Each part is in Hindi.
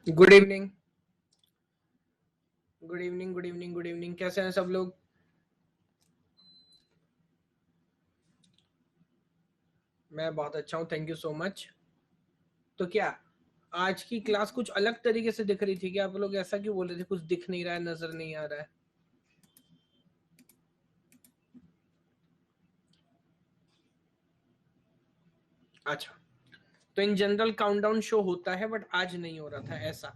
Good evening. Good evening, good evening, good evening. कैसे हैं सब लोग? मैं बहुत अच्छा हूँ, थैंक यू सो मच। तो क्या आज की क्लास कुछ अलग तरीके से दिख रही थी क्या? आप लोग ऐसा क्यों बोल रहे थे कुछ दिख नहीं रहा है, नजर नहीं आ रहा है? अच्छा, तो इन जनरल काउंटडाउन शो होता है बट आज नहीं हो रहा था ऐसा?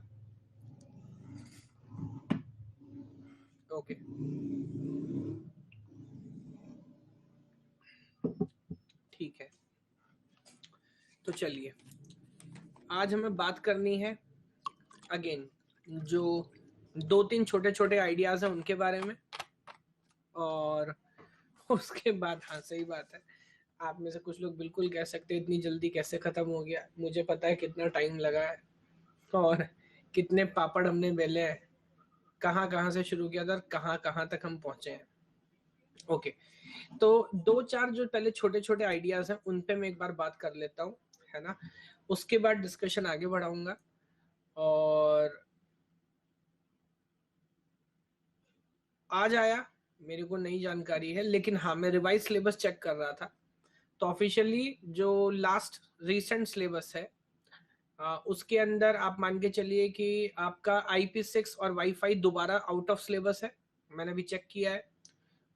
ओके, ठीक है। तो चलिए, आज हमें बात करनी है अगेन जो दो तीन छोटे छोटे आइडियाज हैं उनके बारे में। और उसके बाद, हाँ सही बात है, आप में से कुछ लोग बिल्कुल कह सकते हैं इतनी जल्दी कैसे खत्म हो गया। मुझे पता है कितना टाइम लगा है और कितने पापड़ हमने बेले हैं, कहाँ कहाँ से शुरू किया था और कहाँ कहाँ तक हम पहुंचे हैं। ओके, तो दो चार जो पहले छोटे छोटे आइडियाज हैं उन पे मैं एक बार बात कर लेता हूँ, है ना। उसके बाद डिस्कशन आगे बढ़ाऊंगा। और आज आया, मेरे को नई जानकारी है, लेकिन हाँ मैं रिवाइज सिलेबस चेक कर रहा था। तो ऑफिशियली जो लास्ट रिसेंट सिलेबस है, उसके अंदर आप मान के चलिए कि आपका IP6 और वाईफाई दोबारा आउट ऑफ सिलेबस है। मैंने भी चेक किया है।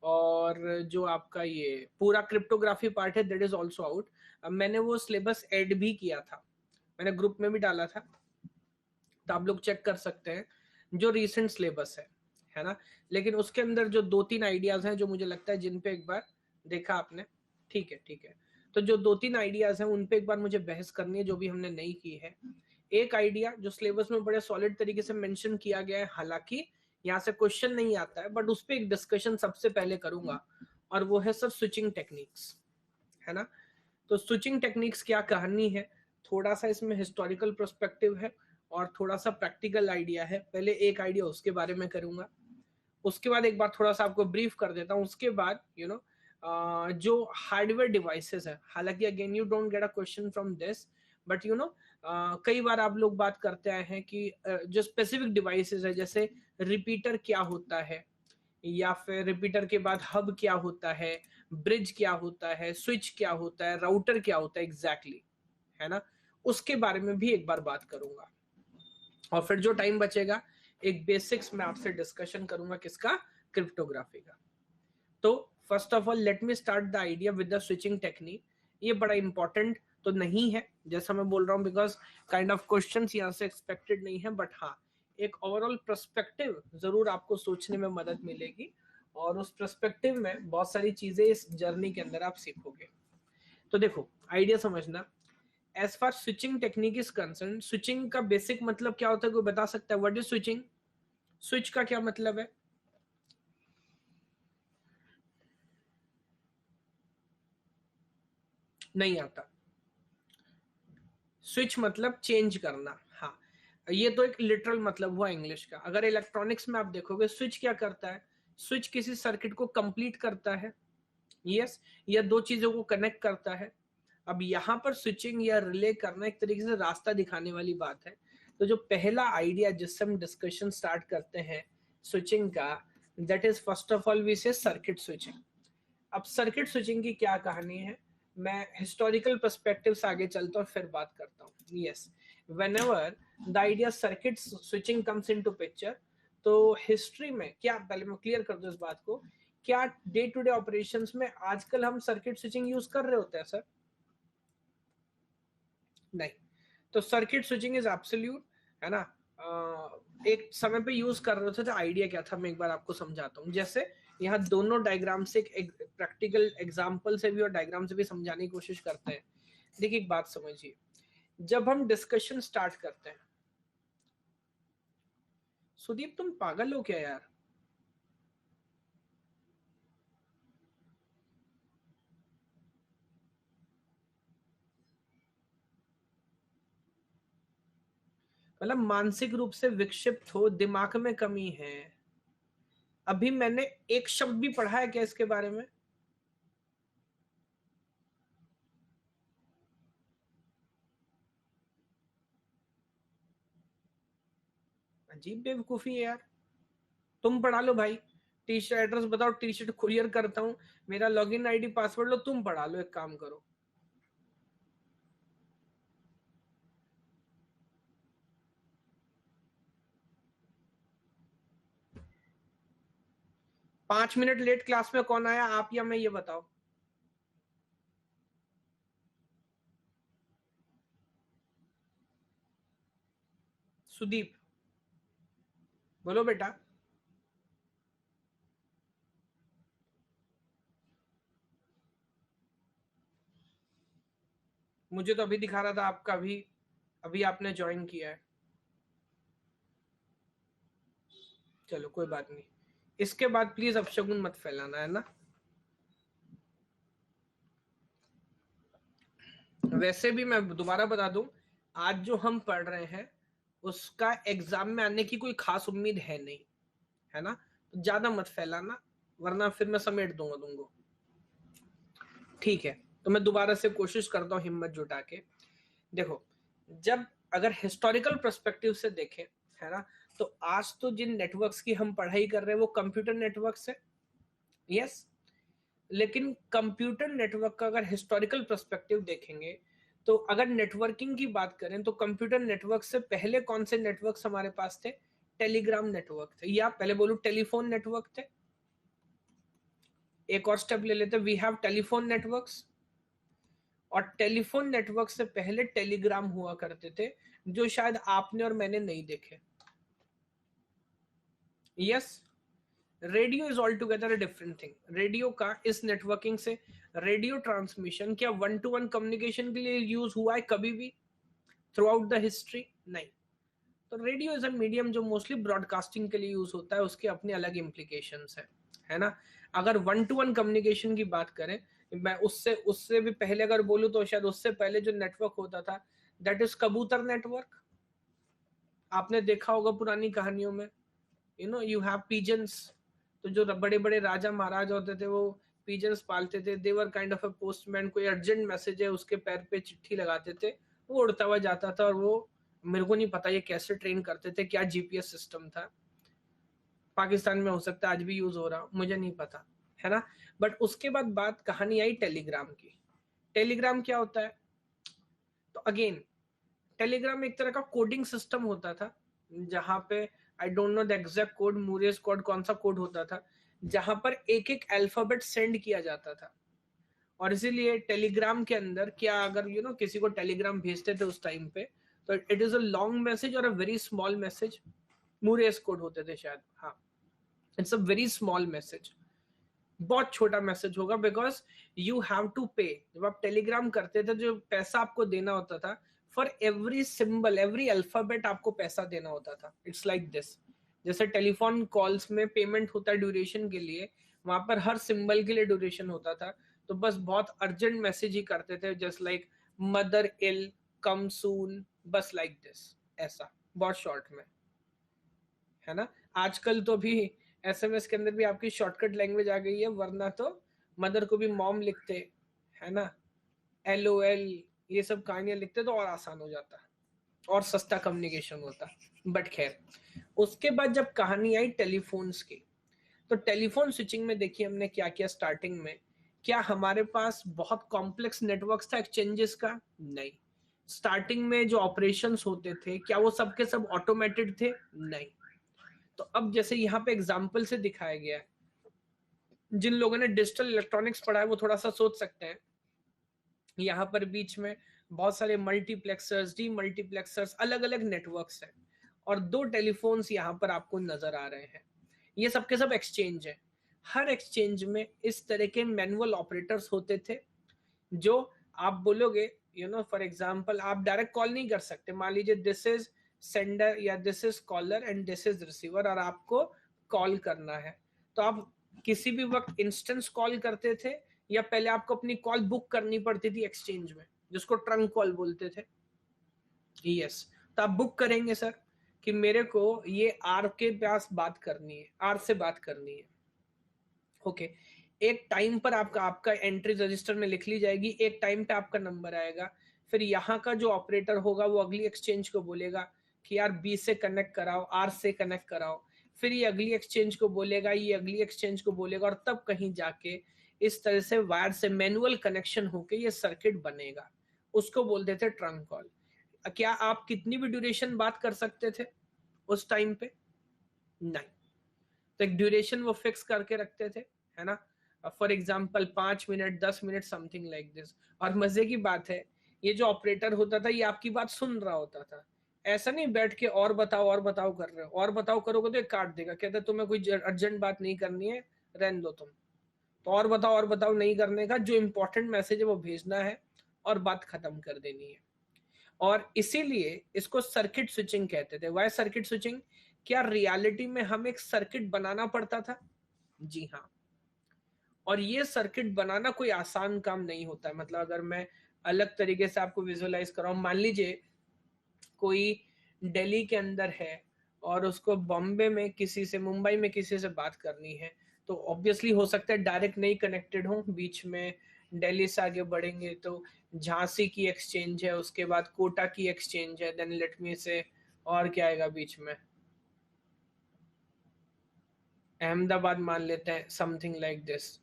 और जो आपका ये पूरा क्रिप्टोग्राफी पार्ट है दैट इज ऑल्सो आउट। मैंने वो सिलेबस ऐड भी किया था, मैंने ग्रुप में भी डाला था, तो आप लोग चेक कर सकते हैं जो रीसेंट सिलेबस है ना। लेकिन उसके अंदर जो दो तीन आइडियाज हैं जो मुझे लगता है जिन पे एक बार देखा आपने। ठीक है, ठीक है। तो जो दो तीन आइडियाज हैं उन पे एक बार मुझे बहस करनी है जो भी हमने नहीं की है। एक आइडिया जो सिलेबस में बड़े सॉलिड तरीके से मेंशन किया गया है, हालांकि यहाँ से क्वेश्चन नहीं आता है, बट उस पर एक डिस्कशन सबसे पहले करूंगा, और वो है सर स्विचिंग टेक्निक्स, है ना। तो स्विचिंग टेक्निक्स क्या कहानी है, थोड़ा सा इसमें हिस्टोरिकल पर्सपेक्टिव है और थोड़ा सा प्रैक्टिकल आइडिया है। पहले एक आइडिया उसके बारे में करूंगा, उसके बाद एक बार थोड़ा सा आपको ब्रीफ कर देता हूँ। उसके बाद जो हार्डवेयर डिवाइसेस है, हालांकि again you don't get a question from this, but कई बार आप लोग बात करते आए हैं कि जो स्पेसिफिक डिवाइसेस है, जैसे रिपीटर क्या होता है, या फिर रिपीटर के बाद हब क्या होता है, ब्रिज क्या होता है, स्विच क्या होता है, राउटर क्या होता है एग्जैक्टली exactly, है ना। उसके बारे में भी एक बार बात करूंगा। और फिर जो टाइम बचेगा एक बेसिक्स में आपसे डिस्कशन करूंगा किसका, क्रिप्टोग्राफी का। तो first of all let me start the idea with the switching technique. ये बड़ा इंपॉर्टेंट तो नहीं है जैसा मैं बोल रहा हूँ, बिकॉज काइंड ऑफ क्वेश्चन यहाँ से एक्सपेक्टेड नहीं है, बट हाँ एक ओवरऑल पर्सपेक्टिव जरूर आपको सोचने में मदद मिलेगी। और उस पर्सपेक्टिव में बहुत सारी चीजें इस जर्नी के अंदर आप सीखोगे। तो देखो, आइडिया समझना। As far switching technique is concern, switching का बेसिक मतलब क्या होता है, कोई बता सकता है? What is switching? स्विच का क्या मतलब है? नहीं आता। स्विच मतलब चेंज करना, हाँ। ये तो एक लिटरल मतलब हुआ इंग्लिश का। अगर इलेक्ट्रॉनिक्स में आप देखोगे स्विच क्या करता है, स्विच किसी सर्किट को कंप्लीट करता है, यस, या दो चीजों को कनेक्ट करता है। अब यहाँ पर स्विचिंग या रिले करना एक तरीके से रास्ता दिखाने वाली बात है। तो जो पहला आइडिया जिससे हम डिस्कशन स्टार्ट करते हैं स्विचिंग का, that is first of all we say circuit switching. अब सर्किट स्विचिंग की क्या कहानी है, मैं हिस्टोरिकल पर्सपेक्टिव से आगे चलता हूँ फिर बात करता हूँ। Yes, whenever the idea circuit switching comes into picture, तो हिस्ट्री में क्या, पहले मैं क्लियर कर दूं इस बात को, क्या डे टू डे ऑपरेशंस में आजकल हम सर्किट स्विचिंग यूज कर रहे होते हैं सर? नहीं। तो सर्किट स्विचिंग इज एब्सोल्यूट, है ना। एक समय पे यूज कर रहे होते थे। आइडिया क्या था मैं एक बार आपको समझाता हूँ। जैसे यहाँ दोनों डायग्राम से एक प्रैक्टिकल एग्जांपल से भी और डायग्राम से भी समझाने की कोशिश करते हैं। देखिए एक बात समझिए, जब हम डिस्कशन स्टार्ट करते हैं, सुदीप तुम पागल हो क्या यार? मतलब मानसिक रूप से विक्षिप्त हो, दिमाग में कमी है? अभी मैंने एक शब्द भी पढ़ा है क्या इसके बारे में? अजीब बेवकूफी है यार। तुम पढ़ा लो भाई, टी शर्ट एड्रेस बताओ, टी शर्ट कुरियर करता हूँ, मेरा लॉगिन आईडी पासवर्ड लो, तुम पढ़ा लो, एक काम करो। पांच मिनट लेट क्लास में कौन आया, आप या मैं, ये बताओ। सुदीप, बोलो बेटा। मुझे तो अभी दिखा रहा था आपका, अभी अभी आपने ज्वाइन किया है। चलो कोई बात नहीं, इसके बाद प्लीज अपशगुन मत फैलाना, है ना। वैसे भी मैं दोबारा बता दूं, आज जो हम पढ़ रहे हैं उसका एग्जाम में आने की कोई खास उम्मीद है नहीं, है ना। तो ज्यादा मत फैलाना, वरना फिर मैं समेट दूंगा तुमको। ठीक है, तो मैं दोबारा से कोशिश करता हूँ हिम्मत जुटा के। देखो, जब अगर हिस्टोरिकल पर्सपेक्टिव से देखें, है ना, तो आज तो जिन नेटवर्क्स की हम पढ़ाई कर रहे हैं वो कंप्यूटर नेटवर्क्स है, यस। लेकिन कंप्यूटर नेटवर्क का अगर हिस्टोरिकल पर्सपेक्टिव देखेंगे, तो अगर नेटवर्किंग की बात करें तो कंप्यूटर नेटवर्क से पहले कौन से नेटवर्क्स हमारे पास थे? टेलीग्राम नेटवर्क थे, या पहले बोलूं टेलीफोन नेटवर्क थे। एक और स्टेप ले लेते, वी हैव टेलीफोन नेटवर्क्स। और टेलीफोन नेटवर्क से पहले टेलीग्राम हुआ करते थे, जो शायद आपने और मैंने नहीं देखे, yes. Radio is all together a different thing. Radio का इस नेटवर्किंग से, रेडियो ट्रांसमिशन क्या वन टू वन कम्युनिकेशन के लिए यूज हुआ है कभी भी थ्रू आउट द हिस्ट्री? नहीं। तो रेडियो इज अ मीडियम जो मोस्टली ब्रॉडकास्टिंग के लिए यूज होता है, उसके अपने अलग इम्प्लीकेशंस है ना। अगर वन टू वन कम्युनिकेशन की बात करें, मैं उससे उससे भी पहले अगर बोलूं तो शायद उससे पहले जो नेटवर्क होता था, दैट इज कबूतर नेटवर्क। आपने देखा होगा पुरानी कहानियों में, यू हैव पीजन्स। तो जो बड़े बड़े राजा महाराज होते थे वो पीजन्स पालते थे, देवर काइंड ऑफ अ पोस्टमैन। कोई अर्जेंट मैसेज है, उसके पैर पे चिट्ठी लगाते थे, वो उड़ता हुआ जाता था। और वो, मेरे को नहीं पता ये कैसे ट्रेन करते थे, क्या जीपीएस सिस्टम था, पाकिस्तान में हो सकता है आज भी यूज हो रहा, मुझे नहीं पता, है ना। बट उसके बाद बात कहानी आई टेलीग्राम की। टेलीग्राम क्या होता है? तो अगेन, टेलीग्राम एक तरह का कोडिंग सिस्टम होता था, जहां पे I don't know the exact code, Morse code कौन सा कोड होता था, जहां पर एक एक अल्फाबेट सेंड किया जाता था। और इसीलिए टेलीग्राम के अंदर क्या, अगर किसी को टेलीग्राम भेजते थे उस टाइम पे, तो it is a long message और a very small message. Morse code होते थे शायद, हाँ। It's a very small message, बहुत छोटा मैसेज होगा, बिकॉज यू हैव टू पे। जब आप टेलीग्राम करते थे, जो पैसा आपको देना होता था, for every symbol, every alphabet आपको पैसा देना होता था। इट्स लाइक दिस, जैसे टेलीफोन कॉल्स में पेमेंट होता है ड्यूरेशन के लिए, वहां पर हर सिंबल के लिए ड्यूरेशन होता था। तो बस बहुत अर्जेंट मैसेज ही करते थे, जस्ट लाइक मदर इल, कम सून, बस लाइक दिस, ऐसा बहुत शॉर्ट में, है ना। आजकल तो भी एसएमएस के अंदर भी आपकी शॉर्टकट लैंग्वेज आ गई है, वरना तो मदर को भी मॉम लिखते, है ना, एलओएल, ये सब कहानियां लिखते तो और आसान हो जाता और सस्ता कम्युनिकेशन होता। बट खैर, उसके बाद जब कहानी आई टेलीफोन्स की, तो टेलीफोन स्विचिंग में देखिए हमने क्या किया स्टार्टिंग में। क्या हमारे पास बहुत कॉम्प्लेक्स नेटवर्क था एक्सचेंजेस का? नहीं। स्टार्टिंग में जो ऑपरेशंस होते थे, क्या वो सबके सब ऑटोमेटेड थे? नहीं। तो अब जैसे यहाँ पे एग्जाम्पल से दिखाया गया है, जिन लोगों ने डिजिटल इलेक्ट्रॉनिक्स पढ़ा है वो थोड़ा सा सोच सकते हैं। यहाँ पर बीच में बहुत सारे मल्टीप्लेक्सर्स, डी मल्टीप्लेक्सर्स, अलग अलग नेटवर्क्स हैं, और दो टेलीफोन्स यहाँ पर आपको नजर आ रहे हैं। ये सबके सब एक्सचेंज है। हर एक्सचेंज में इस तरह के मैनुअल ऑपरेटर्स होते थे, जो आप बोलोगे, फॉर एग्जाम्पल, आप डायरेक्ट कॉल नहीं कर सकते। मान लीजिए दिस इज सेंडर या this is caller and this is receiver, और आपको कॉल करना है, तो आप किसी भी वक्त इंस्टेंस कॉल करते थे, या पहले आपको अपनी कॉल बुक करनी पड़ती थी एक्सचेंज में, जिसको ट्रंक कॉल बोलते थे, यस। तो आप बुक करेंगे सर कि मेरे को ये आर के पास बात करनी है, आर से बात करनी है, ओके। एक टाइम पर आपका आपका एंट्री रजिस्टर में लिख ली जाएगी, एक टाइम पे आपका नंबर आएगा, फिर यहाँ का जो ऑपरेटर होगा वो अगली एक्सचेंज को बोलेगा कि यार बी से कनेक्ट कराओ, आर से कनेक्ट कराओ, फिर ये अगली एक्सचेंज को बोलेगा, ये अगली एक्सचेंज को बोलेगा, और तब कहीं जाके इस तरह से वायर से मैनुअल कनेक्शन होके ये सर्किट बनेगा। उसको बोलते थे ट्रंक कॉल। क्या आप कितनी भी ड्यूरेशन बात कर सकते थे उस टाइम पे? नहीं। तो एक ड्यूरेशन वो फिक्स करके रखते थे, है ना, for example 5 minute, 10 minute, something like this. और मजे की बात है, ये जो ऑपरेटर होता था ये आपकी बात सुन रहा होता था, ऐसा नहीं बैठ के और बताओ कर रहे हो, और बताओ करोगे तो ये काट देगा, कहता तुम्हें कोई अर्जेंट बात नहीं करनी है, रहने दो तुम। तो और बताओ नहीं करने का, जो इंपॉर्टेंट मैसेज है वो भेजना है और बात खत्म कर देनी है। और इसीलिए इसको सर्किट स्विचिंग कहते थे। Why circuit switching? क्या रियलिटी में हम एक सर्किट बनाना पड़ता था? जी हाँ। और ये सर्किट बनाना कोई आसान काम नहीं होता है। मतलब अगर मैं अलग तरीके से आपको विजुअलाइज कराऊं, मान लीजिए कोई दिल्ली के अंदर है और उसको बॉम्बे में किसी से, मुंबई में किसी से बात करनी है, तो ऑब्वियसली हो सकता है डायरेक्ट नहीं कनेक्टेड हो, बीच में दिल्ली से आगे बढ़ेंगे तो झांसी की एक्सचेंज है, उसके बाद कोटा की एक्सचेंज है, देन लेट मी से और क्या आएगा बीच में, अहमदाबाद मान लेते हैं, समथिंग लाइक दिस।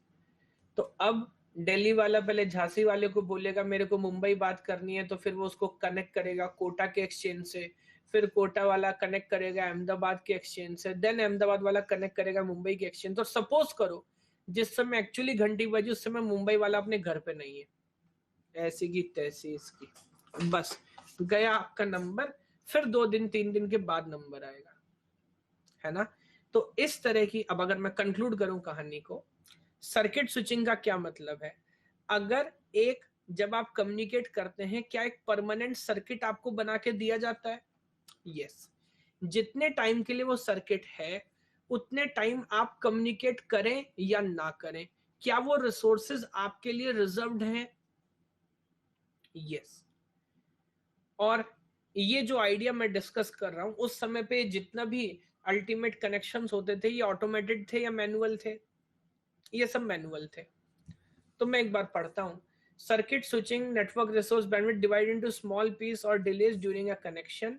तो अब दिल्ली वाला पहले झांसी वाले को बोलेगा मेरे को मुंबई बात करनी है, तो फिर वो उसको कनेक्ट करेगा कोटा के एक्सचेंज से, फिर कोटा वाला कनेक्ट करेगा अहमदाबाद के एक्सचेंज से, देन अहमदाबाद वाला कनेक्ट करेगा मुंबई के एक्सचेंज। तो सपोज करो जिस समय एक्चुअली घंटी बजी उस समय मुंबई वाला अपने घर पे नहीं है, ऐसी की तैसी इसकी, बस गया आपका नंबर, फिर 2 दिन 3 दिन के बाद नंबर आएगा, है ना। तो इस तरह की, अब अगर मैं कंक्लूड करूं कहानी को, सर्किट स्विचिंग का क्या मतलब है? अगर एक, जब आप कम्युनिकेट करते हैं, क्या एक परमानेंट सर्किट आपको बना के दिया जाता है? यस। जितने टाइम के लिए वो सर्किट है उतने टाइम आप कम्युनिकेट करें या ना करें, क्या वो रिसोर्सेज आपके लिए रिजर्व्ड हैं? यस। और ये जो आइडिया मैं डिस्कस कर रहा हूं, उस समय पे जितना भी अल्टीमेट कनेक्शंस होते थे ये ऑटोमेटेड थे या मैनुअल थे? ये सब मैनुअल थे। तो मैं एक बार पढ़ता हूं। Circuit switching network resource bandwidth divide into small piece और delays during a connection,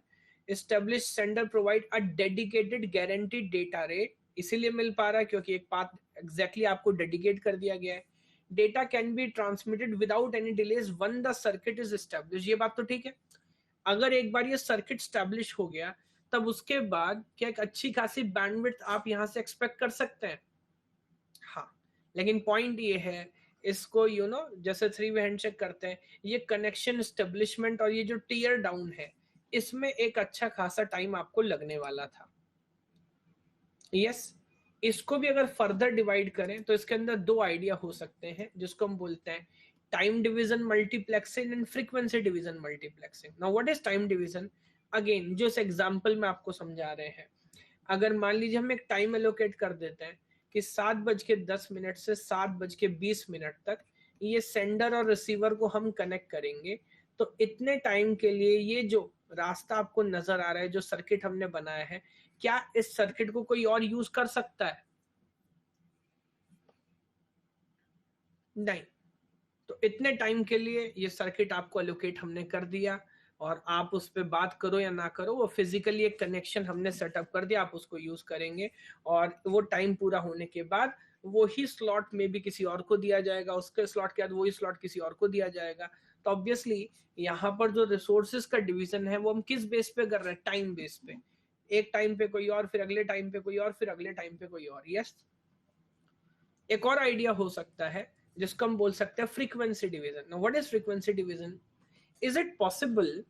establish sender provide a dedicated guaranteed data rate, इसीलिए मिल पा रहा है क्योंकि एक पाथ एग्जैक्टली आपको डेडिकेट कर दिया गया है। Data can be transmitted without any delays one the circuit is establish, ये बात तो ठीक है। अगर एक बार ये सर्किट स्टैब्लिश हो गया तब उसके बाद क्या एक अच्छी खासी बैंडविड्थ आप यहां से एक्सपेक्ट कर सकते हैं? हाँ। लेकिन पॉइंट ये है, इसको जैसे 3 वे हैंडशेक करते हैं, ये कनेक्शन एस्टेब्लिशमेंट और ये जो टीयर डाउन है, इसमें एक अच्छा खासा टाइम आपको लगने वाला था। यस। इसको भी अगर फर्दर डिवाइड करें तो इसके अंदर 2 आइडिया हो सकते हैं जिसको हम बोलते हैं time division multiplexing and frequency division multiplexing. Now what is time division? Again जो इस एग्जांपल में आपको समझा रहे हैं, अगर मान लीजिए हम एक टाइम एलोकेट कर देते हैं कि 7:10 से 7:20 तक ये सेंडर और रिसीवर को हम कनेक्ट करेंगे, तो इतने टाइम के लिए ये जो रास्ता आपको नजर आ रहा है, जो सर्किट हमने बनाया है, क्या इस सर्किट को कोई और यूज कर सकता है? नहीं। तो इतने टाइम के लिए ये सर्किट आपको एलोकेट हमने कर दिया, और आप उस पर बात करो या ना करो, वो फिजिकली एक कनेक्शन हमने सेटअप कर दिया, आप उसको यूज करेंगे, और वो टाइम पूरा होने के बाद वही स्लॉट में भी किसी और को दिया जाएगा, उसके स्लॉट के बाद वही स्लॉट किसी और को दिया जाएगा। तो ऑब्वियसली यहाँ पर जो रिसोर्सेज का डिवीजन है वो हम किस बेस पे कर रहे हैं? टाइम बेस पे। एक टाइम पे कोई और, फिर अगले टाइम पे कोई और, फिर अगले टाइम पे कोई और। यस। एक और आइडिया हो सकता है जिसको हम बोल सकते हैं frequency division. Now what is frequency division? Is it possible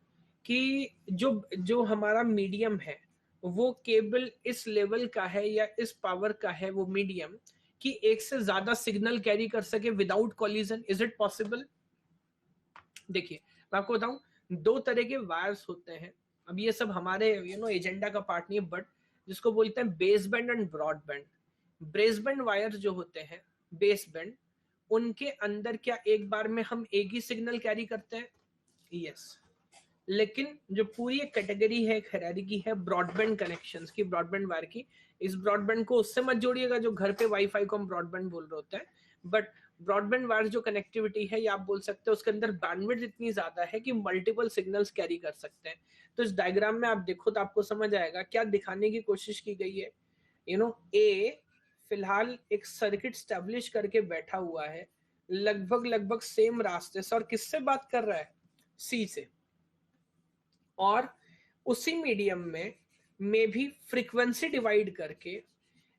कि जो जो हमारा मीडियम है वो केबल इस लेवल का है या इस पावर का है वो मीडियम, कि एक से ज्यादा सिग्नल कैरी कर सके without collision? Is it possible? देखिए मैं आपको बताऊं, 2 तरह के वायर्स होते हैं। अब ये सब हमारे एजेंडा का पार्ट नहीं है, बट जिसको बोलते हैं base band and broad band. Base band wire जो होते हैं, बेस बैंड, उनके अंदर क्या एक बार में हम एक ही सिग्नल कैरी करते हैं? यस। लेकिन जो पूरी एक कैटेगरी है, एक हायरार्की है ब्रॉडबैंड कनेक्शंस की, ब्रॉडबैंड वायर की। इस ब्रॉडबैंड को उससे मत जोड़िएगा जो घर पे वाईफाई को हम ब्रॉडबैंड बोल रहे होते हैं, बट ब्रॉडबैंड वायर जो कनेक्टिविटी है, या आप बोल सकते हैं उसके अंदर बैंडविड्थ इतनी ज्यादा है कि मल्टीपल सिग्नल्स कैरी कर सकते हैं। तो इस डायग्राम में आप देखो तो आपको समझ आएगा क्या दिखाने की कोशिश की गई है। ए फिलहाल एक सर्किट स्टैब्लिश करके बैठा हुआ है लगभग सेम रास्ते से, और किससे बात कर रहा है? सी से। और उसी मीडियम में भी फ्रीक्वेंसी डिवाइड करके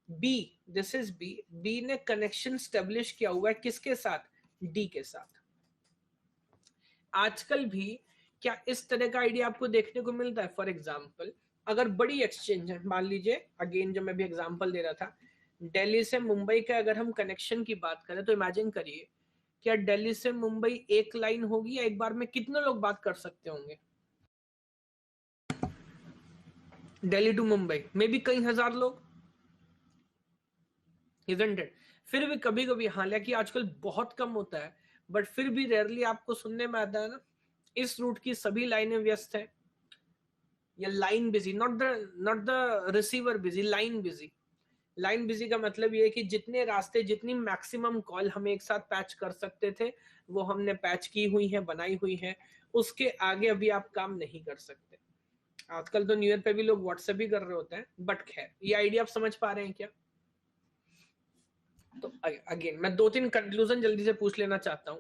बी, दिस इज बी ने कनेक्शन स्टेब्लिश किया हुआ है किसके साथ? डी के साथ। आजकल भी क्या इस तरह का आइडिया आपको देखने को मिलता है? फॉर एग्जाम्पल अगर बड़ी एक्सचेंज है, मान लीजिए अगेन जो मैं भी एग्जाम्पल दे रहा था, दिल्ली से मुंबई का अगर हम कनेक्शन की बात करें तो इमेजिन करिए क्या दिल्ली से मुंबई एक लाइन होगी, या एक बार में कितने लोग बात कर सकते होंगे? दिल्ली टू मुंबई में भी कई हजार लोग, isn't it? फिर भी कभी कभी, हालांकि आजकल बहुत कम होता है, बट फिर भी रेयरली आपको सुनने में आता है ना, इस रूट की सभी लाइनें व्यस्त है, या line busy, not the receiver busy, line busy. Line busy का मतलब ये है कि जितने रास्ते, जितनी मैक्सिमम कॉल हम एक साथ पैच कर सकते थे वो हमने पैच की हुई है, बनाई हुई है, उसके आगे अभी आप काम नहीं कर सकते। आजकल तो न्यू ईयर पे भी लोग व्हाट्सएप ही कर रहे होते हैं, बट खैर ये आइडिया आप समझ पा रहे हैं क्या? तो अगेन मैं 2-3 कंक्लूजन जल्दी से पूछ लेना चाहता हूं।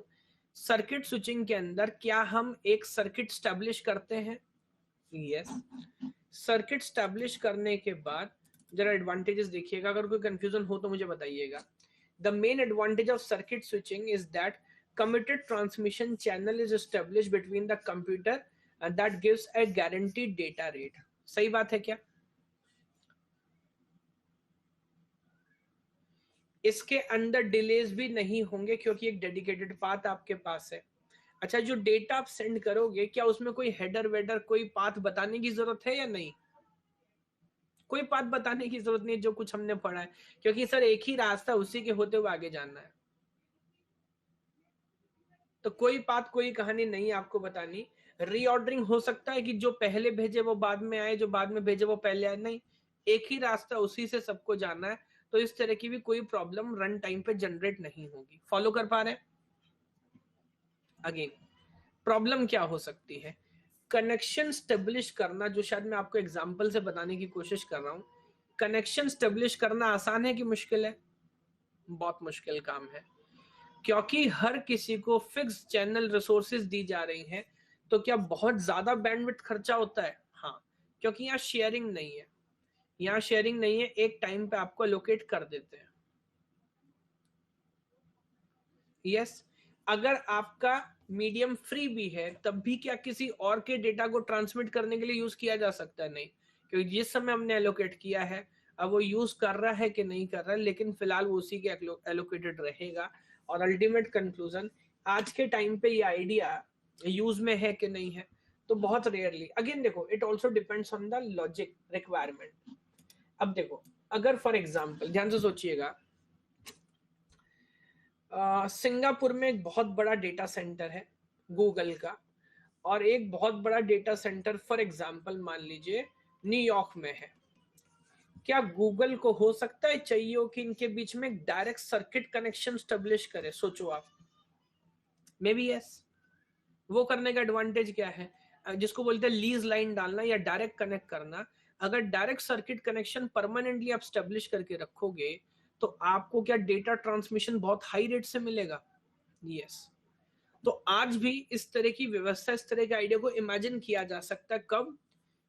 सर्किट स्विचिंग के अंदर क्या हम एक सर्किट स्टैब्लिश करते हैं? यस। सर्किट स्टैब्लिश करने के बाद जरा एडवांटेजेस देखिएगा, अगर कोई कंफ्यूजन हो तो मुझे बताइएगा। The main advantage of circuit switching is that committed transmission channel is established between the computer and that gives a guaranteed data rate। सही बात है क्या? इसके अंदर डिलेज भी नहीं होंगे क्योंकि एक डेडिकेटेड पाथ आपके पास है। अच्छा, जो डेटा आप सेंड करोगे क्या उसमें कोई हेडर वेडर, कोई पाथ बताने की जरूरत है या नहीं? कोई पाथ बताने की जरूरत नहीं, जो कुछ हमने पढ़ा है, क्योंकि सर एक ही रास्ता, उसी के होते हुए आगे जाना है। तो कोई पाथ, कोई कहानी नहीं आपको बतानी। रीऑर्डरिंग हो सकता है कि जो पहले भेजे वो बाद में आए, जो बाद में भेजे वो पहले आए, नहीं, एक ही रास्ता, उसी से सबको जाना है। तो इस तरह की भी कोई प्रॉब्लम रन टाइम पे जनरेट नहीं होगी। फॉलो कर पा रहे हैं? अगेन प्रॉब्लम क्या हो सकती है? कनेक्शन स्टेब्लिश करना, जो शायद मैं आपको एग्जांपल से बताने की कोशिश कर रहा हूं। कनेक्शन स्टेब्लिश करना आसान है कि मुश्किल है? बहुत मुश्किल काम है, क्योंकि हर किसी को फिक्स चैनल रिसोर्सेज दी जा रही हैं। तो क्या बहुत ज्यादा बैंडविड्थ खर्चा होता है? हाँ, क्योंकि यहाँ शेयरिंग नहीं है, यहाँ शेयरिंग नहीं है, एक टाइम पे आपको एलोकेट कर देते हैं। यस, अगर आपका मीडियम फ्री भी है तब भी क्या किसी और के डेटा को ट्रांसमिट करने के लिए यूज किया जा सकता है? नहीं, क्योंकि जिस समय हमने एलोकेट किया है अब वो यूज कर रहा है कि नहीं कर रहा है, लेकिन फिलहाल वो उसी के एलोकेटेड रहेगा। और अल्टीमेट कंक्लूजन, आज के टाइम पे ये आइडिया यूज में है कि नहीं है, तो बहुत रेयरली। अगेन देखो, it also depends on the logic requirement. अब देखो, अगर फॉर एग्जाम्पल ध्यान से सोचिएगा, सिंगापुर में एक बहुत बड़ा डेटा सेंटर है गूगल का, और एक बहुत बड़ा डेटा सेंटर फॉर एग्जांपल मान लीजिए न्यूयॉर्क में है। क्या गूगल को हो सकता है चाहिए हो कि इनके बीच में डायरेक्ट सर्किट कनेक्शन स्टेब्लिश करे? सोचो आप। May be yes. वो करने का एडवांटेज क्या है, जिसको बोलते हैं लीज लाइन डालना या डायरेक्ट कनेक्ट करना। अगर डायरेक्ट सर्किट कनेक्शन परमानेंटली आप स्टेब्लिश करके रखोगे तो आपको क्या डेटा ट्रांसमिशन बहुत हाई रेट से मिलेगा? यस। तो आज भी इस तरह की व्यवस्था, इस तरह के आइडिया को इमेजिन किया जा सकता है। कब?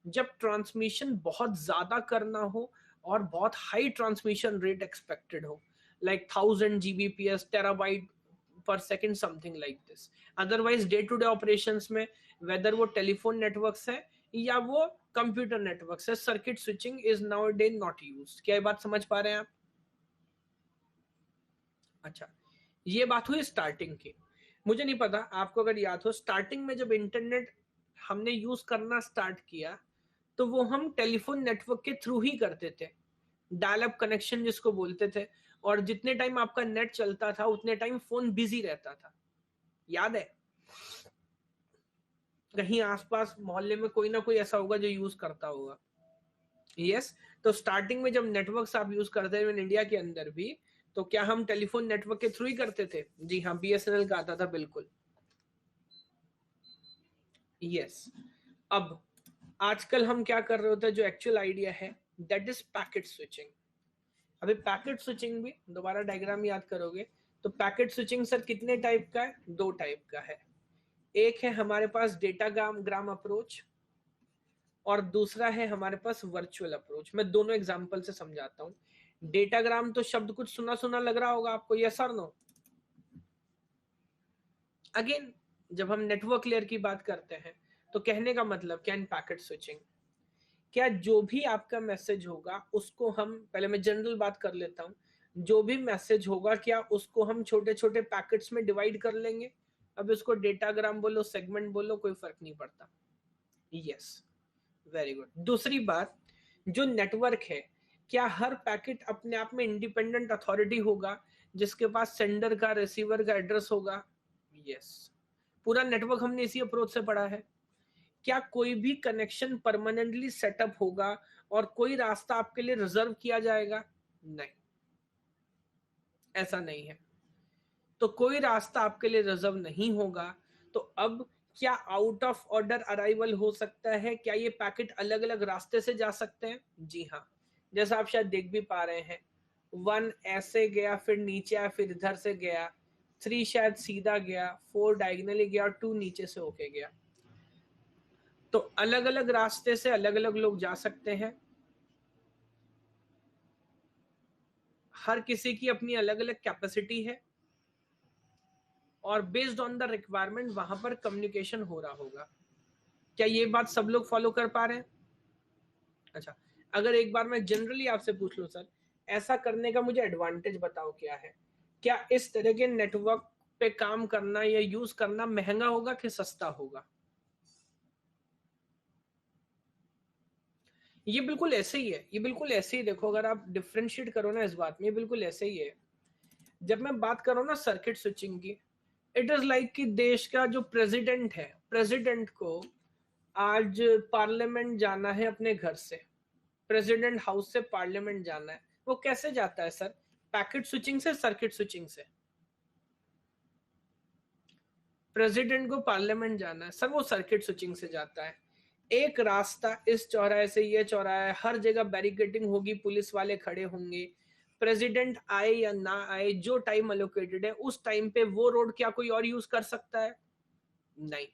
जब ट्रांसमिशन बहुत ज्यादा करना हो और बहुत हाई ट्रांसमिशन रेट एक्सपेक्टेड हो, like 1000 Gbps, terabyte per second, something like this. Otherwise day to day operations में, वेदर वो टेलीफोन नेटवर्क्स है या वो कंप्यूटर नेटवर्क्स है, circuit switching is now day not used. क्या ये बात समझ पा रहे हैं आप? अच्छा, ये बात हुई स्टार्टिंग की। मुझे नहीं पता आपको अगर याद हो, स्टार्टिंग में जब इंटरनेट हमने यूज करना स्टार्ट किया तो वो हम टेलीफोन नेटवर्क के थ्रू ही करते थे, डायल अप कनेक्शन जिसको बोलते थे। और जितने टाइम आपका नेट चलता था उतने टाइम फोन बिजी रहता था। याद है? कहीं आसपास मोहल्ले में कोई ना कोई ऐसा होगा जो यूज करता होगा। यस। तो स्टार्टिंग में जब नेटवर्क्स आप यूज करते हैं इंडिया के अंदर भी, तो क्या हम टेलीफोन नेटवर्क के थ्रू ही करते थे? जी हाँ, बीएसएनएल का आता था, बिल्कुल। यस। अब आजकल हम क्या कर रहे होते हैं, जो एक्चुअल आइडिया है, दैट इज पैकेट स्विचिंग। अभी पैकेट स्विचिंग भी दोबारा डायग्राम याद करोगे तो पैकेट स्विचिंग सर कितने टाइप का है? 2 टाइप का है। एक है हमारे पास डेटा ग्राम अप्रोच और दूसरा है हमारे पास वर्चुअल अप्रोच। मैं दोनों एग्जांपल से समझाता हूँ। डेटाग्राम तो शब्द कुछ सुना सुना लग रहा होगा आपको, यस और नो? अगेन जब हम नेटवर्क लेयर की बात करते हैं तो कहने का मतलब क्या इन पैकेट स्विचिंग, क्या जो भी आपका मैसेज होगा उसको हम, पहले मैं जनरल बात कर लेता हूँ, जो भी मैसेज होगा क्या उसको हम छोटे छोटे पैकेट्स में डिवाइड कर लेंगे? अब इसको डेटाग्राम बोलो, सेगमेंट बोलो, कोई फर्क नहीं पड़ता। Yes, very good. दूसरी बात, जो नेटवर्क है, क्या हर पैकेट अपने आप में इंडिपेंडेंट अथॉरिटी होगा जिसके पास सेंडर का रिसीवर का एड्रेस होगा? यस, पूरा नेटवर्क हमने इसी अप्रोच से पढ़ा है। क्या कोई भी कनेक्शन परमानेंटली सेटअप होगा और कोई रास्ता आपके लिए रिजर्व किया जाएगा? नहीं, ऐसा नहीं है। तो कोई रास्ता आपके लिए रिजर्व नहीं होगा। तो अब क्या आउट ऑफ ऑर्डर अराइवल हो सकता है? क्या ये पैकेट अलग अलग रास्ते से जा सकते हैं? जी हाँ, जैसा आप शायद देख भी पा रहे हैं, 1 ऐसे गया, फिर नीचे आया, फिर इधर से गया, 3 शायद सीधा गया, 4 डायगनली गया और 2 नीचे से होके गया। तो अलग अलग रास्ते से अलग अलग लोग जा सकते हैं, हर किसी की अपनी अलग अलग कैपेसिटी है और बेस्ड ऑन द रिक्वायरमेंट वहां पर कम्युनिकेशन हो रहा होगा। क्या ये बात सब लोग फॉलो कर पा रहे हैं? अच्छा, अगर एक बार मैं जनरली आपसे पूछ लूं, सर ऐसा करने का मुझे एडवांटेज बताओ क्या है? क्या इस तरह के नेटवर्क पे काम करना या यूज करना महंगा होगा कि सस्ता होगा? ये बिल्कुल ऐसे ही है, ये बिल्कुल ऐसे ही। देखो, अगर आप डिफ्रेंशिएट करो ना इस बात में, ये बिल्कुल ऐसे ही है। जब मैं बात कर रहा हूँ ना सर्किट स्विचिंग की, इट इज लाइक कि देश का जो प्रेसिडेंट है, प्रेसिडेंट को आज पार्लियामेंट जाना है अपने घर से, प्रेसिडेंट हाउस से पार्लियामेंट जाना है, वो कैसे जाता है सर? पैकेट स्विचिंग से, सर्किट स्विचिंग से। प्रेसिडेंट को पार्लियामेंट जाना है सर, वो सर्किट स्विचिंग से जाता है। एक रास्ता इस चौराहे से ये चौराहा है, हर जगह बैरिकेडिंग होगी, पुलिस वाले खड़े होंगे, प्रेसिडेंट आए या ना आए, जो टाइम अलोकेटेड है उस टाइम पे वो रोड क्या कोई और यूज कर सकता है? नहीं।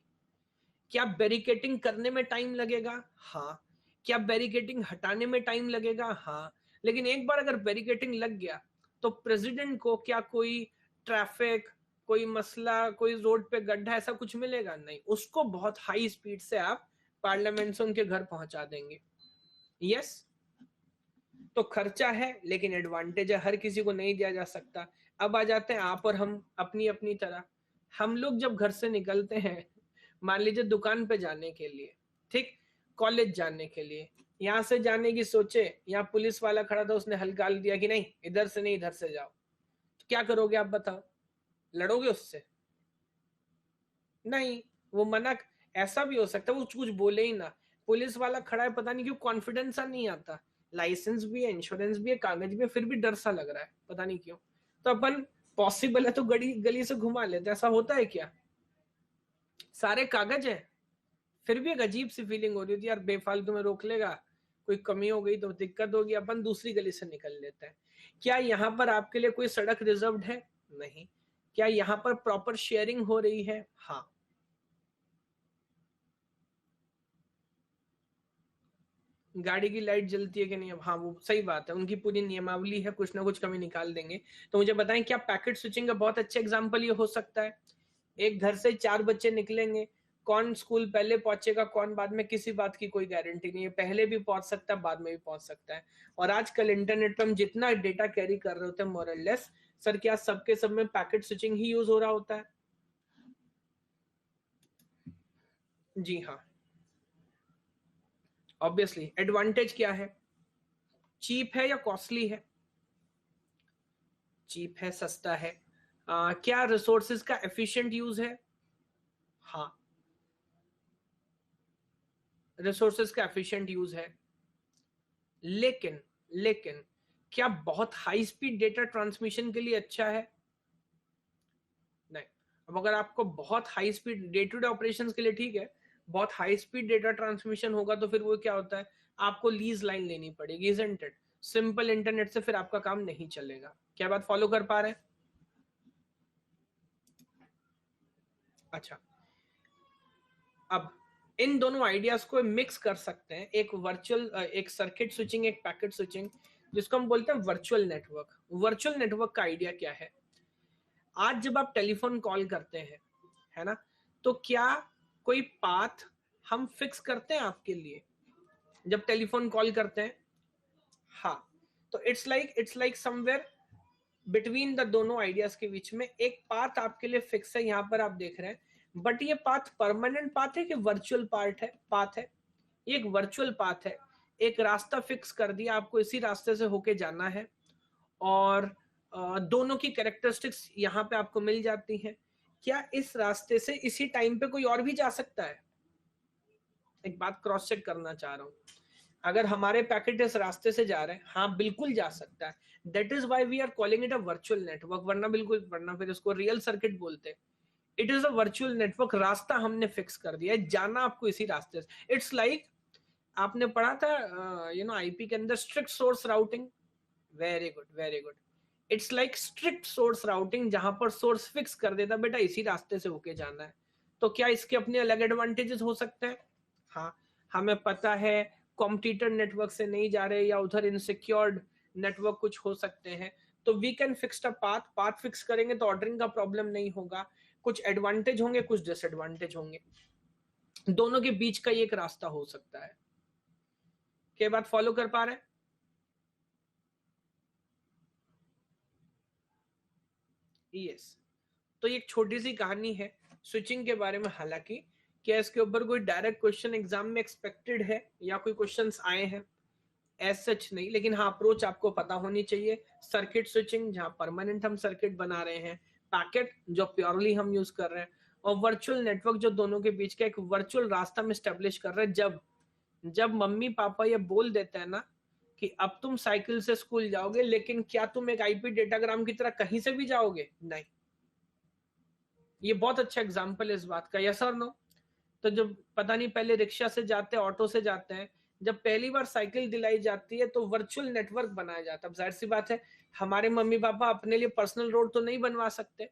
क्या बैरिकेडिंग करने में टाइम लगेगा? हाँ। क्या बैरिकेडिंग हटाने में टाइम लगेगा? हाँ। लेकिन एक बार अगर बैरिकेडिंग लग गया तो प्रेसिडेंट को क्या कोई ट्रैफिक, कोई मसला, कोई रोड पे गड्ढा, ऐसा कुछ मिलेगा? नहीं। उसको बहुत हाई स्पीड से आप पार्लियामेंट से उनके घर पहुंचा देंगे। यस। तो खर्चा है लेकिन एडवांटेज है, हर किसी को नहीं दिया जा सकता। अब आ जाते हैं आप और हम अपनी अपनी तरह। हम लोग जब घर से निकलते हैं, मान लीजिए दुकान पे जाने के लिए, ठीक, कॉलेज जाने के लिए, यहां से जाने की सोचे, यहाँ पुलिस वाला खड़ा था, उसने हल्का दिया कि नहीं इधर से नहीं, इधर से जाओ, तो क्या करोगे आप बताओ? लड़ोगे उससे? नहीं। वो मना, ऐसा भी हो सकता है वो कुछ बोले ही ना, पुलिस वाला खड़ा है, पता नहीं क्यों कॉन्फिडेंस सा नहीं आता, लाइसेंस भी है, इंश्योरेंस भी है, कागज भी है, फिर भी डर सा लग रहा है, पता नहीं क्यों। तो अपन पॉसिबल है तो गली गली से घुमा लेते, ऐसा होता है क्या? सारे कागज है, फिर भी एक अजीब सी फीलिंग हो रही थी यार, बेफालतू में रोक लेगा, कोई कमी हो गई तो दिक्कत होगी, अपन दूसरी गली से निकल लेते हैं। क्या यहाँ पर आपके लिए कोई सड़क रिजर्व्ड है? नहीं। क्या यहाँ पर प्रॉपर शेयरिंग हो रही है? हाँ। गाड़ी की लाइट जलती है कि नहीं? अब हाँ, वो सही बात है, उनकी पूरी नियमावली है, कुछ ना कुछ कमी निकाल देंगे। तो मुझे बताएं, क्या पैकेट स्विचिंग का बहुत अच्छा एग्जांपल ये हो सकता है? एक घर से 4 बच्चे निकलेंगे, कौन स्कूल पहले पहुंचेगा कौन बाद में, किसी बात की कोई गारंटी नहीं है, पहले भी पहुंच सकता है, बाद में भी पहुंच सकता है। और आजकल इंटरनेट पर हम जितना डेटा कैरी कर रहे होते हैं मोरलेस, सर क्या सबके सब में पैकेट स्विचिंग ही यूज हो रहा होता है? जी हाँ, ऑब्वियसली। एडवांटेज क्या है? चीप है या कॉस्टली है? चीप है, सस्ता है। क्या रिसोर्सेज का एफिशिएंट यूज है? हाँ, रिसोर्सेज का एफिशिएंट यूज है। लेकिन लेकिन क्या बहुत हाई स्पीड डेटा ट्रांसमिशन के लिए अच्छा है? नहीं। अब अगर आपको बहुत high speed day to day operations के लिए ठीक है, बहुत हाई स्पीड डेटा ट्रांसमिशन होगा तो फिर वो क्या होता है, आपको लीज लाइन लेनी पड़ेगी, इजंट इट? सिंपल इंटरनेट से फिर आपका काम नहीं चलेगा। क्या बात फॉलो कर पा रहे हैं? अच्छा, अब इन दोनों आइडियाज को मिक्स कर सकते हैं, एक वर्चुअल, एक सर्किट स्विचिंग, एक पैकेट स्विचिंग, जिसको हम बोलते हैं वर्चुअल नेटवर्क। वर्चुअल नेटवर्क का आइडिया क्या है? आज जब आप टेलीफोन कॉल करते हैं, है ना, तो क्या कोई पाथ हम फिक्स करते हैं आपके लिए जब टेलीफोन कॉल करते हैं? हाँ। तो it's like somewhere between the दोनों आइडियाज के बीच में एक पाथ आपके लिए फिक्स है, यहां पर आप देख रहे हैं। बट ये पाथ परमानेंट पाथ है कि वर्चुअल पाथ है? ये एक वर्चुअल पाथ है। एक रास्ता फिक्स कर दिया, आपको इसी रास्ते से होके जाना है, और दोनों की कैरेक्टरिस्टिक्स यहाँ पे आपको मिल जाती हैं। क्या इस रास्ते से इसी टाइम पे कोई और भी जा सकता है? एक बात क्रॉस चेक करना चाह रहा हूँ, अगर हमारे पैकेट इस रास्ते से जा रहे हैं, हाँ बिल्कुल जा सकता है। That is why we are calling it a virtual network, वरना बिल्कुल, वरना फिर इसको रियल सर्किट बोलते। It is a virtual network, रास्ता हमने फिक्स कर दिया है, जाना आपको इसी रास्ते से। इट्स लाइक आपने पढ़ा था आईपी के अंदर strict source routing. Very good, very good. It's like strict source routing, जहां पर सोर्स फिक्स कर देता बेटा इसी रास्ते से होके जाना है। तो क्या इसके अपने अलग एडवांटेजेस हो सकते हैं? हाँ, हमें पता है कॉम्पिटिटर नेटवर्क से नहीं जा रहे, या उधर इनसिक्योर्ड नेटवर्क कुछ हो सकते हैं, तो we can fix a path fix करेंगे तो ऑर्डरिंग का प्रॉब्लम नहीं होगा। कुछ एडवांटेज होंगे, कुछ डिसएडवांटेज होंगे, दोनों के बीच का एक रास्ता हो सकता है। क्या बात फॉलो कर पा रहे हैं? यस। तो ये एक छोटी सी कहानी है स्विचिंग के बारे में। हालांकि क्या इसके ऊपर कोई डायरेक्ट क्वेश्चन एग्जाम में एक्सपेक्टेड है या कोई क्वेश्चंस आए हैं? एज सच नहीं, लेकिन हाँ अप्रोच आपको पता होनी चाहिए। सर्किट स्विचिंग जहां परमानेंट हम सर्किट बना रहे हैं, पैकेट जो प्योरली हम यूज कर रहे हैं, और वर्चुअल नेटवर्क जो दोनों के बीच का एक वर्चुअल रास्ता में स्टेब्लिश कर रहे हैं। जब जब मम्मी पापा ये बोल देते हैं ना कि अब तुम साइकिल से स्कूल जाओगे, लेकिन क्या तुम एक आईपी डेटाग्राम की तरह कहीं से भी जाओगे? नहीं। ये बहुत अच्छा एग्जाम्पल है इस बात का, यस और नो? तो जब पता नहीं पहले रिक्शा से जाते हैं, ऑटो से जाते हैं, जब पहली बार साइकिल दिलाई जाती है तो वर्चुअल नेटवर्क बनाया जाता है। जाहिर सी बात है हमारे मम्मी पापा अपने लिए पर्सनल रोड तो नहीं बनवा सकते,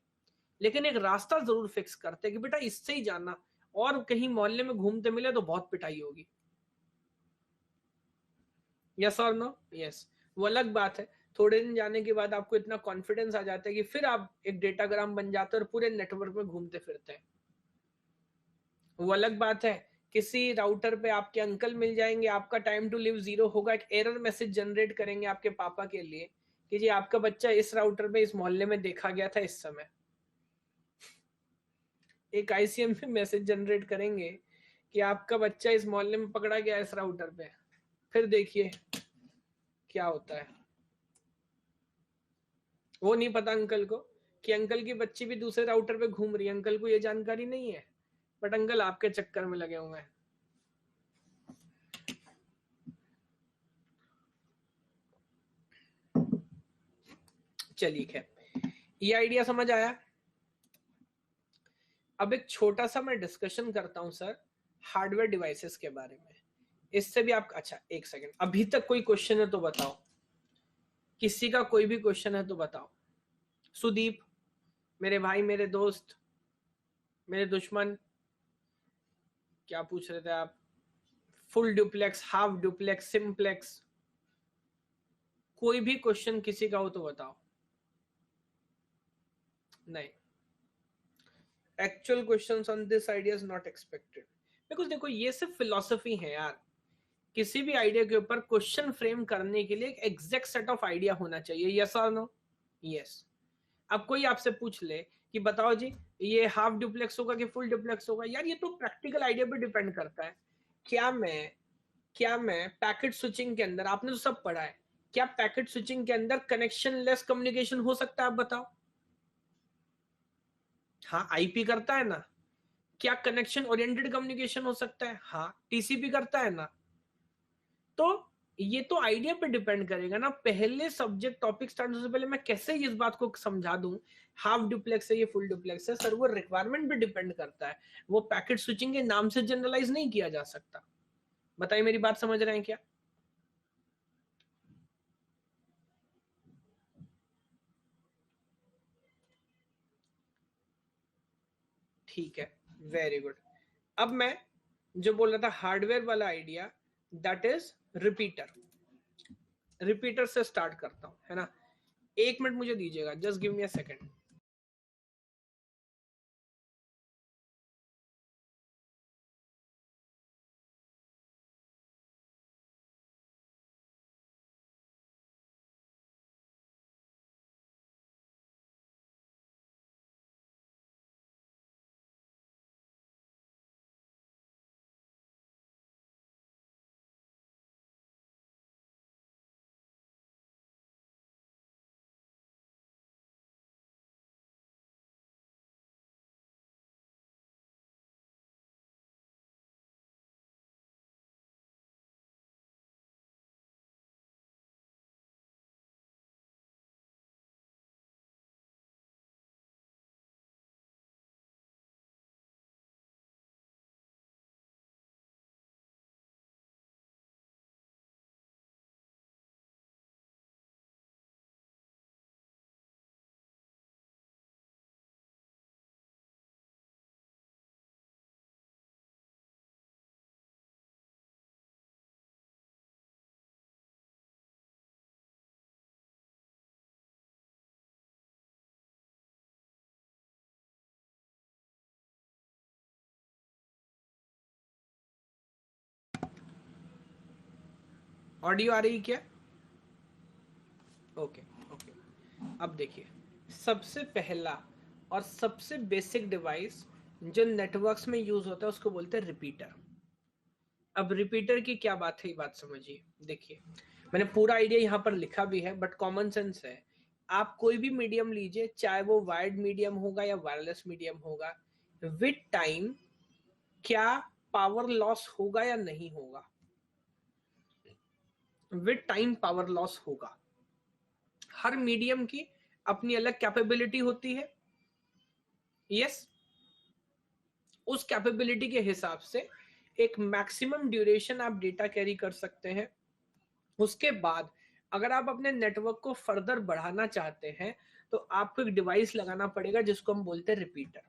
लेकिन एक रास्ता जरूर फिक्स करते हैं कि बेटा इससे ही जाना, और कहीं मोहल्ले में घूमते मिले तो बहुत पिटाई होगी। यस और नो? यस। वो अलग बात है, थोड़े दिन जाने के बाद आपको इतना कॉन्फिडेंस आ जाता है कि फिर आप एक डेटाग्राम बन जाते हैं और पूरे नेटवर्क में घूमते फिरते हैं। वो अलग बात है, किसी राउटर पे आपके अंकल मिल जाएंगे, आपका टाइम टू लिव जीरो होगा, एक एरर मैसेज जनरेट करेंगे आपके पापा के लिए कि जी आपका बच्चा इस राउटर पे इस मोहल्ले में देखा गया था इस समय। एक आईसीएम में मैसेज जनरेट करेंगे कि आपका बच्चा इस मोहल्ले में पकड़ा गया इस राउटर पे। फिर देखिए क्या होता है। वो नहीं पता अंकल को कि अंकल की बच्ची भी दूसरे राउटर पे घूम रही है, अंकल को ये जानकारी नहीं है, बट अंकल आपके चक्कर में लगे हुए हैं। चलिए खैर, ये आइडिया समझ आया। अब एक छोटा सा मैं डिस्कशन करता हूं सर हार्डवेयर डिवाइसेस के बारे में, इससे भी आप, अच्छा एक सेकंड, अभी तक कोई क्वेश्चन है तो बताओ, किसी का कोई भी क्वेश्चन है तो बताओ। सुदीप, मेरे भाई, मेरे दोस्त, मेरे दुश्मन, क्या पूछ रहे थे आप? Full duplex, half duplex, simplex, कोई भी क्वेश्चन किसी का हो तो बताओ। नहीं, actual questions on this idea is not expected, because देखो ये सिर्फ फिलोसफी है यार। किसी भी आइडिया के ऊपर क्वेश्चन फ्रेम करने के लिए एक एग्जैक्ट सेट ऑफ आइडिया होना चाहिए, यस और नो? यस। अब कोई आपसे पूछ ले कि बताओ जी ये हाफ डुप्लेक्स होगा कि फुल डुप्लेक्स होगा, यार ये तो प्रैक्टिकल आइडिया पे डिपेंड करता है। क्या मैं क्या मैं पैकेट स्विचिंग के अंदर, आपने तो सब पढ़ा है, क्या पैकेट स्विचिंग के अंदर कनेक्शन लेस कम्युनिकेशन हो सकता है? आप बताओ। हाँ, आईपी करता है ना। क्या कनेक्शन ओरिएंटेड कम्युनिकेशन हो सकता है? हाँ, टीसीपी करता है ना। तो ये तो आइडिया पे डिपेंड करेगा ना, पहले सब्जेक्ट टॉपिक स्टार्ट होने से पहले मैं कैसे इस बात को समझा दूं हाफ डुप्लेक्स है ये फुल डुप्लेक्स है। सर वो रिक्वायरमेंट पे डिपेंड करता है, वो पैकेट स्विचिंग के नाम से जनरलाइज नहीं किया जा सकता। बताइए मेरी बात समझ रहे हैं क्या? ठीक है, वेरी गुड। अब मैं जो बोल रहा था हार्डवेयर वाला idea, that is repeater. Repeater से स्टार्ट करता हूं, है ना। 1 मिनट मुझे दीजिएगा, just give me a second. Audio आ रही है क्या? Okay okay. अब देखिए, सबसे पहला और सबसे बेसिक डिवाइस जो नेटवर्क्स में यूज होता है उसको बोलते हैं रिपीटर। अब रिपीटर की क्या बात है, ये बात समझिए। देखिए, मैंने पूरा आइडिया यहाँ पर लिखा भी है, बट कॉमन सेंस है। आप कोई भी मीडियम लीजिए, चाहे वो वायर्ड मीडियम होगा या वायरलेस मीडियम होगा, विद टाइम क्या पावर लॉस होगा या नहीं होगा? विद टाइम पावर लॉस होगा। हर मीडियम की अपनी अलग कैपेबिलिटी होती है। यस, उस कैपेबिलिटी के हिसाब से एक मैक्सिमम ड्यूरेशन आप डेटा कैरी कर सकते हैं। उसके बाद अगर आप अपने नेटवर्क को फर्दर बढ़ाना चाहते हैं तो आपको एक डिवाइस लगाना पड़ेगा जिसको हम बोलते हैं रिपीटर।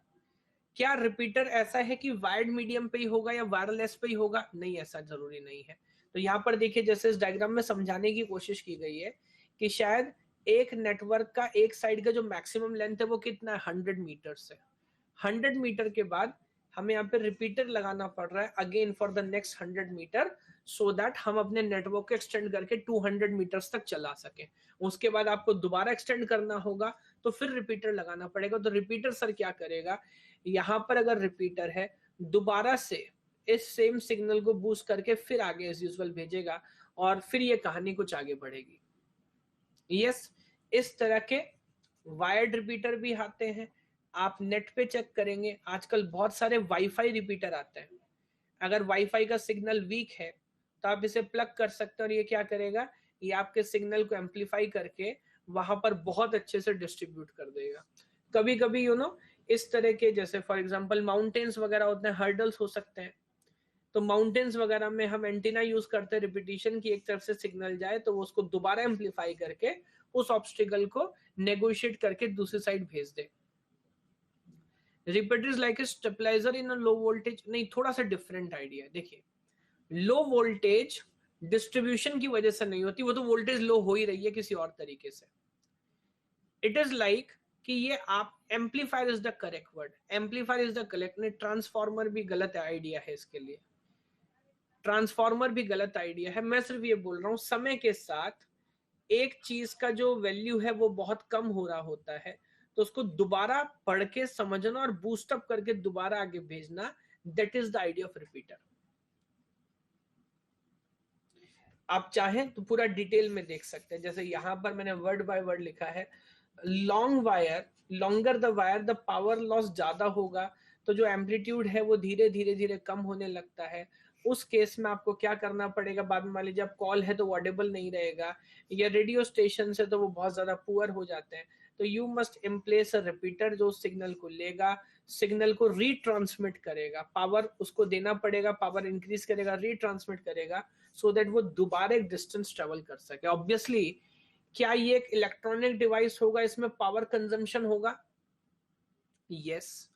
क्या रिपीटर ऐसा है कि वायर्ड मीडियम पे ही होगा या वायरलेस पे ही होगा? नहीं, ऐसा जरूरी नहीं है। तो यहाँ पर देखिए, जैसे इस डायग्राम में समझाने की कोशिश की गई है कि शायद एक नेटवर्क का एक साइड का जो मैक्सिमम लेंथ है वो कितना है, 100 मीटर से। 100 मीटर के बाद हमें यहाँ पे रिपीटर लगाना पड़ रहा है again for the next 100 metre, so that हम अपने नेटवर्क को एक्सटेंड करके 200 मीटर्स तक चला सके। उसके बाद आपको दोबारा एक्सटेंड करना होगा तो फिर रिपीटर लगाना पड़ेगा। तो रिपीटर सर क्या करेगा, यहाँ पर अगर रिपीटर है, दोबारा से इस सेम सिग्नल को बूस्ट करके फिर आगे एज यूजुअल भेजेगा और फिर ये कहानी कुछ आगे बढ़ेगी। यस, इस तरह के वायर्ड रिपीटर भी आते हैं। आप नेट पे चेक करेंगे, आजकल बहुत सारे वाईफाई रिपीटर आते हैं। अगर वाईफाई का सिग्नल वीक है तो आप इसे प्लग कर सकते हैं और ये क्या करेगा, ये आपके सिग्नल को एम्पलीफाई करके वहां पर बहुत अच्छे से डिस्ट्रीब्यूट कर देगा। कभी कभी इस तरह के, जैसे फॉर एग्जांपल माउंटेन्स वगैरह होते हैं, हर्डल्स हो सकते हैं, तो माउंटेन्स वगैरह में हम एंटीना यूज करते हैं, रिपीटिशन की एक तरफ से सिग्नल जाए तो वो उसको दोबारा एम्पलीफाई करके उस ऑब्स्टिकल को नेगोशिएट करके दूसरी साइड भेज दे। Repeater is like a stabiliser in a low voltage. नहीं, थोड़ा सा डिफरेंट आइडिया है। देखिए, लो वोल्टेज डिस्ट्रीब्यूशन की वजह से नहीं होती, वो तो वोल्टेज लो हो ही रही है किसी और तरीके से। इट इज लाइक कि ये आप, amplifier is the correct word, amplifier is the correct, नहीं ट्रांसफॉर्मर भी गलत आइडिया है इसके लिए। ट्रांसफॉर्मर भी गलत आइडिया है। मैं सिर्फ ये बोल रहा हूं, समय के साथ एक चीज का जो वैल्यू है वो बहुत कम हो रहा होता है, तो उसको दोबारा पढ़ के समझना और बूस्टअप करके दोबारा आगे भेजना, that is the idea of repeater. आप चाहें तो पूरा डिटेल में देख सकते हैं, जैसे यहां पर मैंने वर्ड बाय वर्ड लिखा है। Long wire, longer the wire the power loss ज्यादा होगा, तो जो एम्पलीट्यूड है वो धीरे धीरे धीरे कम होने लगता है। उस केस में आपको क्या करना पड़ेगा, बाद में मान लीजिए आप कॉल है तो वो ऑडिबल नहीं रहेगा, या रेडियो स्टेशन से तो वो बहुत ज्यादा पुअर हो जाते हैं, तो यू मस्ट इम्प्लेस अ रिपीटर जो सिग्नल को लेगा, सिग्नल को रीट्रांसमिट करेगा, पावर उसको देना पड़ेगा, पावर इंक्रीज करेगा, रीट्रांसमिट करेगा, सो दैट वो दोबारा एक डिस्टेंस ट्रेवल कर सके। ऑब्वियसली क्या ये एक इलेक्ट्रॉनिक डिवाइस होगा, इसमें पावर कंजम्पशन होगा? यस।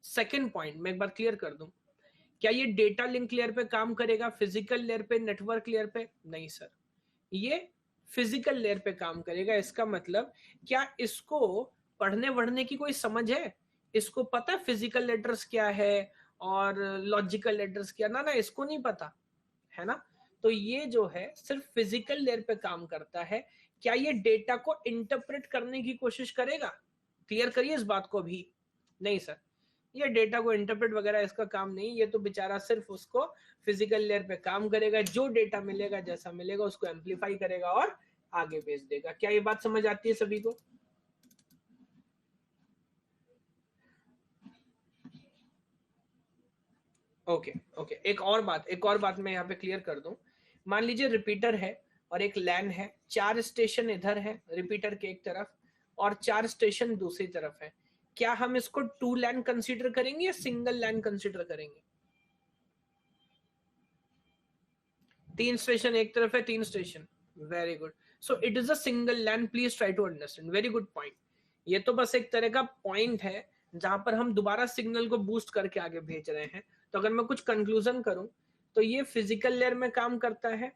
सेकेंड पॉइंट मैं एक बार क्लियर कर दूं, क्या ये डेटा लिंक लेयर पे काम करेगा, फिजिकल लेयर पे, नेटवर्क लेयर पे? नहीं सर, ये फिजिकल लेयर पे काम करेगा। इसका मतलब क्या इसको पढ़ने वढ़ने की कोई समझ है? इसको पता फिजिकल लेटर्स क्या है और लॉजिकल लेटर्स क्या? ना ना, इसको नहीं पता है ना। तो ये जो है सिर्फ फिजिकल लेयर पे काम करता है। क्या ये डेटा को इंटरप्रेट करने की कोशिश करेगा? क्लियर करिए इस बात को भी। नहीं सर, ये डेटा को इंटरप्रेट वगैरह इसका काम नहीं, ये तो बेचारा सिर्फ उसको फिजिकल लेयर पे काम करेगा, जो डेटा मिलेगा जैसा मिलेगा उसको एम्पलीफाई करेगा और आगे भेज देगा। क्या ये बात समझ आती है सभी को? ओके ओके, एक और बात मैं यहाँ पे क्लियर कर दूं। मान लीजिए रिपीटर है और एक लैन है, 4 स्टेशन इधर है रिपीटर के एक तरफ और 4 स्टेशन दूसरी तरफ है। क्या हम इसको 2 लैन कंसीडर करेंगे या सिंगल लैन कंसीडर करेंगे? 3 स्टेशन एक तरफ है, 3 station. Very good, so it is a single LAN, please try to understand. Very good point. ये तो बस एक तरह का पॉइंट है जहां पर हम दोबारा सिग्नल को बूस्ट करके आगे भेज रहे हैं। तो अगर मैं कुछ कंक्लूजन करूं तो ये फिजिकल लेयर में काम करता है,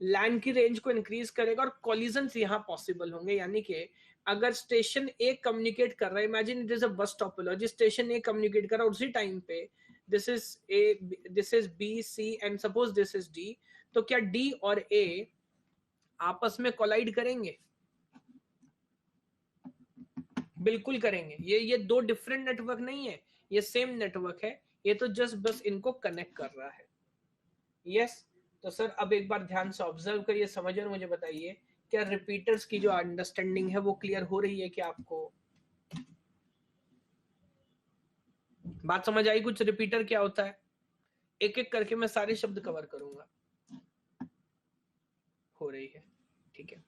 लैन की रेंज को इंक्रीज करेगा और कॉलिजन यहाँ पॉसिबल होंगे। यानी कि अगर स्टेशन ए कम्युनिकेट कर रहा है, इमेजिन इट इज अ बस टोपोलॉजी, स्टेशन ए कम्युनिकेट कर रहा है उसी टाइम पे this is A, this is B, C and suppose this is D, तो क्या डी और ए आपस में कोलाइड करेंगे? बिल्कुल करेंगे। ये दो डिफरेंट नेटवर्क नहीं है, ये सेम नेटवर्क है, ये तो जस्ट बस इनको कनेक्ट कर रहा है। यस। तो सर अब एक बार ध्यान से ऑब्जर्व करिए, समझिए और मुझे बताइए क्या रिपीटर्स की जो अंडरस्टैंडिंग है वो क्लियर हो रही है क्या आपको? बात समझ आई कुछ? रिपीटर क्या होता है, एक एक करके मैं सारे शब्द कवर करूंगा। हो रही है, ठीक है।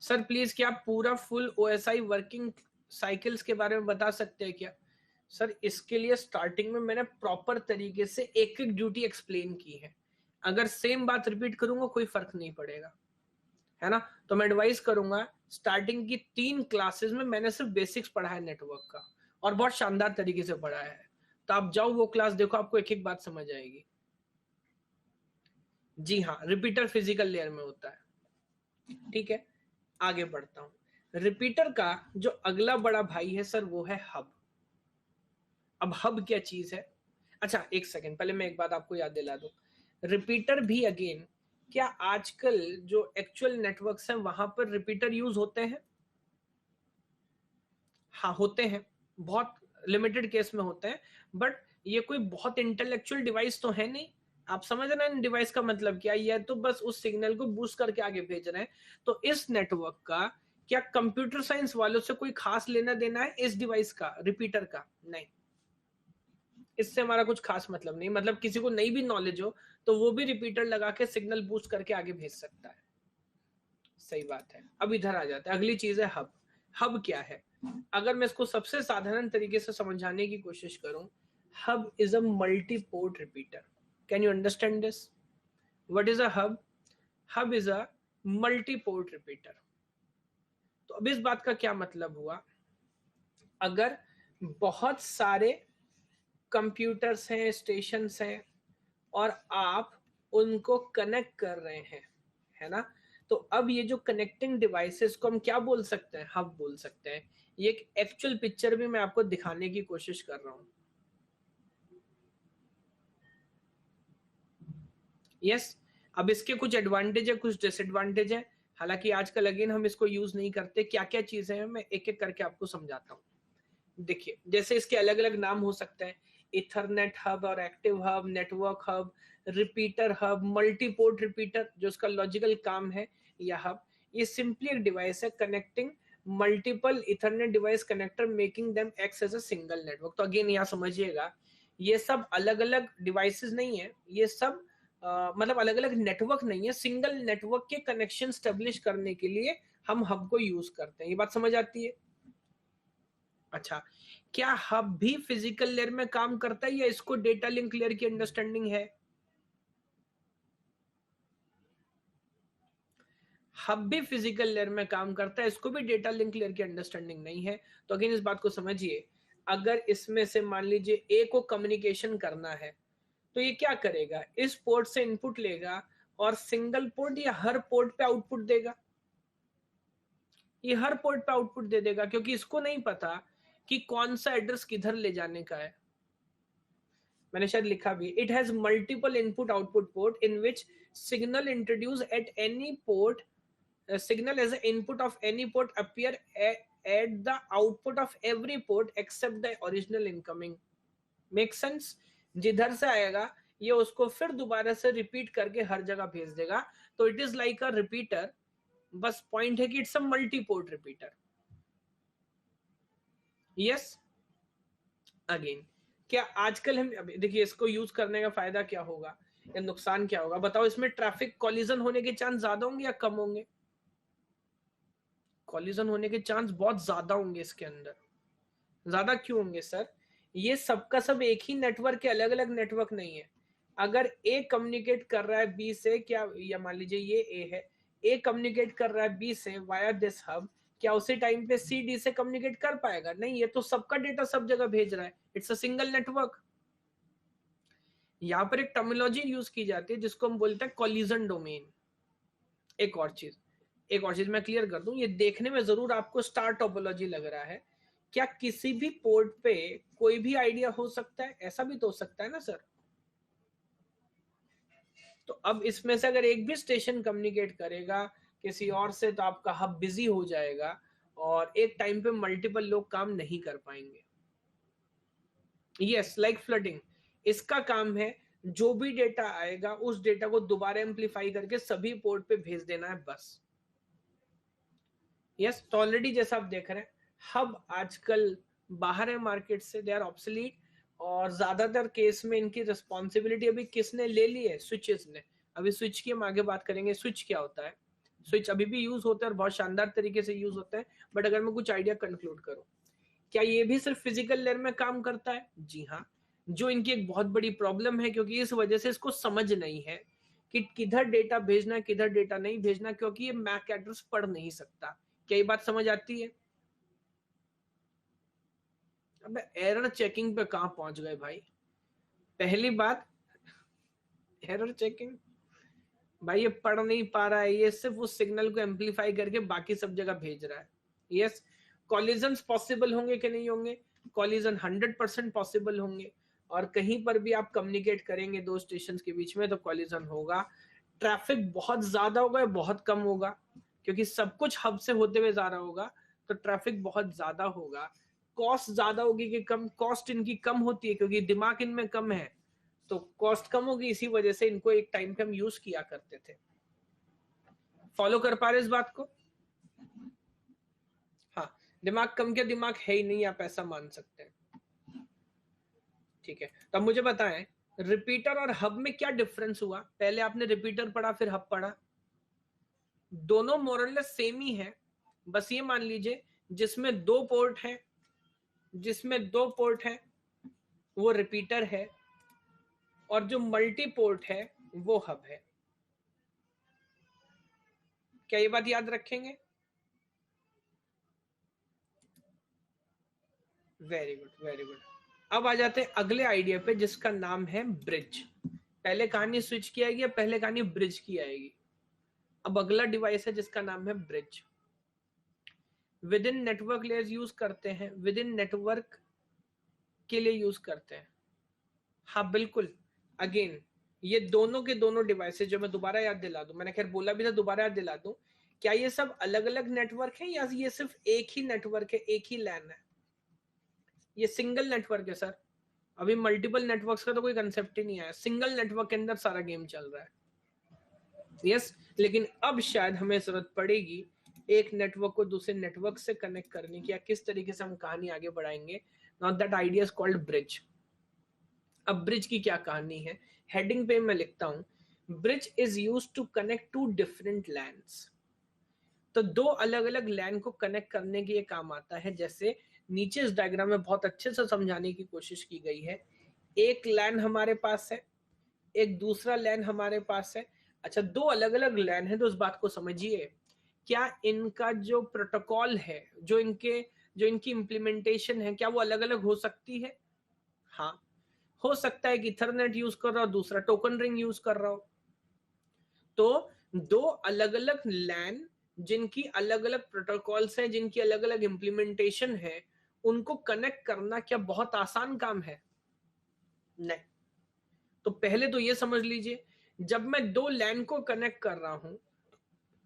सर प्लीज क्या आप पूरा फुल ओएसआई वर्किंग साइकिल्स के बारे में बता सकते हैं क्या? सर इसके लिए स्टार्टिंग में मैंने प्रॉपर तरीके से एक एक ड्यूटी एक्सप्लेन की है, अगर सेम बात रिपीट करूंगा कोई फर्क नहीं पड़ेगा, है ना। तो मैं एडवाइस करूंगा स्टार्टिंग की 3 क्लासेस में मैंने सिर्फ बेसिक्स पढ़ा है नेटवर्क का और बहुत शानदार तरीके से पढ़ाया है। तो आप जाओ वो क्लास देखो, आपको एक एक बात समझ आएगी। जी हाँ, रिपीटर फिजिकल लेयर में होता है। ठीक है, आगे बढ़ता हूं। रिपीटर का जो अगला बड़ा भाई है सर वो है हब। अब हब क्या चीज है? अच्छा एक सेकेंड, पहले मैं एक बात आपको याद दिला दूं। रिपीटर भी अगेन, क्या आजकल जो एक्चुअल नेटवर्क्स हैं वहां पर रिपीटर यूज होते हैं? हाँ होते हैं, बहुत लिमिटेड केस में होते हैं, बट ये कोई बहुत इंटेलेक्चुअल डिवाइस तो है नहीं। आप समझ रहे हैं डिवाइस का मतलब क्या? ये तो बस उस सिग्नल को बूस्ट करके आगे भेज रहे हैं। तो इस नेटवर्क का क्या कंप्यूटर साइंस वालों से कोई खास लेना देना है इस डिवाइस का, रिपीटर का? नहीं, इससे हमारा कुछ खास मतलब नहीं। मतलब किसी को नहीं भी नॉलेज हो तो वो भी रिपीटर लगा के सिग्नल बूस्ट करके आगे भेज सकता है। सही बात है। अब इधर आ जाता है, अगली चीज है हब। हब क्या है? अगर मैं इसको सबसे साधारण तरीके से समझाने की कोशिश करूं, hub is a multi port repeater. Can you understand this? What is a hub? Hub is a multi port repeater. तो अब इस बात का क्या मतलब हुआ? अगर बहुत सारे कंप्यूटर्स हैं, स्टेशंस हैं और आप उनको कनेक्ट कर रहे हैं, है ना, तो अब ये जो कनेक्टिंग डिवाइसेस को हम क्या बोल सकते हैं? हब बोल सकते हैं। ये एक एक्चुअल पिक्चर भी मैं आपको दिखाने की कोशिश कर रहा हूं। यस। अब इसके कुछ एडवांटेज है, कुछ डिसएडवांटेज है, हालांकि आजकल अगेन हम इसको यूज नहीं करते। क्या क्या चीजें हैं मैं एक एक करके आपको समझाता हूँ। देखिए जैसे इसके अलग अलग नाम हो सकते हैं, इथरनेट हब और active hub, network hub, repeater hub, multiport repeater जो उसका लॉजिकल काम है, या हब। ये सिंपली एक डिवाइस है connecting multiple Ethernet device connector making them act as a single network. तो अगेन यहाँ समझिएगा, ये सब अलग अलग डिवाइसेस नहीं है, ये सब मतलब अलग अलग नेटवर्क नहीं है, सिंगल नेटवर्क के कनेक्शन स्टेब्लिश करने के लिए हम हब को यूज करते हैं। ये बात समझ आती है? अच्छा, क्या हब भी फिजिकल लेयर में काम करता है या इसको डेटा लिंक लेयर की अंडरस्टैंडिंग है? हब भी फिजिकल लेयर में काम करता है, इसको भी डेटा लिंक लेयर की अंडरस्टैंडिंग नहीं है। तो अगेन इस बात को समझिए, अगर इसमें से मान लीजिए ए को कम्युनिकेशन करना है तो ये क्या करेगा, इस पोर्ट से इनपुट लेगा और सिंगल पोर्ट या हर पोर्ट पे आउटपुट देगा। ये हर पोर्ट पे आउटपुट दे देगा, क्योंकि इसको नहीं पता कि कौन सा एड्रेस किधर ले जाने का है। मैंने शायद लिखा भी, it has multiple input output port in which signal introduce at any port, signal as an input of any port appear at the output of every port except the original incoming. Make sense? जिधर से आएगा ये उसको फिर दोबारा से रिपीट करके हर जगह भेज देगा। तो it is like a repeater, बस पॉइंट है कि it's a multi port repeater. Yes, again क्या आजकल हम देखिए इसको यूज करने का फायदा क्या होगा या नुकसान क्या होगा बताओ? इसमें ट्रैफिक कॉलिजन होने के चांस ज्यादा होंगे या कम होंगे? कॉलिजन होने के चांस बहुत ज्यादा होंगे इसके अंदर। ज्यादा क्यों होंगे सर? ये सबका सब एक ही नेटवर्क के अलग अलग नेटवर्क नहीं है। अगर ए कम्युनिकेट कर रहा है बी से, क्या या मान लीजिए ये ए है, ए कम्युनिकेट कर रहा है बी से वाया दिस हब, क्या उसी टाइम पे सी डी से कम्युनिकेट कर पाएगा? नहीं, ये तो सबका डेटा सब जगह भेज रहा है, इट्स अ सिंगल नेटवर्क। यहाँ पर एक टर्मिनोलॉजी यूज की जाती है जिसको हम बोलते हैं कॉलिजन डोमेन। एक और चीज मैं क्लियर कर दूं, ये देखने में जरूर आपको स्टार टोपोलॉजी लग रहा है, क्या किसी भी पोर्ट पे कोई भी आइडिया हो सकता है? ऐसा भी तो हो सकता है ना सर। तो अब इसमें से अगर एक भी स्टेशन कम्युनिकेट करेगा किसी और से तो आपका हब बिजी हो जाएगा और एक टाइम पे मल्टीपल लोग काम नहीं कर पाएंगे। यस, लाइक फ्लडिंग, इसका काम है जो भी डेटा आएगा उस डेटा को दोबारा एम्पलीफाई करके सभी पोर्ट पे भेज देना है बस। यस, तो ऑलरेडी जैसा आप देख रहे हैं हब आजकल बाहर है मार्केट से, दे आर ऑब्सोलीट, और ज्यादातर केस में इनकी रिस्पॉन्सिबिलिटी अभी किसने ले ली है? स्विचेस ने। अभी स्विच की हम आगे बात करेंगे, स्विच क्या होता है। स्विच अभी भी यूज होता है और बहुत शानदार तरीके से यूज होता है, बट अगर मैं कुछ आइडिया कंक्लूड करूं, क्या ये भी सिर्फ फिजिकल लेयर में काम करता है? जी हाँ, जो इनकी एक बहुत बड़ी प्रॉब्लम है, क्योंकि इस वजह से इसको समझ नहीं है कि किधर डेटा भेजना किधर डेटा नहीं भेजना, क्योंकि ये मैक एड्रेस पढ़ नहीं सकता। क्या ये बात समझ आती है? अब एरर चेकिंग पे कहां पहुंच गए भाई? पहली बात, एरर चेकिंग भाई ये पढ़ नहीं पा रहा है, ये सिर्फ उस सिग्नल को एम्पलीफाई करके बाकी सब जगह भेज रहा है। यस, कॉलिजन पॉसिबल होंगे कि नहीं होंगे? कॉलिजन 100% पॉसिबल होंगे, और कहीं पर भी आप कम्युनिकेट करेंगे दो स्टेशन के बीच में तो कॉलिजन होगा। ट्रैफिक बहुत ज्यादा होगा या बहुत कम होगा? क्योंकि सब कुछ हब से होते हुए जा रहा होगा तो ट्रैफिक बहुत ज्यादा होगा। कॉस्ट ज्यादा होगी कि कम? कॉस्ट इनकी कम होती है क्योंकि दिमाग इनमें कम है, तो कॉस्ट कम होगी, इसी वजह से इनको एक टाइम पे हम यूज किया करते थे। फॉलो कर पा रहे इस बात को? हाँ, दिमाग कम क्या, दिमाग है ही नहीं, आप ऐसा मान सकते हैं। ठीक है, तो अब मुझे बताएं रिपीटर और हब में क्या डिफरेंस हुआ? पहले आपने रिपीटर पढ़ा फिर हब पढ़ा, दोनों मोरलेस सेम ही है, बस ये मान लीजिए जिसमें दो पोर्ट है, जिसमें दो पोर्ट है वो रिपीटर है, और जो मल्टी पोर्ट है वो हब है। क्या ये बात याद रखेंगे? Very good, very good. अब आ जाते हैं अगले आइडिया पे जिसका नाम है ब्रिज। पहले कहानी स्विच की आएगी, पहले कहानी ब्रिज की आएगी। अब अगला डिवाइस है जिसका नाम है bridge. With in network layers use करते हैं, विद इन नेटवर्क के लिए यूज करते हैं। हाँ बिल्कुल, अगेन ये दोनों के दोनों डिवाइसेस, जो मैं दोबारा याद दिला दूं, मैंने खैर बोला भी था दोबारा याद दिला दूं, क्या ये सब अलग अलग नेटवर्क है या ये सिर्फ एक ही नेटवर्क है, एक ही लैन है? ये सिंगल नेटवर्क है सर। अभी मल्टीपल नेटवर्क्स का तो कोई कंसेप्ट ही नहीं आया, सिंगल नेटवर्क के अंदर सारा गेम चल रहा है। यस, लेकिन अब शायद हमें जरूरत पड़ेगी एक नेटवर्क को दूसरे नेटवर्क से कनेक्ट करने की, या किस तरीके से हम कहानी आगे बढ़ाएंगे. Now that idea is called bridge. अब ब्रिज की क्या कहानी है, हेडिंग पे मैं लिखता हूं, bridge is used to connect to different LANs. तो दो अलग अलग लैन को कनेक्ट करने के लिए काम आता है. जैसे नीचे इस डायग्राम में बहुत अच्छे से समझाने की कोशिश की गई है. एक लैन हमारे पास है, एक दूसरा लैन हमारे पास है. अच्छा, दो अलग अलग लैन है तो उस बात को समझिए, क्या इनका जो प्रोटोकॉल है, जो इनकी इम्प्लीमेंटेशन है, क्या वो अलग अलग हो सकती है? हाँ, हो सकता है कि इथरनेट यूज कर रहा हो, दूसरा टोकन रिंग यूज कर रहा हो. तो दो अलग अलग लैन जिनकी अलग अलग प्रोटोकॉल्स हैं, जिनकी अलग अलग इम्प्लीमेंटेशन है, उनको कनेक्ट करना क्या बहुत आसान काम है? नहीं. तो पहले तो ये समझ लीजिए, जब मैं दो लैन को कनेक्ट कर रहा हूं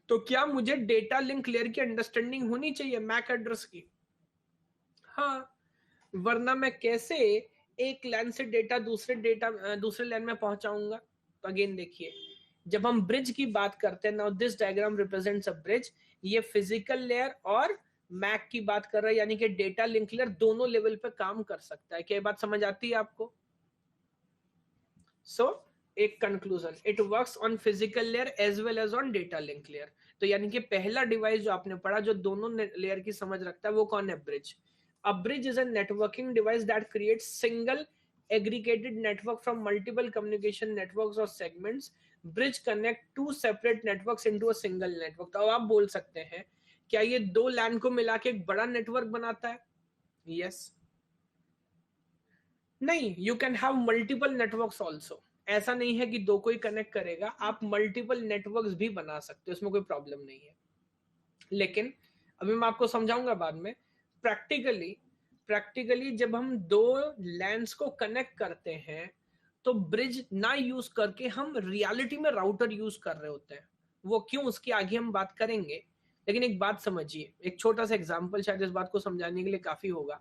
तो क्या मुझे डेटा लिंक लेयर की अंडरस्टैंडिंग होनी चाहिए मैक एड्रेस की? हाँ, वरना मैं कैसे एक लैन से दूसरे लैन में पहुंचाऊंगा? तो अगेन देखिए, जब हम ब्रिज की बात करते हैं, now this diagram represents a bridge. ये फिजिकल लेयर और मैक की बात कर रहा है, यानी कि डेटा लिंक लेयर दोनों लेवल पे काम कर सकता है. क्या बात समझ आती है आपको? सो एक conclusion, it works on physical layer as well as on data link layer. तो यानी कि पहला डिवाइस जो आपने पढ़ा जो दोनों लेयर की समझ रखता है, वो कौन है? Bridge. A bridge is a networking device that creates single aggregated network from multiple communication networks or segments. Bridge connect two separate networks into a single network. तो अब आप बोल सकते हैं, क्या ये दो लैन को मिला के एक बड़ा नेटवर्क बनाता है? Yes. नहीं, you can have multiple networks also. ऐसा नहीं है कि दो को ही कनेक्ट करेगा, आप मल्टीपल नेटवर्क्स भी बना सकते हो, इसमें कोई प्रॉब्लम नहीं है. लेकिन अभी मैं आपको समझाऊंगा बाद में. प्रैक्टिकली जब हम दो लैंड्स को कनेक्ट करते हैं तो ब्रिज ना यूज करके हम रियलिटी में राउटर यूज कर रहे होते हैं. वो क्यों, उसकी आगे हम बात करेंगे. लेकिन एक बात समझिए, एक छोटा सा एग्जांपल शायद इस बात को समझाने के लिए काफी होगा.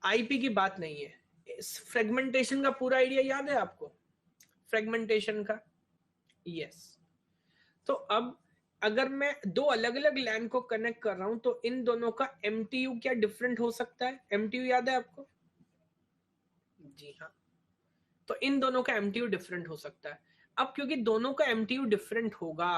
आईपी की बात नहीं है, फ्रेगमेंटेशन का पूरा आइडिया याद है आपको? फ्रेगमेंटेशन का. यस. तो अब अगर मैं दो अलग अलग लैन को कनेक्ट कर रहा हूं तो इन दोनों का एमटीयू क्या डिफरेंट हो सकता है? एमटीयू याद है आपको? जी हाँ. तो इन दोनों का एमटीयू डिफरेंट हो सकता है. अब क्योंकि दोनों का एमटीयू डिफरेंट होगा,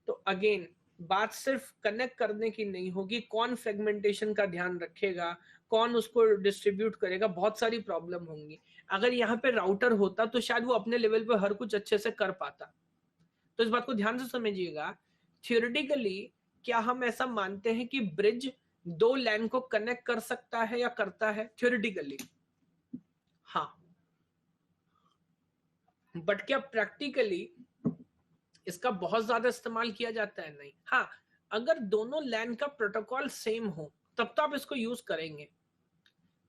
तो अगेन बात सिर्फ कनेक्ट करने की नहीं होगी, कौन फ्रेगमेंटेशन का ध्यान रखेगा, कौन उसको डिस्ट्रीब्यूट करेगा, बहुत सारी प्रॉब्लम होंगी. अगर यहाँ पे राउटर होता तो शायद वो अपने लेवल पे हर कुछ अच्छे से कर पाता. तो इस बात को ध्यान से समझिएगा. थियोरेटिकली क्या हम ऐसा मानते हैं कि ब्रिज दो लैन को कनेक्ट कर सकता है या करता है? थियोरेटिकली हाँ. बट क्या प्रैक्टिकली इसका बहुत ज्यादा इस्तेमाल किया जाता है? नहीं. हाँ, अगर दोनों लैन का प्रोटोकॉल सेम हो तब तो आप इसको यूज करेंगे,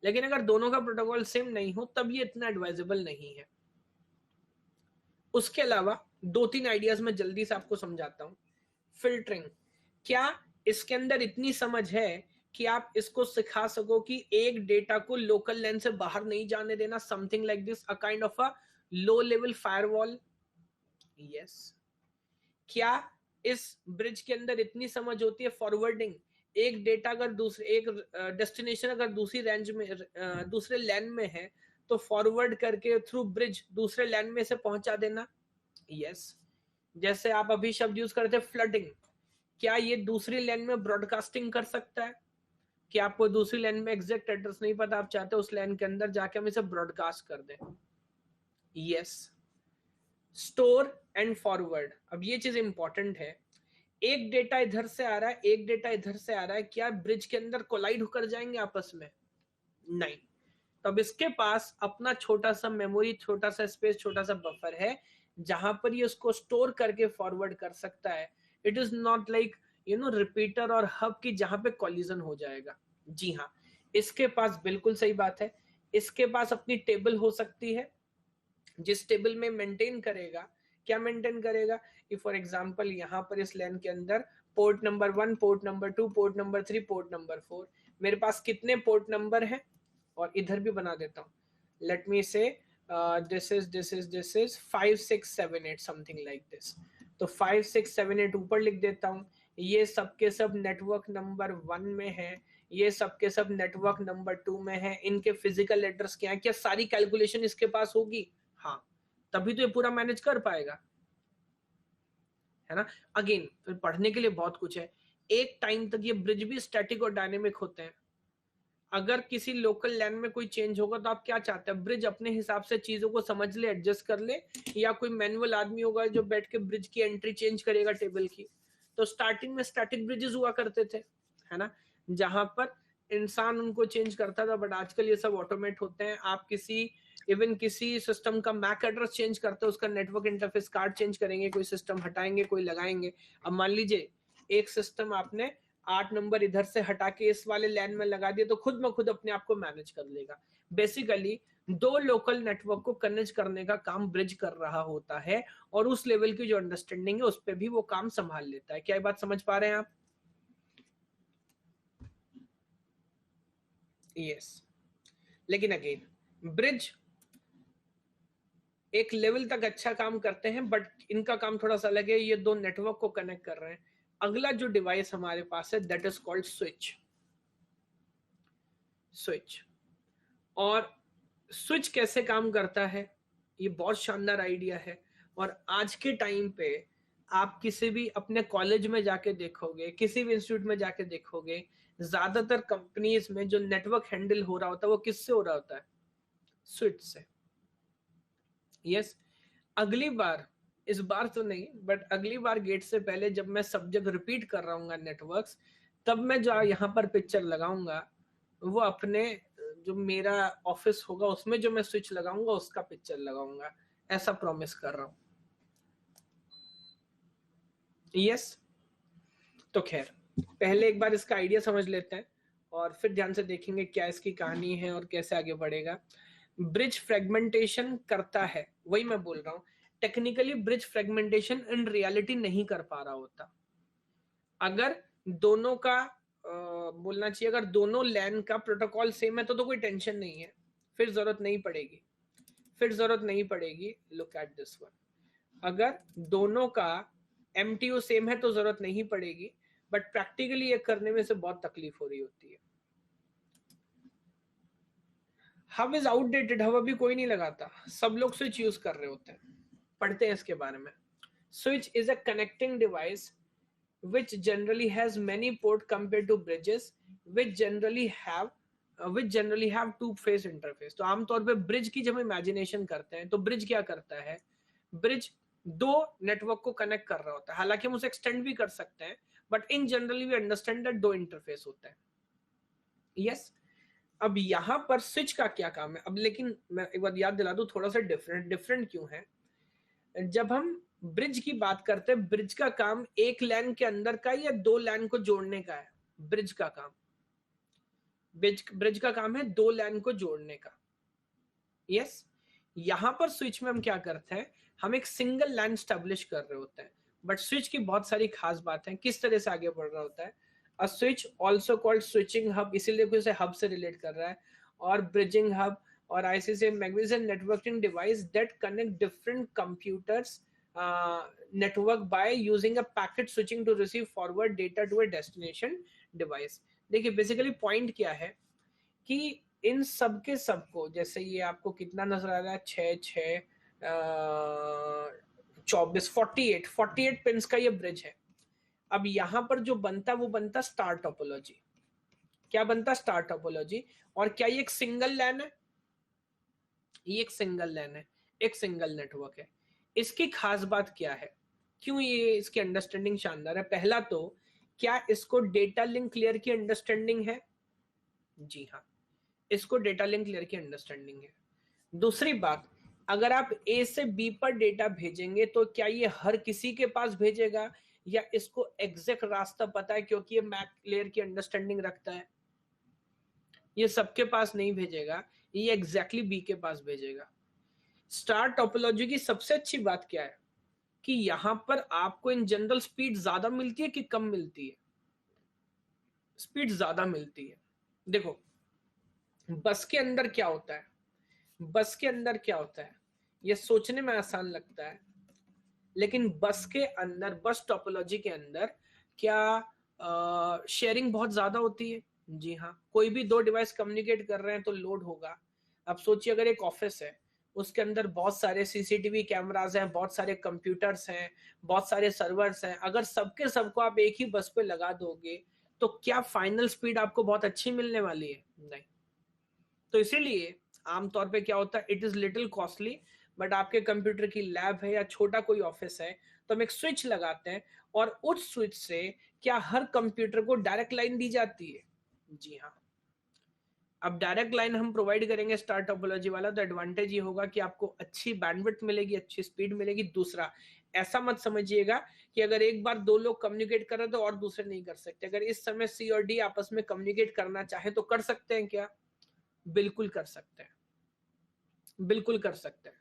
लेकिन अगर दोनों का प्रोटोकॉल सेम नहीं हो तब ये इतना एडवाइजेबल नहीं है. उसके अलावा दो तीन आइडियाज में जल्दी से आपको समझाता हूं. फिल्टरिंग, क्या इसके अंदर इतनी समझ है कि आप इसको सिखा सको कि एक डेटा को लोकल लैन से बाहर नहीं जाने देना, something like this, a kind of a low level firewall? Yes. क्या इस ब्रिज के अंदर इतनी समझ होती है फॉरवर्डिंग, एक डेटा अगर दूसरे एक डेस्टिनेशन अगर दूसरी रेंज में दूसरे लैन में है तो फॉरवर्ड करके थ्रू ब्रिज दूसरे लैन में से पहुंचा देना? यस. जैसे आप अभी शब्द यूज करते हैं फ्लडिंग, क्या ये दूसरी लैन में ब्रॉडकास्टिंग कर सकता है? कि आपको दूसरी लैन में एग्जैक्ट एड्रेस नहीं पता, आप चाहते हो उस लैन के अंदर जाके हम इसे ब्रॉडकास्ट कर दें? यस. स्टोर एंड फॉरवर्ड, अब ये चीज इंपॉर्टेंट है. एक डेटा इधर से आ रहा है, एक डेटा इधर से आ रहा है, क्या ब्रिज के अंदर कोलाइड होकर जाएंगे आपस में? नहीं. तो अब इसके पास अपना छोटा सा मेमोरी, छोटा सा स्पेस, छोटा सा बफर है जहां पर ये उसको स्टोर करके फॉरवर्ड कर सकता है. It is not like repeater और हब की जहां पे कॉलिजन हो जाएगा. जी हाँ, इसके पास बिल्कुल सही बात है, इसके पास अपनी टेबल हो सकती है जिस टेबल में मेंटेन करेगा. क्या मेंटेन करेगा कि फॉर एग्जांपल यहां पर इस लैन के अंदर port number 1, port number 2, port number 3, port number 4, मेरे पास कितने पोर्ट नंबर हैं, और इधर भी बना देता हूं. Late me say this is 5 6 7 8 something like this. तो 5 6 7 8 ऊपर लिख देता हूँ। ये सब के सब नेटवर्क नंबर 1 में है, ये सब के सब नेटवर्क नंबर 2 में है। इनके फिजिकल एड्रेस क्या है? क्या सारी कैलकुलेशन इसके पास होगी? हाँ, तभी तो ये पूरा मैनेज कर पाएगा, है ना। अगेन फिर पढ़ने के लिए बहुत कुछ है। एक टाइम तक ये ब्रिज भी स्टैटिक और डायनेमिक होते हैं। अगर किसी लोकल लैन में कोई चेंज होगा तो आप क्या चाहते हैं? ब्रिज अपने हिसाब से चीजों को समझ ले, एडजस्ट कर ले, या कोई मैनुअल आदमी होगा जो बैठ के ब्रिज की एंट्री चेंज करेगा टेबल की? तो स्टार्टिंग में स्टैटिक ब्रिजेस हुआ करते थे, है ना, जहां पर इंसान उनको चेंज करता था, बट आजकल ये सब ऑटोमेट होते हैं। आप इवन किसी सिस्टम का मैक एड्रेस चेंज करते हो, उसका नेटवर्क इंटरफेस कार्ड चेंज करेंगे, कोई सिस्टम हटाएंगे, कोई लगाएंगे। अब मान लीजिए एक सिस्टम आपने 8 नंबर इधर से हटा के इस वाले लैन में लगा दिया, तो खुद में खुद अपने आप को मैनेज कर लेगा। बेसिकली 2 लोकल नेटवर्क को कनेक्ट करने का काम ब्रिज कर रहा होता है, और उस लेवल की जो अंडरस्टैंडिंग है उस पर भी वो काम संभाल लेता है। क्या ये बात समझ पा रहे हैं आप? यस। लेकिन अगेन ब्रिज एक लेवल तक अच्छा काम करते हैं, बट इनका काम थोड़ा सा अलग है। ये 2 नेटवर्क को कनेक्ट कर रहे हैं। अगला जो डिवाइस हमारे पास है that is called switch. Switch, और स्विच कैसे काम करता है, ये बहुत शानदार आइडिया है। और आज के टाइम पे आप किसी भी अपने कॉलेज में जाके देखोगे, किसी भी इंस्टीट्यूट में जाके देखोगे, ज्यादातर कंपनीज में जो नेटवर्क हैंडल हो रहा होता है वो किससे हो रहा होता है? स्विच से। यस। अगली बार, इस बार तो नहीं, बट अगली बार गेट से पहले जब मैं सब्जेक्ट रिपीट कर रहा हूँ नेटवर्क्स, तब मैं जो यहाँ पर पिक्चर लगाऊंगा वो अपने जो मेरा ऑफिस होगा उसमें जो मैं स्विच लगाऊंगा उसका पिक्चर लगाऊंगा, ऐसा प्रॉमिस कर रहा हूं। यस। तो खैर पहले एक बार इसका आइडिया समझ लेते हैं और फिर ध्यान से देखेंगे क्या इसकी कहानी है और कैसे आगे बढ़ेगा। ब्रिज फ्रेगमेंटेशन करता है, वही मैं बोल रहा हूं। Technically bridge fragmentation in reality नहीं कर पा रहा होता। अगर दोनों का बोलना चाहिए, अगर दोनों लैन का प्रोटोकॉल सेम है तो कोई टेंशन नहीं है, फिर जरूरत नहीं पड़ेगी, फिर जरूरत नहीं पड़ेगी। लुक एट दिस वन, अगर दोनों का MTU सेम है तो जरूरत नहीं पड़ेगी, बट प्रैक्टिकली ये करने में से बहुत तकलीफ हो रही होती है। हब इज आउटडेटेड, हब अभी कोई नहीं लगाता, सब लोग स्विच यूज कर रहे होते हैं। पढ़ते हैं इसके बारे में। Switch is a connecting device which generally has many port compared to bridges which generally have two phase interface। तो आमतौर पे ब्रिज की जब इमेजिनेशन करते हैं तो ब्रिज क्या करता है? ब्रिज 2 नेटवर्क को कनेक्ट कर रहा होता है, हालांकि हम उसे एक्सटेंड भी कर सकते हैं, but in generally we understand that 2 interface होता है। यस। अब यहां पर स्विच का क्या काम है? अब लेकिन मैं एक बार याद दिला दूं, थोड़ा सा डिफरेंट क्यों है। जब हम ब्रिज की बात करते हैं, ब्रिज का काम एक लैन के अंदर का या 2 लैन को जोड़ने का है? ब्रिज का काम, ब्रिज का काम है 2 लैन को जोड़ने का। यस। यहां पर स्विच में हम क्या करते हैं? हम एक सिंगल लैन स्टैब्लिश कर रहे होते हैं। बट स्विच की बहुत सारी खास बात है, किस तरह से आगे बढ़ रहा होता है। A switch also called switching hub, इसीलिए कोई इसे हब से रिलेट कर रहा है, और ब्रिजिंग हब, और ICC magnesium networking device that connect different computers network by using a packet switching to receive forward data to a destination device. देखिए बेसिकली पॉइंट क्या है कि इन सब के सबको, जैसे ये आपको कितना नजर आ रहा है, 24 48 पिंस का ये ब्रिज है। अब यहां पर जो बनता वो बनता स्टार टोपोलॉजी। क्या बनता? Star topology. और क्या ये एक सिंगल लैन है? ये एक सिंगल लैन है, एक सिंगल नेटवर्क है। इसकी खास बात क्या है, क्यों ये इसकी अंडरस्टैंडिंग शानदार है? पहला तो, क्या इसको डेटा लिंक लेयर की अंडरस्टैंडिंग है? जी हाँ, इसको डेटा लिंक लेयर की अंडरस्टैंडिंग है। दूसरी बात, अगर आप A से B पर डेटा भेजेंगे तो क्या ये हर किसी के पास भेजेगा, या इसको एग्जैक्ट रास्ता पता है क्योंकि ये मैप लेयर की अंडरस्टैंडिंग रखता है? ये सबके पास नहीं भेजेगा, ये एग्जैक्टली B के पास भेजेगा। स्टार टोपोलॉजी की सबसे अच्छी बात क्या है कि यहां पर आपको इन जनरल स्पीड ज्यादा मिलती है कि कम मिलती है? स्पीड ज्यादा मिलती है। देखो बस के अंदर क्या होता है, बस के अंदर क्या होता है, ये सोचने में आसान लगता है, लेकिन बस के अंदर, बस टोपोलॉजी के अंदर क्या शेयरिंग बहुत ज्यादा होती है? जी हाँ, कोई भी दो डिवाइस कम्युनिकेट कर रहे हैं तो लोड होगा। अब सोचिए अगर एक ऑफिस है, उसके अंदर बहुत सारे सीसीटीवी कैमराज हैं, बहुत सारे कंप्यूटर्स हैं, बहुत सारे सर्वर्स हैं, अगर सबके सबको आप एक ही बस पे लगा दोगे तो क्या फाइनल स्पीड आपको बहुत अच्छी मिलने वाली है? नहीं। तो इसीलिए आमतौर पे क्या होता है, it is little costly, but आपके कंप्यूटर की लैब है या छोटा कोई ऑफिस है तो हम एक स्विच लगाते हैं, और उस स्विच से क्या हर कंप्यूटर को डायरेक्ट लाइन दी जाती है? जी हाँ। अब डायरेक्ट लाइन हम प्रोवाइड करेंगे स्टार टोपोलॉजी वाला, तो एडवांटेज ये होगा कि आपको अच्छी बैंडविड्थ मिलेगी, अच्छी स्पीड मिलेगी। दूसरा, ऐसा मत समझिएगा कि अगर एक बार दो लोग कम्युनिकेट कर रहे तो और दूसरे नहीं कर सकते। अगर इस समय सी और डी आपस में कम्युनिकेट करना चाहे तो कर सकते हैं क्या? बिल्कुल कर सकते हैं, बिल्कुल कर सकते हैं।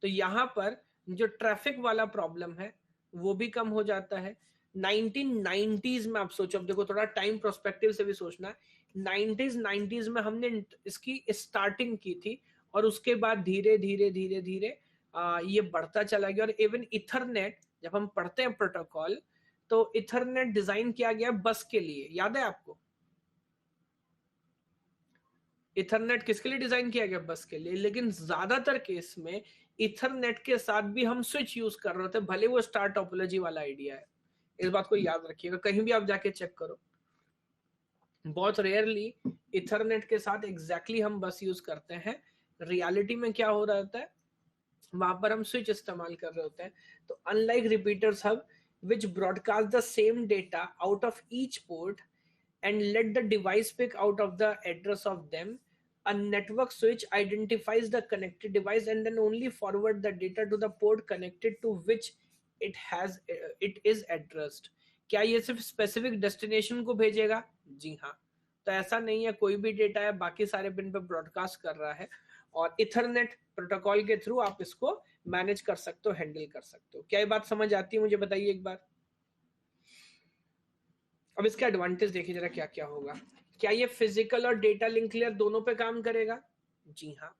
तो यहां पर जो ट्रैफिक वाला प्रॉब्लम है वो भी कम हो जाता है। 1990s में आप सोचो, अब देखो थोड़ा टाइम प्रोस्पेक्टिव से भी सोचना है। 90s में हमने इसकी स्टार्टिंग की थी, और उसके बाद धीरे धीरे धीरे धीरे ये बढ़ता चला गया। और इवन इथरनेट, जब हम पढ़ते हैं प्रोटोकॉल, तो इथरनेट डिजाइन किया गया बस के लिए, याद है आपको? इथरनेट किसके लिए डिजाइन किया गया? बस के लिए। लेकिन ज्यादातर केस में इथरनेट के साथ भी हम स्विच यूज कर रहे थे, भले वो स्टार टोपोलॉजी वाला आइडिया है। इस बात को याद रखिएगा, कहीं भी आप जाके चेक करो, बहुत रेयरली इथरनेट के साथ एग्जैक्टली हम बस यूज करते हैं। रियलिटी में क्या हो रहा होता है, वहां पर हम स्विच इस्तेमाल कर रहे होते हैं। तो unlike repeaters hub which broadcast the same data out of each port and let the device pick out of the address of them, a network switch identifies the connected device and then only forward the data to the port connected to which it is addressed. क्या ये सिर्फ स्पेसिफिक डेस्टिनेशन को भेजेगा? जी हाँ। तो ऐसा नहीं है, कोई भी डेटा है बाकी सारे पिन पे ब्रॉडकास्ट कर रहा है, और इथरनेट प्रोटोकॉल के थ्रू आप इसको मैनेज कर सकते हो, हैंडल कर सकते हो। क्या ये बात समझ आती है? मुझे बताइए एक बार। अब इसका एडवांटेज देखिए जरा क्या क्या होगा। क्या ये फिजिकल और डेटा लिंक लेयर दोनों पे काम करेगा? जी हाँ।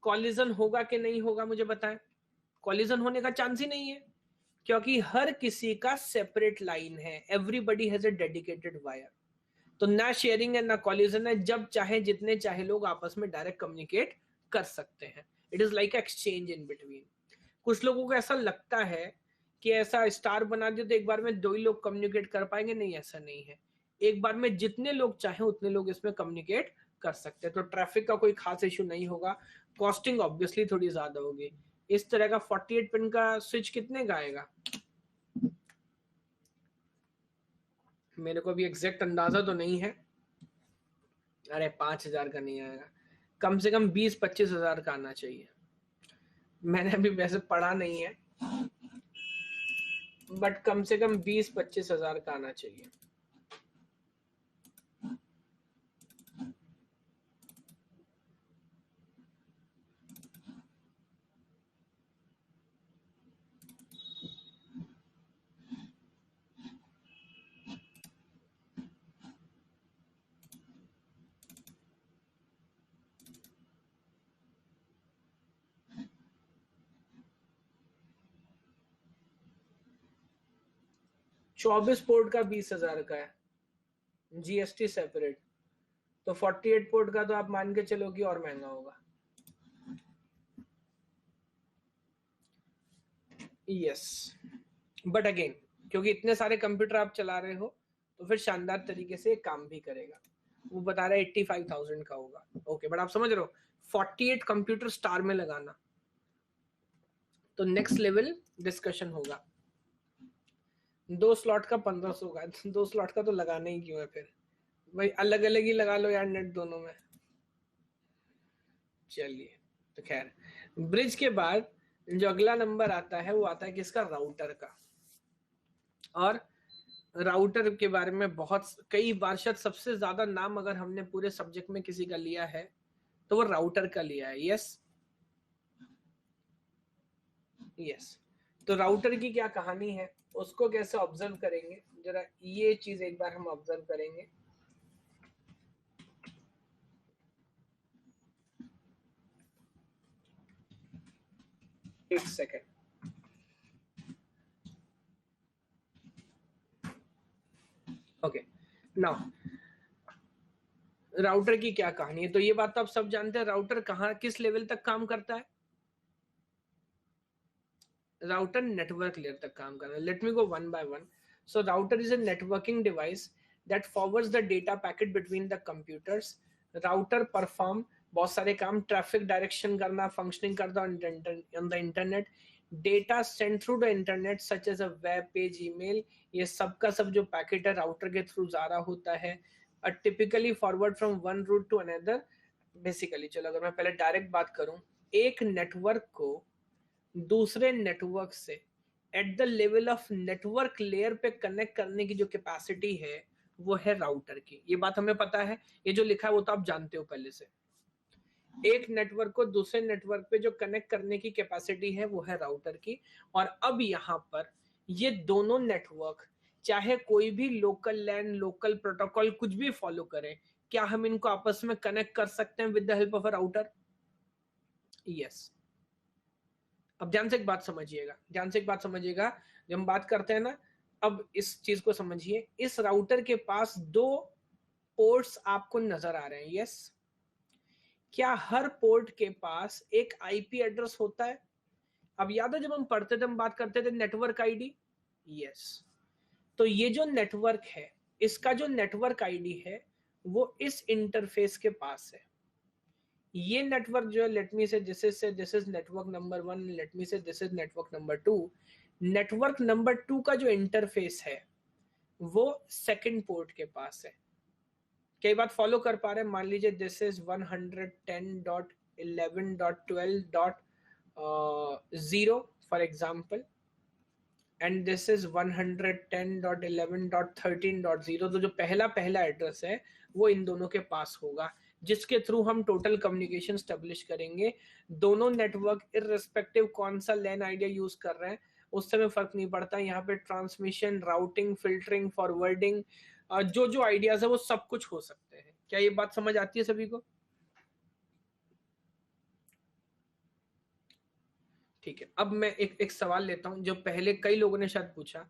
कॉलिजन होगा कि नहीं होगा, मुझे बताएं। कॉलिजन होने का चांस ही नहीं है, क्योंकि हर किसी का सेपरेट लाइन है, everybody has a dedicated wire. तो ना शेयरिंग है ना कॉलिजन है, जब चाहे जितने चाहे लोग आपस में डायरेक्ट कम्युनिकेट कर सकते हैं। It is like exchange in between. कुछ लोगों को ऐसा लगता है कि ऐसा स्टार बना दिया तो एक बार में दो ही लोग कम्युनिकेट कर पाएंगे, नहीं, ऐसा नहीं है। एक बार में जितने लोग चाहे उतने लोग इसमें कम्युनिकेट कर सकते हैं, तो ट्रैफिक का कोई खास इशू नहीं होगा। कॉस्टिंग ऑब्वियसली थोड़ी ज्यादा होगी। इस तरह का 48 पिन का स्विच कितने का आएगा? मेरे को भी एग्जैक्ट अंदाजा तो नहीं है। अरे 5,000 का नहीं आएगा, कम से कम 20-25 हजार का आना चाहिए। मैंने अभी वैसे पढ़ा नहीं है, बट कम से कम 20-25 हजार का आना चाहिए। चौबीस पोर्ट का 20,000 का है, जीएसटी सेपरेट। तो 48 पोर्ट का तो आप मान के चलो कि और महंगा होगा। यस, बट अगेन, क्योंकि इतने सारे कंप्यूटर आप चला रहे हो तो फिर शानदार तरीके से काम भी करेगा। वो बता रहा है 85,000 का होगा। ओके, बट आप समझ रहे हो 48 कंप्यूटर स्टार में लगाना, तो नेक्स्ट लेवल डिस्कशन होगा। दो स्लॉट का 1500 का, दो स्लॉट का तो लगाना ही क्यों है फिर भाई, अलग अलग ही लगा लो यार नेट दोनों में। चलिए, तो खैर, ब्रिज के बाद जो अगला नंबर आता है वो आता है किसका? राउटर का। और राउटर के बारे में बहुत कई बार, शायद सबसे ज्यादा नाम अगर हमने पूरे सब्जेक्ट में किसी का लिया है तो वो राउटर का लिया है। Yes, yes. तो राउटर की क्या कहानी है, उसको कैसे ऑब्जर्व करेंगे, जरा ये चीज एक बार हम ऑब्जर्व करेंगे। एक सेकेंड। नाउ राउटर की क्या कहानी है, तो ये बात तो आप सब जानते हैं, राउटर कहाँ किस लेवल तक काम करता है, राउटर नेटवर्क लेयर तक काम करता है। Let me go one by one. So router is a networking device that forwards the data packet between the computers. Router perform बहुत सारे काम, ट्रैफिक डायरेक्शन करना, फंक्शनिंग करता on the internet, data send through the internet such as a web page, email, ये सब का सब जो पैकेट है राउटर के थ्रू जा रहा होता है, typically forward from one route to another. Basically चलो अगर मैं पहले डायरेक्ट बात करूं, एक नेटवर्क को दूसरे नेटवर्क से at the level of network layer पे कनेक्ट करने की जो कैपेसिटी है वो है राउटर की। ये बात हमें पता है, ये जो लिखा है वो तो आप जानते हो पहले से। एक नेटवर्क को दूसरे नेटवर्क पे जो कनेक्ट करने की कैपेसिटी है वो है राउटर की। और अब यहाँ पर ये दोनों नेटवर्क चाहे कोई भी लोकल लैन, लोकल प्रोटोकॉल कुछ भी फॉलो करें, क्या हम इनको आपस में कनेक्ट कर सकते हैं with the help of a router? Yes. अब ध्यान से एक बात समझिएगा, ध्यान से एक बात समझिएगा, जब हम बात करते हैं ना, अब इस चीज को समझिए, इस राउटर के पास दो पोर्ट्स आपको नजर आ रहे हैं, यस। क्या हर पोर्ट के पास एक आईपी एड्रेस होता है? अब याद है जब हम पढ़ते थे हम बात करते थे नेटवर्क आईडी, यस। तो ये जो नेटवर्क है, इसका जो नेटवर्क आईडी है वो इस इंटरफेस के पास है। ये नेटवर्क जो है, let me say this is network number 1, let me say this is network number 2। Network number 2 का जो इंटरफेस है वो सेकंड पोर्ट के पास है। कई बात फॉलो कर पा रहे हैं? मान लीजिए this is 110.11.12.0 for example, and this is 110.11.13.0। तो जो पहला पहला एड्रेस है वो इन दोनों के पास होगा, जिसके थ्रू हम टोटल कम्युनिकेशन स्टेब्लिश करेंगे। दोनों नेटवर्क इररिस्पेक्टिव कौन सा लैन आइडिया यूज कर रहे हैं उससे में फर्क नहीं पड़ता। यहाँ पे ट्रांसमिशन, राउटिंग, फिल्टरिंग, फॉरवर्डिंग, जो जो आइडियाज है वो सब कुछ हो सकते हैं। क्या ये बात समझ आती है सभी को? ठीक है, अब मैं एक सवाल लेता हूं जो पहले कई लोगों ने शायद पूछा।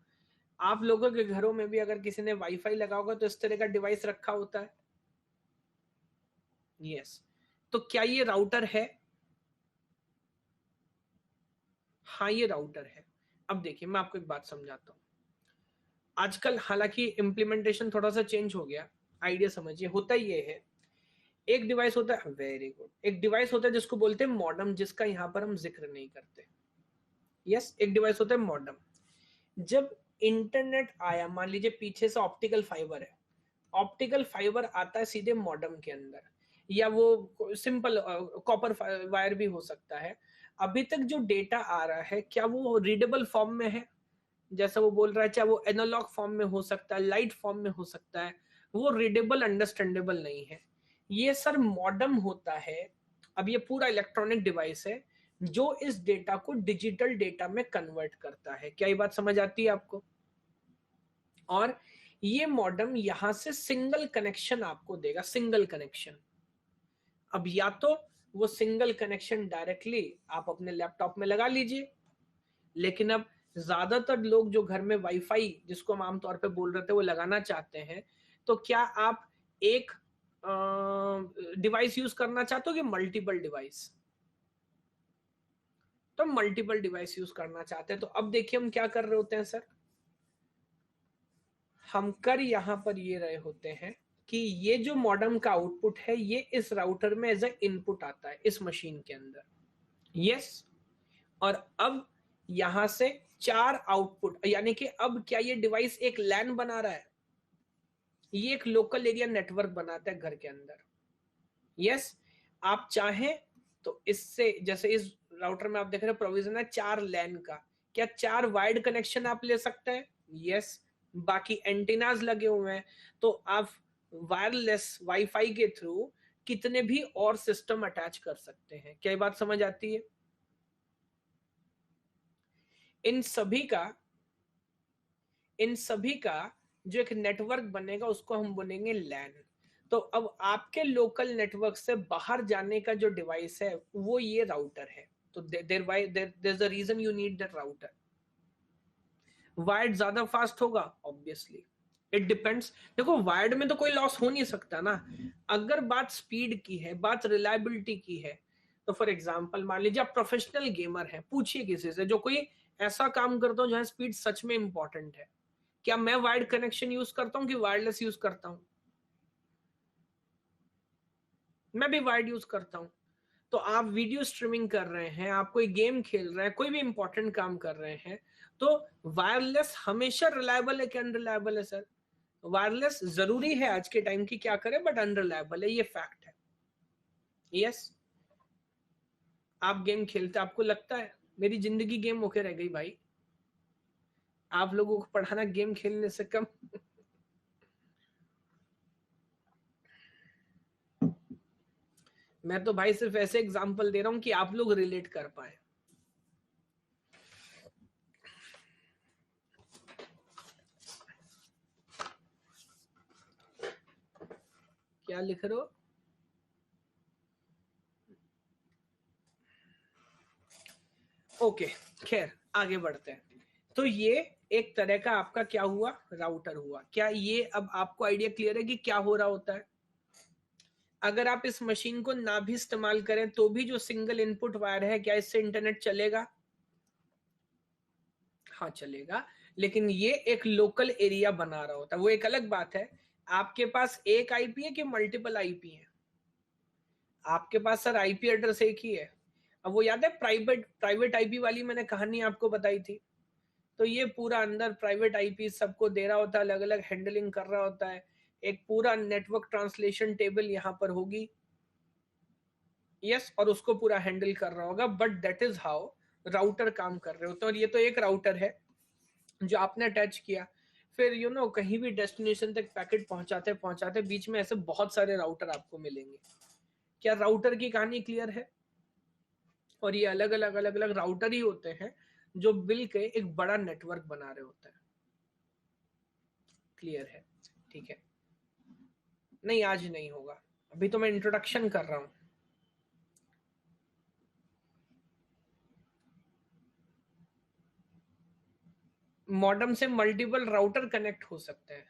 आप लोगों के घरों में भी अगर किसी ने वाईफाई लगा होगा तो इस तरह का डिवाइस रखा होता है, यस। तो क्या ये राउटर है? हाँ ये राउटर है। अब देखिए मैं आपको एक बात समझाता हूं। आजकल हालांकि इम्प्लीमेंटेशन थोड़ा सा चेंज हो गया, आइडिया समझिए। होता ये है, एक डिवाइस होता है, वेरी गुड, एक डिवाइस होता है जिसको बोलते हैं मॉडेम, जिसका यहां पर हम जिक्र नहीं करते, यस। एक डिवाइस होता है मॉडेम। जब इंटरनेट आया, मान लीजिए पीछे से ऑप्टिकल फाइबर है, ऑप्टिकल फाइबर आता है सीधे मॉडेम के अंदर, या वो सिंपल कॉपर वायर भी हो सकता है। अभी तक जो डेटा आ रहा है क्या वो रीडेबल फॉर्म में है? जैसा वो बोल रहा है, चाहे वो एनालॉग फॉर्म में हो सकता है, लाइट फॉर्म में हो सकता है, वो रीडेबल, अंडरस्टैंडेबल नहीं है। ये सर मॉडेम होता है। अब ये पूरा इलेक्ट्रॉनिक डिवाइस है जो इस डेटा को डिजिटल डेटा में कन्वर्ट करता है। क्या ये बात समझ आती है आपको? और ये मॉडेम यहां से सिंगल कनेक्शन आपको देगा, सिंगल कनेक्शन। अब या तो वो सिंगल कनेक्शन डायरेक्टली आप अपने लैपटॉप में लगा लीजिए, लेकिन अब ज्यादातर लोग जो घर में वाईफाई, जिसको हम आमतौर पे बोल रहे थे, वो लगाना चाहते हैं, तो क्या आप एक डिवाइस यूज करना चाहते हो कि मल्टीपल डिवाइस? तो मल्टीपल डिवाइस यूज करना चाहते हैं। तो अब देखिए हम क्या कर रहे होते हैं सर, हम कर यहां पर ये रहे होते हैं कि ये जो मॉडेम का आउटपुट है ये इस राउटर में एज ए इनपुट आता है इस मशीन के अंदर, यस। और अब यहां से चार आउटपुट, यानी कि अब क्या ये डिवाइस एक लैन बना रहा है, ये एक लोकल एरिया नेटवर्क बनाता है घर के अंदर, यस। आप चाहें तो इससे, जैसे इस राउटर में आप देख रहे हैं प्रोविजन है 4 लैन का, क्या 4 वायर्ड कनेक्शन आप ले सकते हैं? यस। बाकी एंटीनाज लगे हुए हैं, तो आप वायरलेस वाईफाई के थ्रू कितने भी और सिस्टम अटैच कर सकते हैं। क्या ये बात समझ आती है? इन सभी का जो एक नेटवर्क बनेगा उसको हम बोलेंगे लैन। तो अब आपके लोकल नेटवर्क से बाहर जाने का जो डिवाइस है वो ये राउटर है। तो there is a reason you need that router. Wired ज्यादा फास्ट होगा ऑब्वियसली, इट डिपेंड्स। देखो वायर्ड में तो कोई लॉस हो नहीं सकता ना। अगर बात स्पीड की है, बात रिलायबिलिटी की है, तो फॉर एग्जांपल मान लीजिए आप प्रोफेशनल गेमर हैं, पूछिए किसी से जो कोई ऐसा काम करता हो जहां स्पीड सच में इंपॉर्टेंट है, क्या मैं वायर्ड कनेक्शन यूज करता हूँ कि वायरलेस यूज करता हूँ? मैं भी वायर्ड यूज करता हूँ। तो आप वीडियो स्ट्रीमिंग कर रहे हैं, आप कोई गेम खेल रहे हैं, कोई भी इंपॉर्टेंट काम कर रहे हैं, तो वायरलेस हमेशा रिलायबल है कि अनरिलायबल है सर? वायरलेस जरूरी है आज के टाइम की, क्या करें, बट अनरिलायबल है, ये फैक्ट है। यस, आप गेम खेलते, आपको लगता है मेरी जिंदगी गेम होके रह गई भाई, आप लोगों को पढ़ाना गेम खेलने से कम? मैं तो भाई सिर्फ ऐसे एग्जांपल दे रहा हूं कि आप लोग रिलेट कर पाए। क्या लिख रहे हो? ओके, खैर आगे बढ़ते हैं। तो ये एक तरह का आपका क्या हुआ, राउटर हुआ। क्या ये अब आपको आइडिया क्लियर है कि क्या हो रहा होता है? अगर आप इस मशीन को ना भी इस्तेमाल करें तो भी जो सिंगल इनपुट वायर है, क्या इससे इंटरनेट चलेगा? हाँ चलेगा, लेकिन ये एक लोकल एरिया बना रहा होता है, वो एक अलग बात है। आपके पास एक आईपी है कि मल्टीपल आईपी है? आपके पास सर आईपी एड्रेस एक ही है। अब वो याद है प्राइवेट प्राइवेट आईपी वाली मैंने कहानी आपको बताई थी? तो ये पूरा अंदर प्राइवेट आईपी सबको दे रहा होता है, अलग अलग हैंडलिंग कर रहा होता है। एक पूरा नेटवर्क ट्रांसलेशन टेबल यहाँ पर होगी, यस, और उसको पूरा हैंडल कर रहा होगा। But that is how router काम कर रहे होते हैं। और ये तो एक राउटर है जो आपने अटैच किया, फिर कहीं भी डेस्टिनेशन तक पैकेट पहुंचाते पहुंचाते बीच में ऐसे बहुत सारे राउटर आपको मिलेंगे। क्या राउटर की कहानी क्लियर है? और ये अलग अलग अलग अलग राउटर ही होते हैं जो मिल के एक बड़ा नेटवर्क बना रहे होते हैं। क्लियर है? ठीक है। नहीं आज नहीं होगा, अभी तो मैं इंट्रोडक्शन कर रहा हूं। मॉडेम से मल्टीपल राउटर कनेक्ट हो सकते हैं।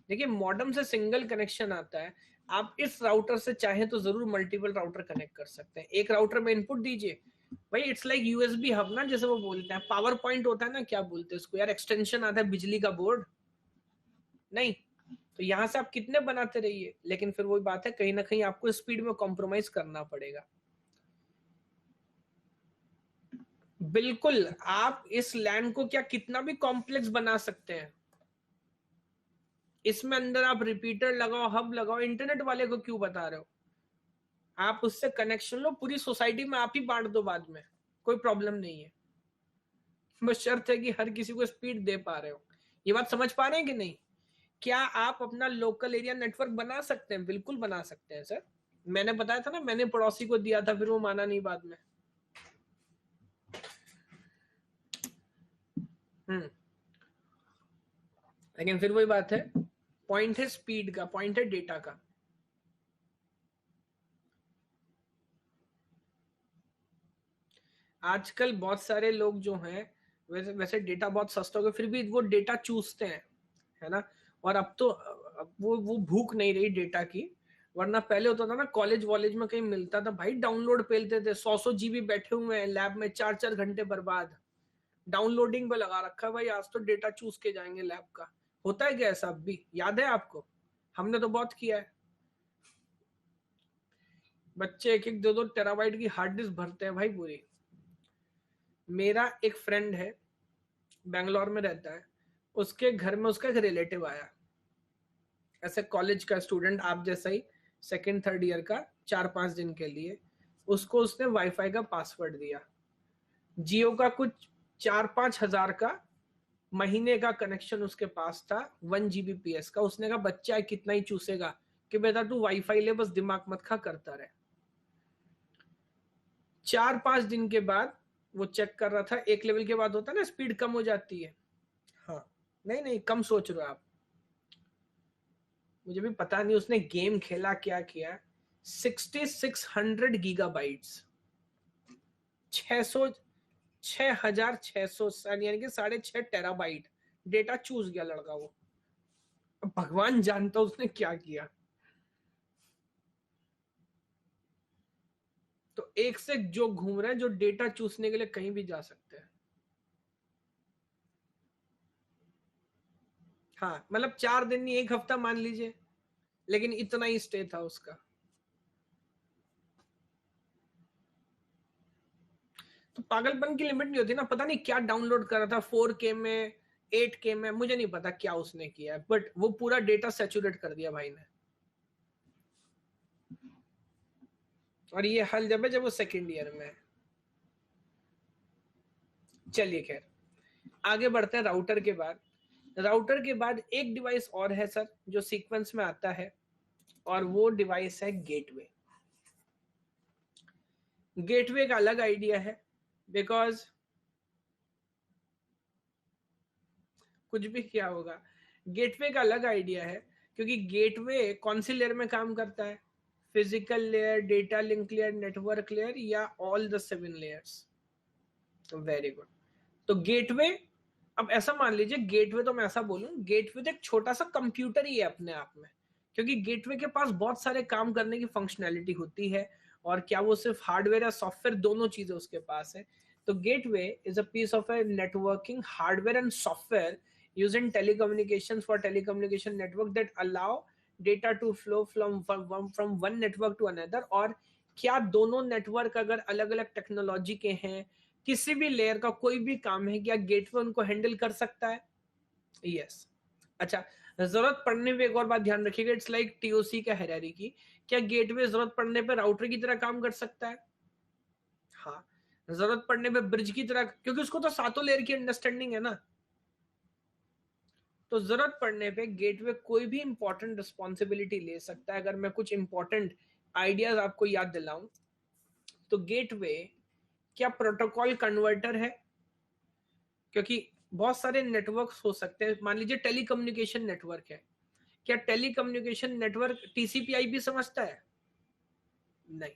देखिए मॉडेम से सिंगल कनेक्शन आता है, आप इस राउटर से चाहें तो जरूर मल्टीपल राउटर कनेक्ट कर सकते हैं। एक राउटर में इनपुट दीजिए भाई, इट्स लाइक यूएसबी हब ना, जैसे वो बोलते हैं। पावर पॉइंट होता है ना, क्या बोलते हैं उसको यार, एक्सटेंशन आता है बिजली का बोर्ड, नहीं? तो यहां से आप कितने बनाते रहिए, लेकिन फिर वही बात है, कहीं ना कहीं आपको स्पीड में कॉम्प्रोमाइज करना पड़ेगा। बिल्कुल, आप इस लैंड को क्या कितना भी कॉम्प्लेक्स बना सकते हैं, इसमें अंदर आप रिपीटर लगाओ, हब लगाओ, इंटरनेट वाले को क्यों बता रहे हो? आप उससे कनेक्शन लो, पूरी सोसाइटी में आप ही बांट दो बाद में, कोई प्रॉब्लम नहीं है। बस शर्त है कि हर किसी को स्पीड दे पा रहे हो। ये बात समझ पा रहे हैं कि नहीं? क्या आप अपना लोकल एरिया नेटवर्क बना सकते हैं? बिल्कुल बना सकते हैं सर। मैंने बताया था ना, मैंने पड़ोसी को दिया था, फिर वो माना नहीं बाद में। हम्म। लेकिन फिर वही बात है, पॉइंट है स्पीड का, पॉइंट है डेटा का। आजकल बहुत सारे लोग जो हैं, वैसे वैसे डेटा बहुत सस्ता हो गया, फिर भी वो डेटा चूसते हैं, है ना? और अब तो अब वो भूख नहीं रही डेटा की। वरना पहले होता था ना, कॉलेज वॉलेज में कहीं मिलता था भाई, डाउनलोड पेलते थे, 100 100 GB बैठे हुए हैं लैब में, 4 4 घंटे बर्बाद डाउनलोडिंग पे लगा रखा है भाई, आज तो डेटा चूस के जाएंगे लैब का। होता है क्या ऐसा? अब भी याद है आपको? हमने तो बहुत किया है। बच्चे 1 1 2 2 टेराबाइट की हार्ड डिस्क भरते हैं भाई पूरी। मेरा एक फ्रेंड है, बैंगलोर में रहता है, उसके घर में उसका एक रिलेटिव आया, ऐसे कॉलेज का स्टूडेंट आप जैसा ही, सेकेंड थर्ड ईयर का, 4 5 दिन के लिए। उसको उसने वाईफाई का पासवर्ड दिया, जियो का कुछ 4 5 हजार का महीने का कनेक्शन उसके पास था, 1 GBps का। उसने कहा बच्चा है कितना ही चूसेगा, कि बेटा तू वाईफाई ले, बस दिमाग मत खा, करता रहे। 4 5 दिन के बाद वो चेक कर रहा था, एक लेवल के बाद होता है ना स्पीड कम हो जाती है। हाँ, नहीं नहीं कम सोच रहे हो आप, मुझे भी पता नहीं उसने गेम खेला क्या किया। 6600 GB, 600 6600, यानी कि 6.5 टेराबाइट डेटा चूस गया लड़का वो। भगवान जानता उसने क्या किया। तो एक से जो घूम रहे हैं, जो डेटा चूसने के लिए कहीं भी जा सकते हैं। हाँ मतलब 4 दिन नहीं, 1 हफ्ता मान लीजिए, लेकिन इतना ही स्टे था उसका। तो पागलपन की लिमिट नहीं होती ना, पता नहीं क्या डाउनलोड कर रहा था 4K में, 8K में, मुझे नहीं पता क्या उसने किया है, बट वो पूरा डेटा सैचुरेट कर दिया भाई ने। और ये हाल जब है जब वो सेकेंड ईयर में है। चलिए खैर, आगे बढ़ते हैं राउटर के बाद। राउटर के बाद एक डिवाइस और है सर जो सीक्वेंस में आता है, और वो डिवाइस है गेटवे। गेटवे का अलग आइडिया है, बिकॉज कुछ भी क्या होगा, गेटवे का अलग आइडिया है, क्योंकि गेटवे कौन सी लेयर में काम करता है? Physical layer, data link layer, network layer, या all the 7 layers? Very good. तो गेटवे, अब ऐसा मान लीजिए गेटवे, तो मैं ऐसा बोलूं, गेटवे तो एक छोटा सा कंप्यूटर ही है अपने आप में, क्योंकि गेटवे के पास बहुत सारे काम करने की फंक्शनैलिटी होती है, और क्या वो सिर्फ हार्डवेयर या सॉफ्टवेयर, दोनों चीजें उसके पास है। तो gateway is a piece of a networking hardware and software used in telecommunications for telecommunication network that allow data to flow from one network to another। और क्या दोनों नेटवर्क अगर अलग अलग टेक्नोलॉजी के हैं, किसी भी लेयर का कोई भी काम है, क्या गेटवे उनको हैंडल कर सकता है? यस। अच्छा, जरूरत पड़ने पे एक और बात ध्यान रखिएगा, इट्स लाइक टीओसी का हायरार्की। क्या गेटवे जरूरत पड़ने पे राउटर की तरह काम कर सकता है? हाँ। जरूरत पड़ने पे ब्रिज की तरह, क्योंकि उसको तो सातों लेयर की अंडरस्टैंडिंग है ना। तो जरूरत पड़ने पे गेटवे कोई भी इंपॉर्टेंट रिस्पॉन्सिबिलिटी ले सकता है। अगर मैं कुछ इंपॉर्टेंट आइडियाज आपको याद दिलाऊं, तो गेटवे क्या प्रोटोकॉल कन्वर्टर है? क्योंकि बहुत सारे नेटवर्क्स हो सकते हैं, मान लीजिए टेलीकम्युनिकेशन नेटवर्क है, क्या टेलीकम्युनिकेशन नेटवर्क टीसीपी/आईपी समझता है? नहीं।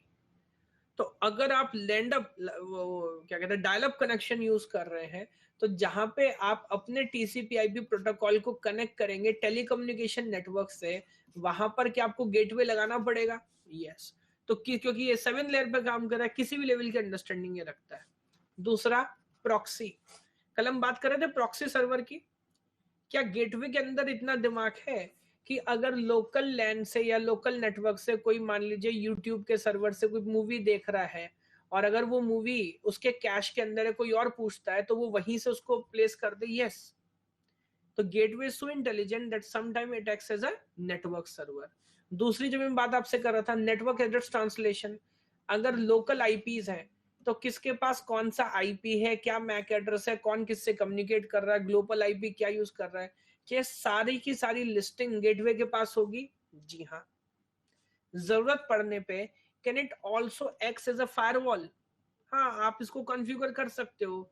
तो अगर आप लैंड अप, क्या कहते हैं, डायल अप कनेक्शन यूज कर रहे हैं, तो जहां पे आप अपने टीसीपी/आईपी प्रोटोकॉल को कनेक्ट करेंगे टेलीकम्युनिकेशन नेटवर्क से, वहां पर क्या आपको गेटवे लगाना पड़ेगा? यस। तो क्योंकि ये 7 लेयर पे काम कर रहा है, किसी भी लेवल की अंडरस्टैंडिंग ये रखता है। दूसरा, प्रॉक्सी। कल हम बात कर रहे थे प्रॉक्सी सर्वर की। क्या गेटवे के अंदर इतना दिमाग है कि अगर लोकल लैन से या लोकल नेटवर्क से कोई, मान लीजिए यूट्यूब के सर्वर से कोई मूवी देख रहा है, और अगर वो मूवी उसके कैश के अंदर है, कोई और पूछता है, तो वो वहीं से उसको प्लेस कर दे? यस। तो gateway so intelligent that some time it acts as a network server. दूसरी जो मैं बात आपसे कर रहा था, नेटवर्क एड्रेस ट्रांसलेशन। अगर लोकल आईपीज हैं, तो किसके पास कौन सा आईपी है, क्या मैक एड्रेस है, कौन किससे कम्युनिकेट कर रहा है, ग्लोबल आईपी क्या यूज कर रहा है, क्या सारी की सारी लिस्टिंग गेटवे के पास होगी? जी हाँ। जरूरत पड़ने पे can it also act as a firewall? हाँ, आप इसको कॉन्फ़िगर कर सकते हो,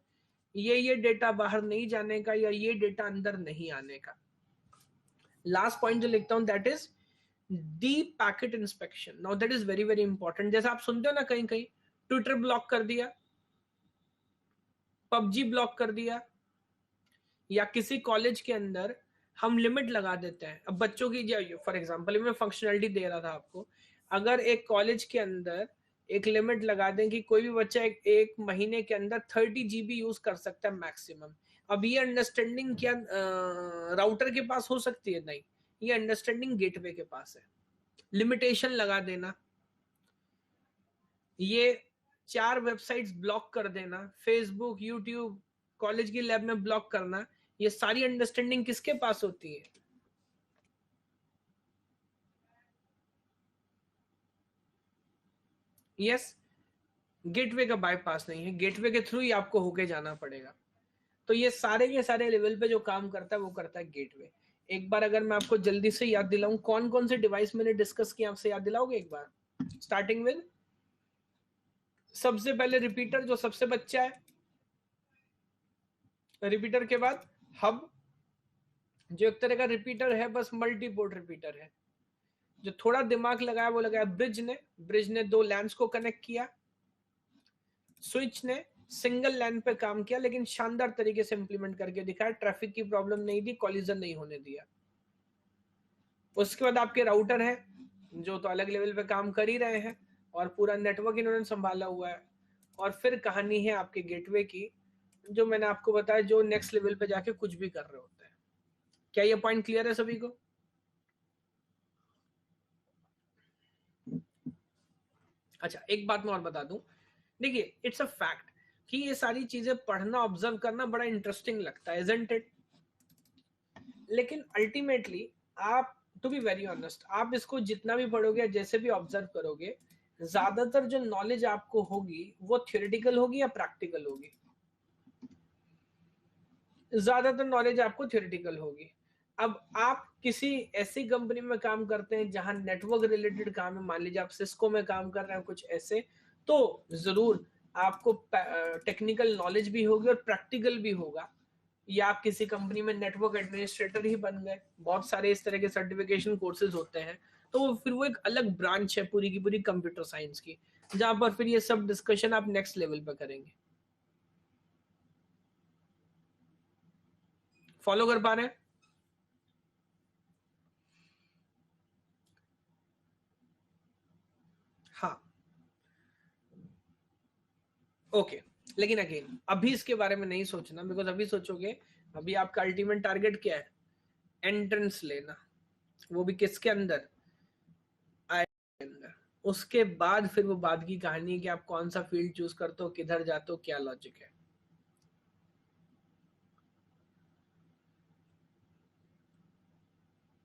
ये डेटा बाहर नहीं जाने का, या ये डेटा अंदर नहीं आने का। लास्ट पॉइंट जो लिखता हूं, that is D packet inspection. Now that is very very important. जैसे आप सुनते हो ना, कहीं कहीं ट्विटर ब्लॉक कर दिया, पबजी ब्लॉक कर दिया, या किसी कॉलेज के अंदर हम लिमिट लगा देते हैं। अब बच्चों की, फॉर एग्जांपल मैं फंक्शनलिटी दे रहा था आपको, अगर एक कॉलेज के अंदर एक लिमिट लगा दें कि कोई भी बच्चा एक महीने के अंदर 30 GB यूज कर सकता है मैक्सिमम। अब ये अंडरस्टैंडिंग क्या राउटर के पास हो सकती है? नहीं, ये अंडरस्टैंडिंग गेटवे के पास है। लिमिटेशन लगा देना, ये 4 वेबसाइट्स ब्लॉक कर देना, फेसबुक, यूट्यूब, कॉलेज की लैब में ब्लॉक करना, ये सारी अंडरस्टैंडिंग किसके पास होती है? यस। गेटवे का बाईपास नहीं है, गेटवे के थ्रू ही आपको होके जाना पड़ेगा। तो ये सारे के सारे लेवल पे जो काम करता है वो करता है गेटवे। एक बार अगर मैं आपको जल्दी से याद दिलाऊं, कौन कौन से डिवाइस मैंने डिस्कस किया, आपसे याद दिलाओगे एक बार? स्टार्टिंग विद, सबसे पहले रिपीटर जो सबसे बच्चा है, रिपीटर के बाद हब, जो एक तरह का रिपीटर है, बस मल्टी पोर्ट रिपीटर है। जो थोड़ा दिमाग लगाया वो लगाया ब्रिज ने 2 लैंस को कनेक्ट किया। स्विच ने सिंगल लैन पे काम किया, लेकिन शानदार तरीके से इंप्लीमेंट करके दिखाया, ट्रैफिक की प्रॉब्लम नहीं दी, कॉलिजन नहीं होने दिया। उसके बाद आपके राउटर है जो तो अलग लेवल पे काम कर ही रहे हैं और पूरा नेटवर्क इन्होंने संभाला हुआ है। और फिर कहानी है आपके गेटवे की, जो मैंने आपको बताया, जो नेक्स्ट लेवल पे जाके कुछ भी कर रहे होते हैं। क्या ये पॉइंट क्लियर है सभी को? अच्छा, एक बात मैं और बता दूं, देखिए इट्स अ फैक्ट कि ये सारी चीजें पढ़ना, ऑब्जर्व करना बड़ा इंटरेस्टिंग लगता है, इजंट इट? लेकिन अल्टीमेटली आप, टू बी वेरी ऑनेस्ट, आप इसको जितना भी पढ़ोगे, जैसे भी ऑब्जर्व करोगे, ज्यादातर जो नॉलेज आपको होगी वो थ्योरेटिकल होगी या प्रैक्टिकल होगी? ज्यादातर नॉलेज आपको थ्योरेटिकल होगी। अब आप किसी ऐसी कंपनी में काम करते हैं जहां नेटवर्क रिलेटेड काम है, मान लीजिए आप सिस्को में काम कर रहे हैं कुछ ऐसे, तो जरूर आपको टेक्निकल नॉलेज भी होगी और प्रैक्टिकल भी होगा। या आप किसी कंपनी में नेटवर्क एडमिनिस्ट्रेटर ही बन गए, बहुत सारे इस तरह के सर्टिफिकेशन कोर्सेज होते हैं, तो फिर वो एक अलग ब्रांच है पूरी की पूरी कंप्यूटर साइंस की, जहां पर फिर ये सब डिस्कशन आप नेक्स्ट लेवल पर करेंगे। फॉलो कर पा रहे हैं? हाँ, ओके। लेकिन अगेन अभी इसके बारे में नहीं सोचना, बिकॉज अभी सोचोगे, अभी आपका अल्टीमेट टारगेट क्या है? एंट्रेंस लेना, वो भी किसके अंदर? आई के अंदर। उसके बाद फिर वो बाद की कहानी है कि आप कौन सा फील्ड चूज करते हो, किधर जाते हो, क्या लॉजिक है।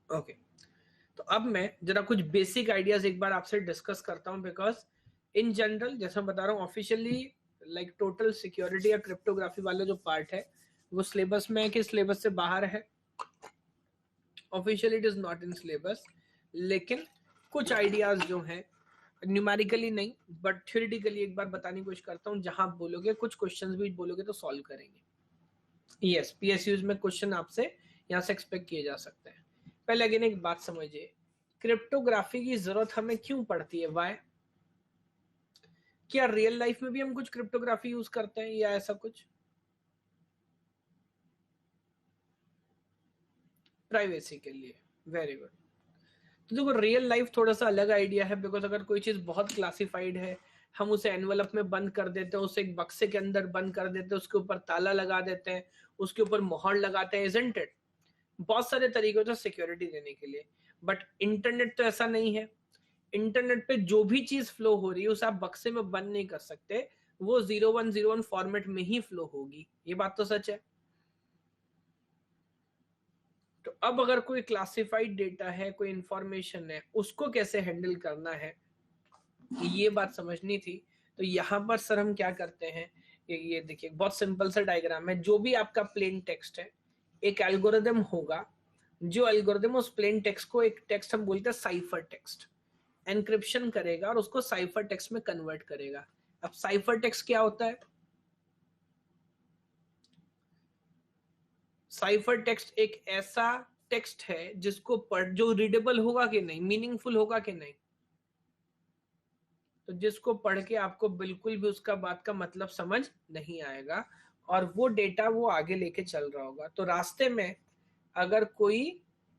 ओके, तो अब मैं जरा कुछ बेसिक आइडियाज एक बार आपसे डिस्कस करता हूं, बिकॉज इन जनरल जैसा मैं बता रहा हूँ, ऑफिशियली लाइक टोटल सिक्योरिटी या क्रिप्टोग्राफी वाला जो पार्ट है वो सिलेबस में है कि सिलेबस से बाहर है। Officially it is not in syllabus, लेकिन कुछ आइडियाज जो हैं, न्यूमेरिकली नहीं बट थ्योरेटिकली एक बार बताने की कोशिश करता हूँ, जहां आप बोलोगे कुछ क्वेश्चंस भी बोलोगे तो सॉल्व करेंगे। यस, पीएसयूज में क्वेश्चन आपसे यहाँ से एक्सपेक्ट किए जा सकते हैं। पहले अगेन एक बात समझिए, क्रिप्टोग्राफी की जरूरत हमें क्यों पड़ती है? वाई? क्या रियल लाइफ में भी हम कुछ क्रिप्टोग्राफी यूज करते हैं या ऐसा कुछ? प्राइवेसी के लिए। Very good. तो देखो, रियल लाइफ थोड़ा सा अलग आइडिया है, बिकॉज अगर कोई चीज बहुत क्लासिफाइड है, हम उसे एनवलप में बंद कर देते हैं, उसे एक बक्से के अंदर बंद कर देते हैं, उसके ऊपर ताला लगा देते हैं, उसके ऊपर मोहर लगाते हैं, इजंट इट? बहुत सारे तरीके होते हैं सिक्योरिटी देने के लिए। बट इंटरनेट तो ऐसा नहीं है। इंटरनेट पे जो भी चीज फ्लो हो रही है उसे आप बक्से में बंद नहीं कर सकते, वो 0101 फॉर्मेट में ही फ्लो होगी। ये बात तो सच है। तो अब अगर कोई क्लासिफाइड डेटा है, कोई इंफॉर्मेशन है, उसको कैसे हैंडल करना है, ये बात समझनी थी। तो यहां पर सर हम क्या करते हैं, ये देखिए बहुत सिंपल सा डायग्राम है। जो भी आपका प्लेन टेक्स्ट है, एक एल्गोरिदम होगा, जो एल्गोरिदम उस प्लेन टेक्स्ट को, एक टेक्स्ट हम बोलते हैं साइफर टेक्स्ट, एनक्रिप्शन करेगा और उसको साइफर टेक्स्ट में कन्वर्ट करेगा। अब साइफर टेक्स्ट क्या होता है? साइफर टेक्स्ट एक ऐसा टेक्स्ट है जिसको पढ़, जो रीडेबल होगा कि नहीं, मीनिंगफुल होगा कि नहीं, तो जिसको पढ़ के आपको बिल्कुल भी उसका बात का मतलब समझ नहीं आएगा, और वो डेटा वो आगे लेके चल रहा होगा। तो रास्ते में अगर कोई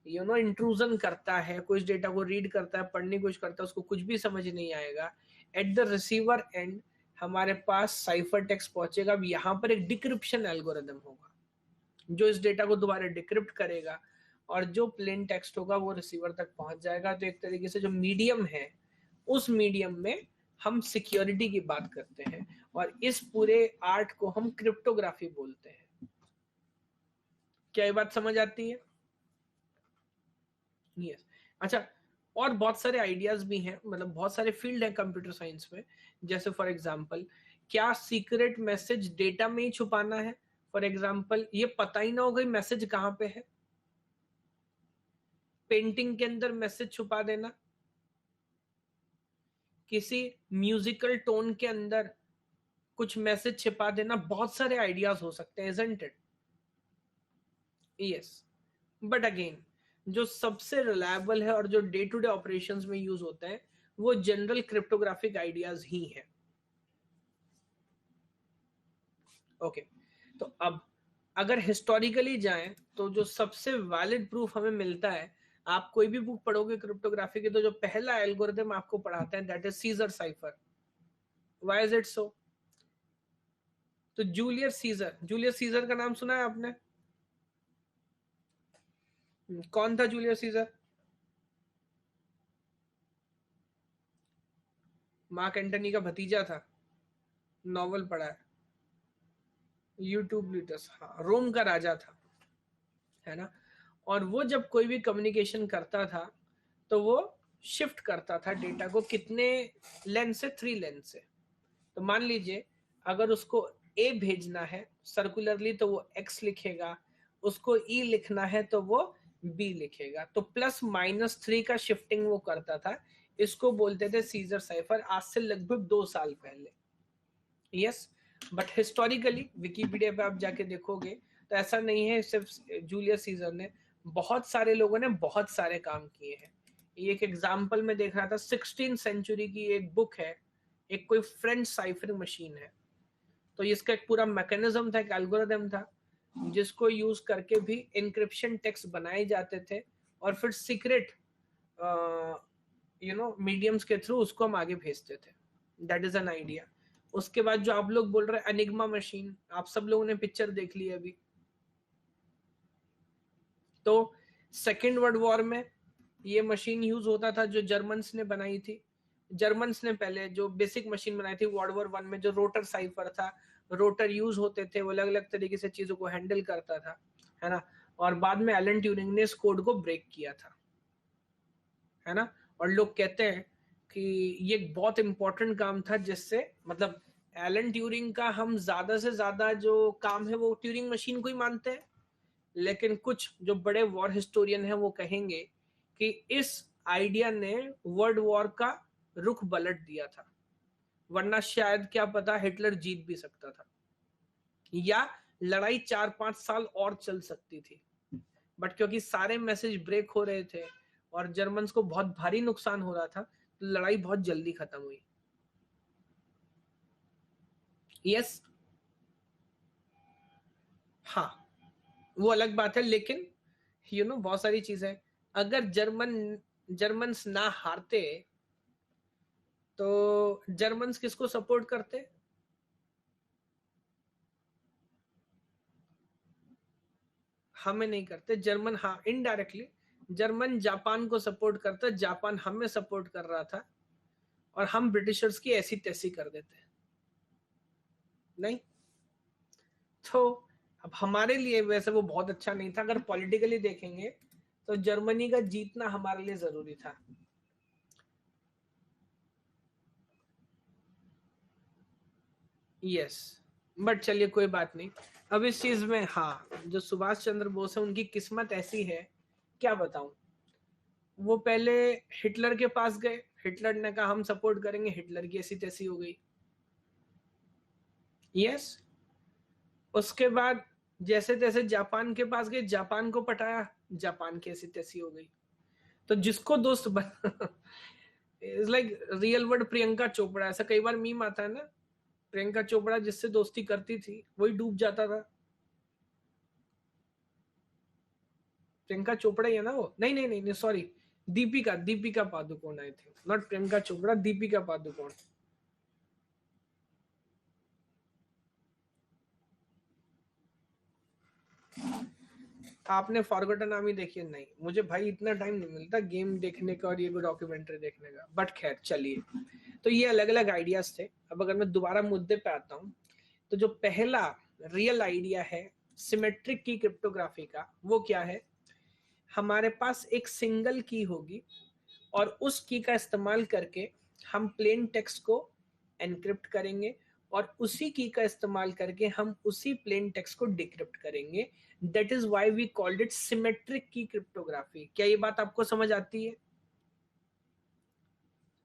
इंट्रूजन करता है, कोई इस डेटा को रीड करता है, पढ़ने की कोशिश करता है, उसको कुछ भी समझ नहीं आएगा, एट द रिसीवर एंड हमारे पास साइफर टेक्स्ट पहुंचेगा। अब यहाँ पर एक डिक्रिप्शन एल्गोरिदम होगा जो इस डेटा को दोबारा डिक्रिप्ट करेगा, और जो प्लेन टेक्स्ट होगा वो रिसीवर तक पहुंच जाएगा। तो एक तरीके से जो मीडियम है, उस मीडियम में हम सिक्योरिटी की बात करते हैं, और इस पूरे आर्ट को हम क्रिप्टोग्राफी बोलते हैं। क्या ये बात समझ आती है? यस। अच्छा, और बहुत सारे आइडियाज भी हैं, मतलब बहुत सारे फील्ड हैं कंप्यूटर साइंस में। जैसे फॉर एग्जांपल, क्या सीक्रेट मैसेज डेटा में ही छुपाना है? फॉर एग्जांपल, ये पता ही ना होगा मैसेज कहां पे है, पेंटिंग के अंदर मैसेज छुपा देना, किसी म्यूजिकल टोन के अंदर कुछ मैसेज छिपा देना, बहुत सारे आइडियाज हो सकते हैं, isn't it? Yes. But again, जो सबसे रिलायबल है और जो डे टू डे ऑपरेशंस में यूज होता है, वो जनरल क्रिप्टोग्राफिक आइडियाज ही है। ओके, तो अब अगर हिस्टोरिकली जाएं, तो जो सबसे वैलिड प्रूफ हमें मिलता है आप कोई भी बुक पढ़ोगे क्रिप्टोग्राफी की, तो जो पहला एल्गोरिथम आपको पढ़ाते हैं that is scissor cipher. Why is it so? तो जूलियस सीजर का नाम सुना है आपने? कौन था जूलियस सीजर? मार्क एंटनी का भतीजा था. नॉवल पढ़ा है. यूट्यूब, हाँ, रोम का राजा था, है ना. और वो जब कोई भी कम्युनिकेशन करता था तो वो शिफ्ट करता था डेटा को, कितने लेन से? 3 लेन से. तो मान लीजिए अगर उसको ए भेजना है सर्कुलरली तो वो एक्स लिखेगा, उसको ई लिखना है तो वो बी लिखेगा. तो +-3 का शिफ्टिंग वो करता था. इसको बोलते थे सीजर साइफर, आज से लगभग 2 साल पहले. यस. बट हिस्टोरिकली विकिपीडिया पे आप जाके देखोगे तो ऐसा नहीं है सिर्फ जूलियस सीजर ने, बहुत सारे लोगों ने बहुत सारे काम किए हैं. एक एग्जाम्पल में देख रहा था, 16th सेंचुरी की एक बुक है, एक कोई फ्रेंच साइफरिंग मशीन है. तो इसका एक पूरा मैकेनिज्म था, एक एल्गोरिथम था, जिसको यूज करके भी इंक्रिप्शन टेक्स्ट बनाए जाते थे और फिर सीक्रेट मीडियम्स के थ्रू उसको हम आगे भेजते थे. That is an idea. उसके बाद जो आप लोग बोल रहे हैं एनिग्मा मशीन, आप सब लोगों ने पिक्चर देख ली अभी. तो सेकेंड वर्ल्ड वॉर में ये मशीन यूज होता था जो जर्मन्स ने बनाई थी. जर्मन्स ने पहले जो बेसिक मशीन बनाई थी वर्ल्ड वॉर 1 में, जो रोटर साइफर था, रोटर यूज होते थे, वो अलग अलग तरीके से चीजों को हैंडल करता था, है ना. और बाद में एलन ट्यूरिंग ने इस कोड को ब्रेक किया था, है ना. और लोग कहते हैं कि ये एक बहुत इंपॉर्टेंट काम था, जिससे मतलब एलन ट्यूरिंग का हम ज्यादा से ज्यादा जो काम है वो ट्यूरिंग मशीन को ही मानते हैं. लेकिन कुछ जो बड़े वॉर हिस्टोरियन हैं वो कहेंगे कि इस आइडिया ने वर्ल्ड वॉर का रुख पलट दिया था, वरना शायद क्या पता हिटलर जीत भी सकता था, या लड़ाई 4-5 साल और चल सकती थी. बट क्योंकि सारे मैसेज ब्रेक हो रहे थे और जर्मन्स को बहुत भारी नुकसान हो रहा था, तो लड़ाई बहुत जल्दी खत्म हुई. यस. हाँ, वो अलग बात है, लेकिन बहुत सारी चीजें, अगर जर्मन्स ना हारते तो जर्मन्स किसको सपोर्ट करते? हमें नहीं करते. जर्मन, हाँ, इनडायरेक्टली जर्मन जापान को सपोर्ट करता, जापान हमें सपोर्ट कर रहा था, और हम ब्रिटिशर्स की ऐसी तैसी कर देते. नहीं. तो अब हमारे लिए वैसे वो बहुत अच्छा नहीं था. अगर पॉलिटिकली देखेंगे तो जर्मनी का जीतना हमारे लिए जरूरी था. यस. बट चलिए कोई बात नहीं. अब इस चीज में, हाँ, जो सुभाष चंद्र बोस है उनकी किस्मत ऐसी है, क्या बताऊं. वो पहले हिटलर के पास गए, हिटलर ने कहा हम सपोर्ट करेंगे, हिटलर की ऐसी तैसी हो गई. यस. उसके बाद जैसे तैसे जापान के पास गए, जापान को पटाया, जापान की ऐसी तैसी हो गई. तो जिसको दोस्त बन is like real world Priyanka Chopra. ऐसा कई बार मीम आता है ना, प्रियंका चोपड़ा जिससे दोस्ती करती थी वही डूब जाता था. प्रियंका चोपड़ा ही है ना वो? नहीं नहीं नहीं, सॉरी, दीपिका दीपिका पादुकोण आई थी, नॉट प्रियंका चोपड़ा, दीपिका पादुकोण. आपने फॉरगॉटन आर्मी देखी है? नहीं, मुझे भाई इतना टाइम नहीं मिलता गेम देखने का और ये डॉक्यूमेंट्री देखने का. बट खैर चलिए. तो ये अलग अलग आइडियाज थे. अब अगर मैं दोबारा मुद्दे पे आता हूँ, तो जो पहला रियल आइडिया है सिमेट्रिक की क्रिप्टोग्राफी का, वो क्या है? हमारे पास एक सिंगल की होगी और उस की का इस्तेमाल करके हम प्लेन टेक्स्ट को एनक्रिप्ट करेंगे, और उसी की का इस्तेमाल करके हम उसी प्लेन टेक्स्ट को डिक्रिप्ट करेंगे. That is why we called it symmetric key cryptography. क्या ये बात आपको समझ आती है?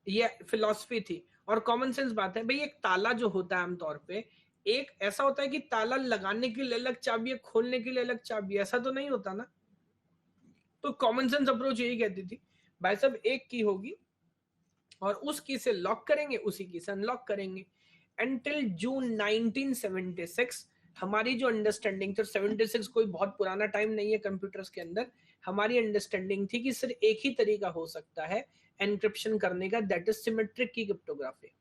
ये फिलॉसफी थी. और कॉमन सेंस बात है भाई. एक ताला जो होता है आमतौर पे, एक ऐसा होता है कि ताला लगाने के लिए अलग चाबी है, खोलने के लिए अलग चाबी, ऐसा तो नहीं होता ना. तो कॉमन सेंस अप्रोच यही कहती थी भाई साहब, एक की होगी और उस की से लॉक करेंगे, उसी की से अनलॉक करेंगे. एंटिल जून 1976 हमारी जो अंडरस्टैंडिंग थी, 76 कोई बहुत पुराना टाइम नहीं है कंप्यूटर्स के अंदर, हमारी अंडरस्टैंडिंग थी कि सिर्फ एक ही तरीका हो सकता है एनक्रिप्शन करने का, that is symmetric key cryptography.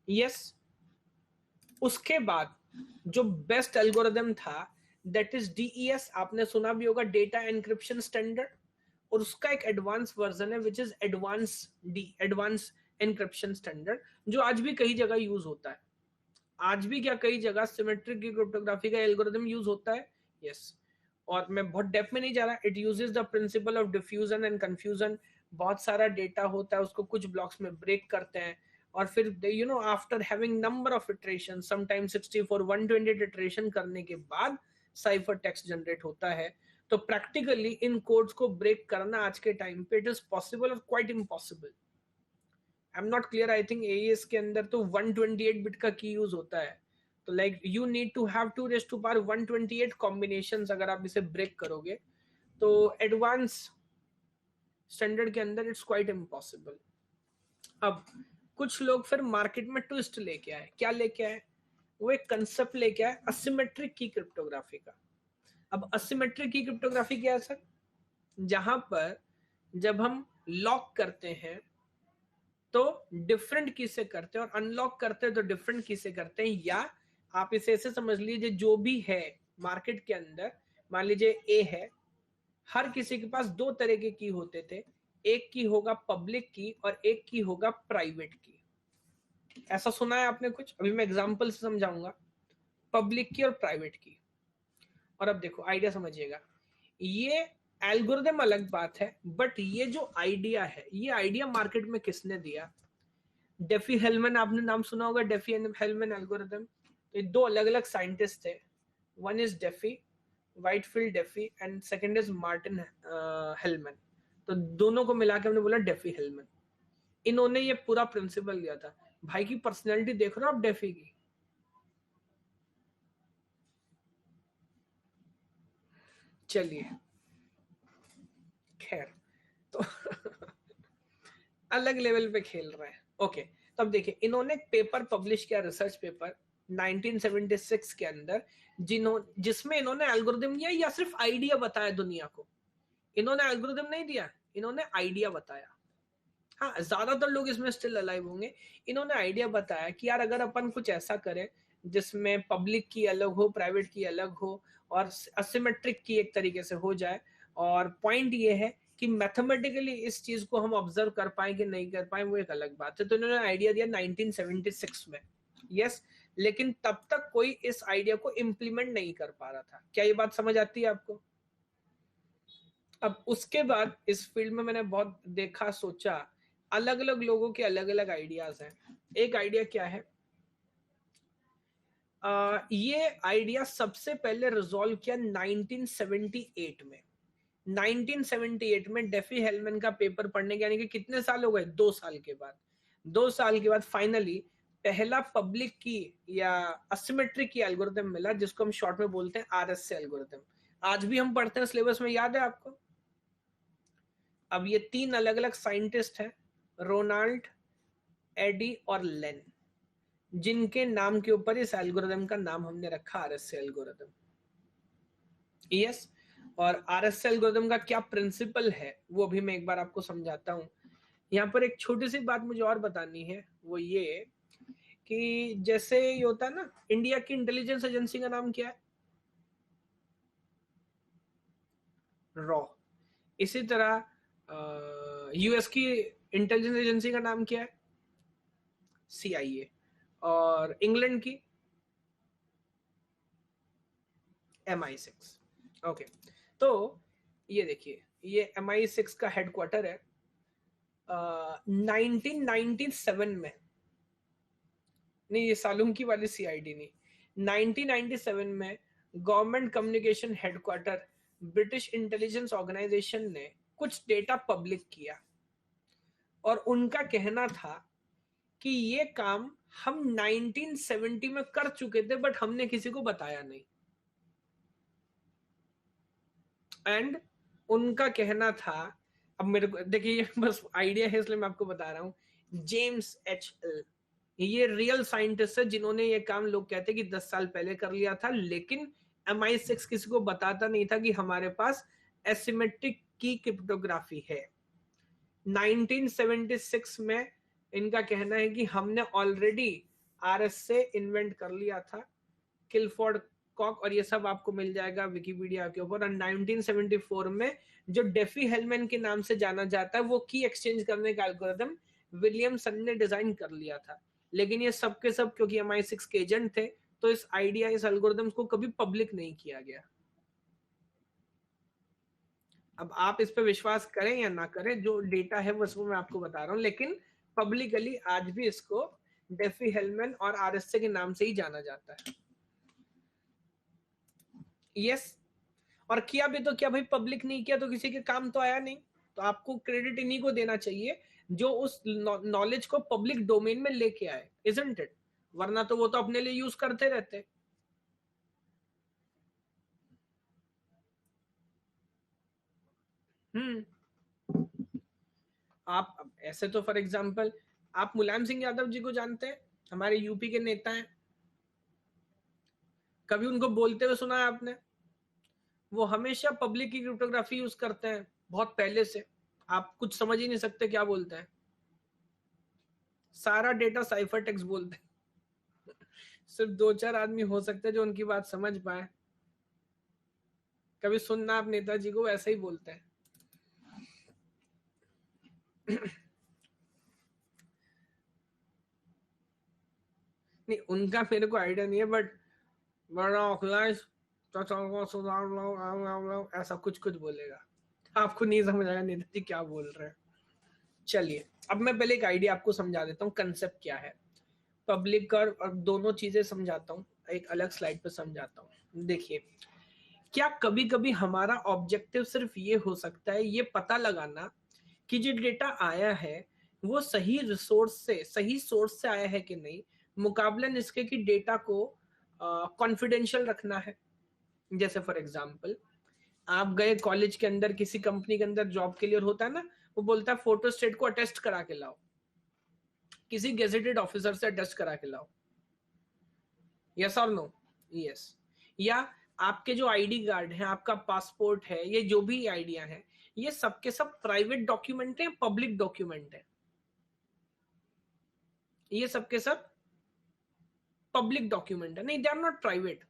Yes, उसके बाद जो बेस्ट एल्गोरिदम था दैट इज डीईएस, आपने सुना भी होगा, डेटा एनक्रिप्शन स्टैंडर्ड, और उसका एक एडवांस वर्जन है which is advance encryption standard, जो आज भी कई जगह यूज होता है। आज भी क्या कई जगह सिमेट्रिक की क्रिप्टोग्राफी का एल्गोरिदम यूज होता है। यस, और मैं बहुत डेप्थ में नहीं जा रहा, it uses the principle of diffusion and confusion. बहुत सारा डेटा होता है, उसको कुछ ब्लॉक्स में ब्रेक करते हैं, और फिर you know after having number of iteration, sometimes 64 128 iteration करने के बाद साइफर टेक्स्ट जनरेट होता है। तो प्रैक्टिकली इन कोड्स को ब्रेक करना आज के टाइम पे इट इज पॉसिबल और quite impossible. I am not clear, I think AES के अंदर तो 128 बिट का की यूज होता है, तो like you need to have 2 128 combinations अगर आप इसे ब्रेक करोगे, तो एडवांस स्टैंडर्ड के अंदर इट्स क्वाइट इम्पॉसिबल। अब कुछ लोग फिर मार्केट में ट्विस्ट लेके आए, क्या लेके आए, वो एक कंसेप्ट लेके आए असिमेट्रिक की क्रिप्टोग्राफी का। अब असिमेट्रिक की क्रिप्टोग्राफी क्या है सर? जहां पर जब हम लॉक करते हैं तो डिफरेंट की से करते हैं, और अनलॉक करते हैं तो डिफरेंट की से करते हैं। या आप इसे ऐसे समझ लीजिए, जो भी है मार्केट के अंदर, मान लीजिए ए है, हर किसी के पास दो तरह के की होते थे, एक की होगा पब्लिक की और एक की होगा प्राइवेट की। ऐसा सुना है आपने कुछ? अभी मैं एग्जांपल से समझाऊंगा, पब्लिक की और प्राइवेट की। और अब देखो आइडिया समझिएगा, ये एल्गोरिदम अलग बात है, बट ये जो आइडिया है, ये आइडिया मार्केट में किसने दिया? डेफी हेलमैन, आपने नाम सुना होगा, डेफी हेलमैन एल्गोरिदम। तो ये दो अलग अलग साइंटिस्ट थे, one is DeFi, Whitefield DeFi, and second is Martin Hellman. तो दोनों को मिला के हमने बोला डेफी हेलमैन। इन्होंने ये पूरा प्रिंसिपल दिया था। भाई की पर्सनैलिटी देख रहे हो आप डेफी की? चलिए खैर, तो अलग लेवल पे खेल रहे हैं। ओके, तब देखिए इन्होंने एक पेपर पब्लिश किया, रिसर्च पेपर 1976 के अंदर, जिसमें इन्होंने एल्गोरिदम दिया या सिर्फ आइडिया बताया दुनिया को। इन्होंने एल्गोरिदम नहीं दिया, इन्होंने आइडिया बताया। हाँ, ज्यादातर लोग इसमें स्टिल अलाइव होंगे। इन्होंने आइडिया बताया कि यार अगर अपन कुछ ऐसा करें जिसमें पब्लिक की अलग हो, प्राइवेट की अलग हो, और असिमेट्रिक की एक तरीके से हो जाए, और पॉइंट ये है कि मैथमेटिकली इस चीज को हम ऑब्जर्व कर पाए कि नहीं कर पाए वो एक अलग बात है। तो इन्होंने आइडिया दिया 1976 में। यस, लेकिन तब तक कोई इस आइडिया को इम्प्लीमेंट नहीं कर पा रहा था। क्या ये बात समझ आती है आपको? अब उसके बाद इस फील्ड में मैंने बहुत देखा, सोचा, अलग अलग लोगों के अलग अलग आइडियाज हैं। एक आइडिया क्या है, ये आइडिया सबसे पहले रिजॉल्व किया 1978 में। 1978 में डेफी हेलमैन का पेपर पढ़ने के, यानी कि कितने साल हो गए, 2 साल के बाद, 2 साल के बाद फाइनली पहला पब्लिक की या असिमेट्रिक की एल्गोरिथम मिला, जिसको हम शॉर्ट में बोलते हैं आरएसए एल्गोरिथम। आज भी हम पढ़ते हैं सिलेबस में, याद है आपको? अब ये तीन अलग अलग साइंटिस्ट हैं, रोनाल्ड, एडी और लेन, जिनके नाम के ऊपर इस एल्गोरिथम का नाम हमने रखा आरएसए एल्गोरिथम। यस, और आरएसए एल्गोरिथम का क्या प्रिंसिपल है वो भी मैं एक बार आपको समझाता हूं। यहाँ पर एक छोटी सी बात मुझे और बतानी है, वो ये कि जैसे ये होता है ना, इंडिया की इंटेलिजेंस एजेंसी का नाम क्या है? रॉ। इसी तरह यूएस की इंटेलिजेंस एजेंसी का नाम क्या है? सीआईए। और इंग्लैंड की? MI6। ओके, तो ये देखिए, ये MI6 का हेडक्वार्टर है 1997 में, नहीं ये सालुंग की वाली सीआईडी नहीं, 1997 में government communication headquarter British intelligence organisation ने कुछ डेटा पब्लिक किया, और उनका कहना था कि ये काम हम 1970 में कर चुके थे, बट हमने किसी को बताया नहीं। एंड उनका कहना था, अब मेरे को देखिए ये बस आइडिया है इसलिए मैं आपको बता रहा हूं, जेम्स एच एल, ये रियल साइंटिस्ट है जिन्होंने ये काम, लोग कहते हैं कि 10 साल पहले कर लिया था, लेकिन MI6 किसी को बताता नहीं था कि हमारे पास एसिमेट्रिक की क्रिप्टोग्राफी है। 1976 में इनका कहना है कि हमने ऑलरेडी RSA इन्वेंट कर लिया था, किलफोर्ड कॉक, और ये सब आपको मिल जाएगा विकिपीडिया के ऊपर। और 1974 में जो डेफी हेलमैन के नाम से जाना जाता है वो की एक्सचेंज करने का एल्गोरिथम विलियमसन ने डिजाइन कर लिया था। लेकिन ये सब के सब क्योंकि MI6 के एजेंट थे तो इस आइडिया, इस एल्गोरिथम को कभी पब्लिक नहीं किया गया। अब आप इस पे विश्वास करें या ना करें, जो डेटा है वो मैं आपको बता रहा हूं, लेकिन पब्लिकली आज भी इसको डेफी हेलमैन और RSA के नाम से ही जाना जाता है। यस, और किया भी तो क्या भाई, पब्लिक नहीं किया तो किसी के काम तो आया नहीं। तो आपको क्रेडिट इन्हीं को देना चाहिए जो उस नॉलेज को पब्लिक डोमेन में लेके आए, इजंट इट? वरना तो वो तो अपने लिए यूज करते रहते। आप ऐसे तो फॉर एग्जांपल आप मुलायम सिंह यादव जी को जानते हैं, हमारे यूपी के नेता हैं। कभी उनको बोलते हुए सुना है आपने? वो हमेशा पब्लिक की क्रिप्टोग्राफी यूज करते हैं बहुत पहले से। आप कुछ समझ ही नहीं सकते क्या बोलते हैं, सारा डेटा साइफर टेक्स्ट बोलते हैं। सिर्फ 2-4 आदमी हो सकते हैं जो उनकी बात समझ पाए। कभी सुनना आप नेताजी को ऐसे ही बोलते हैं। नहीं, उनका मेरे को आइडिया नहीं है, बट बड़ा अखिलेश को सुधार लो, ऐसा कुछ कुछ बोलेगा, आपको नहीं समझ आएगा नेताजी क्या बोल रहे हैं। चलिए, अब मैं पहले एक आइडिया आपको समझा देता हूँ, कंसेप्ट क्या है पब्लिक और दोनों चीजें समझाता हूँ, एक अलग स्लाइड पे समझाता हूँ। देखिए, क्या कभी कभी हमारा ऑब्जेक्टिव सिर्फ ये हो सकता है, ये पता लगाना कि जो डेटा आया है वो सही रिसोर्स से, सही सोर्स से आया है कि नहीं, मुकाबलन इसके कि डेटा को कॉन्फिडेंशियल रखना है। जैसे फॉर एग्जांपल आप गए कॉलेज के अंदर, किसी कंपनी के अंदर जॉब के लिए, होता है ना, वो बोलता है फोटोस्टेट को अटेस्ट करा के लाओ, किसी गेजेटेड ऑफिसर से अटेस्ट करा के लाओ। यस और नो? यस। या आपके जो आईडी कार्ड है, आपका पासपोर्ट है, ये जो भी आइडिया है, ये सबके सब प्राइवेट डॉक्यूमेंट है, पब्लिक डॉक्यूमेंट है? ये सबके सब पब्लिक डॉक्यूमेंट है? नहीं, दे आर नॉट प्राइवेट।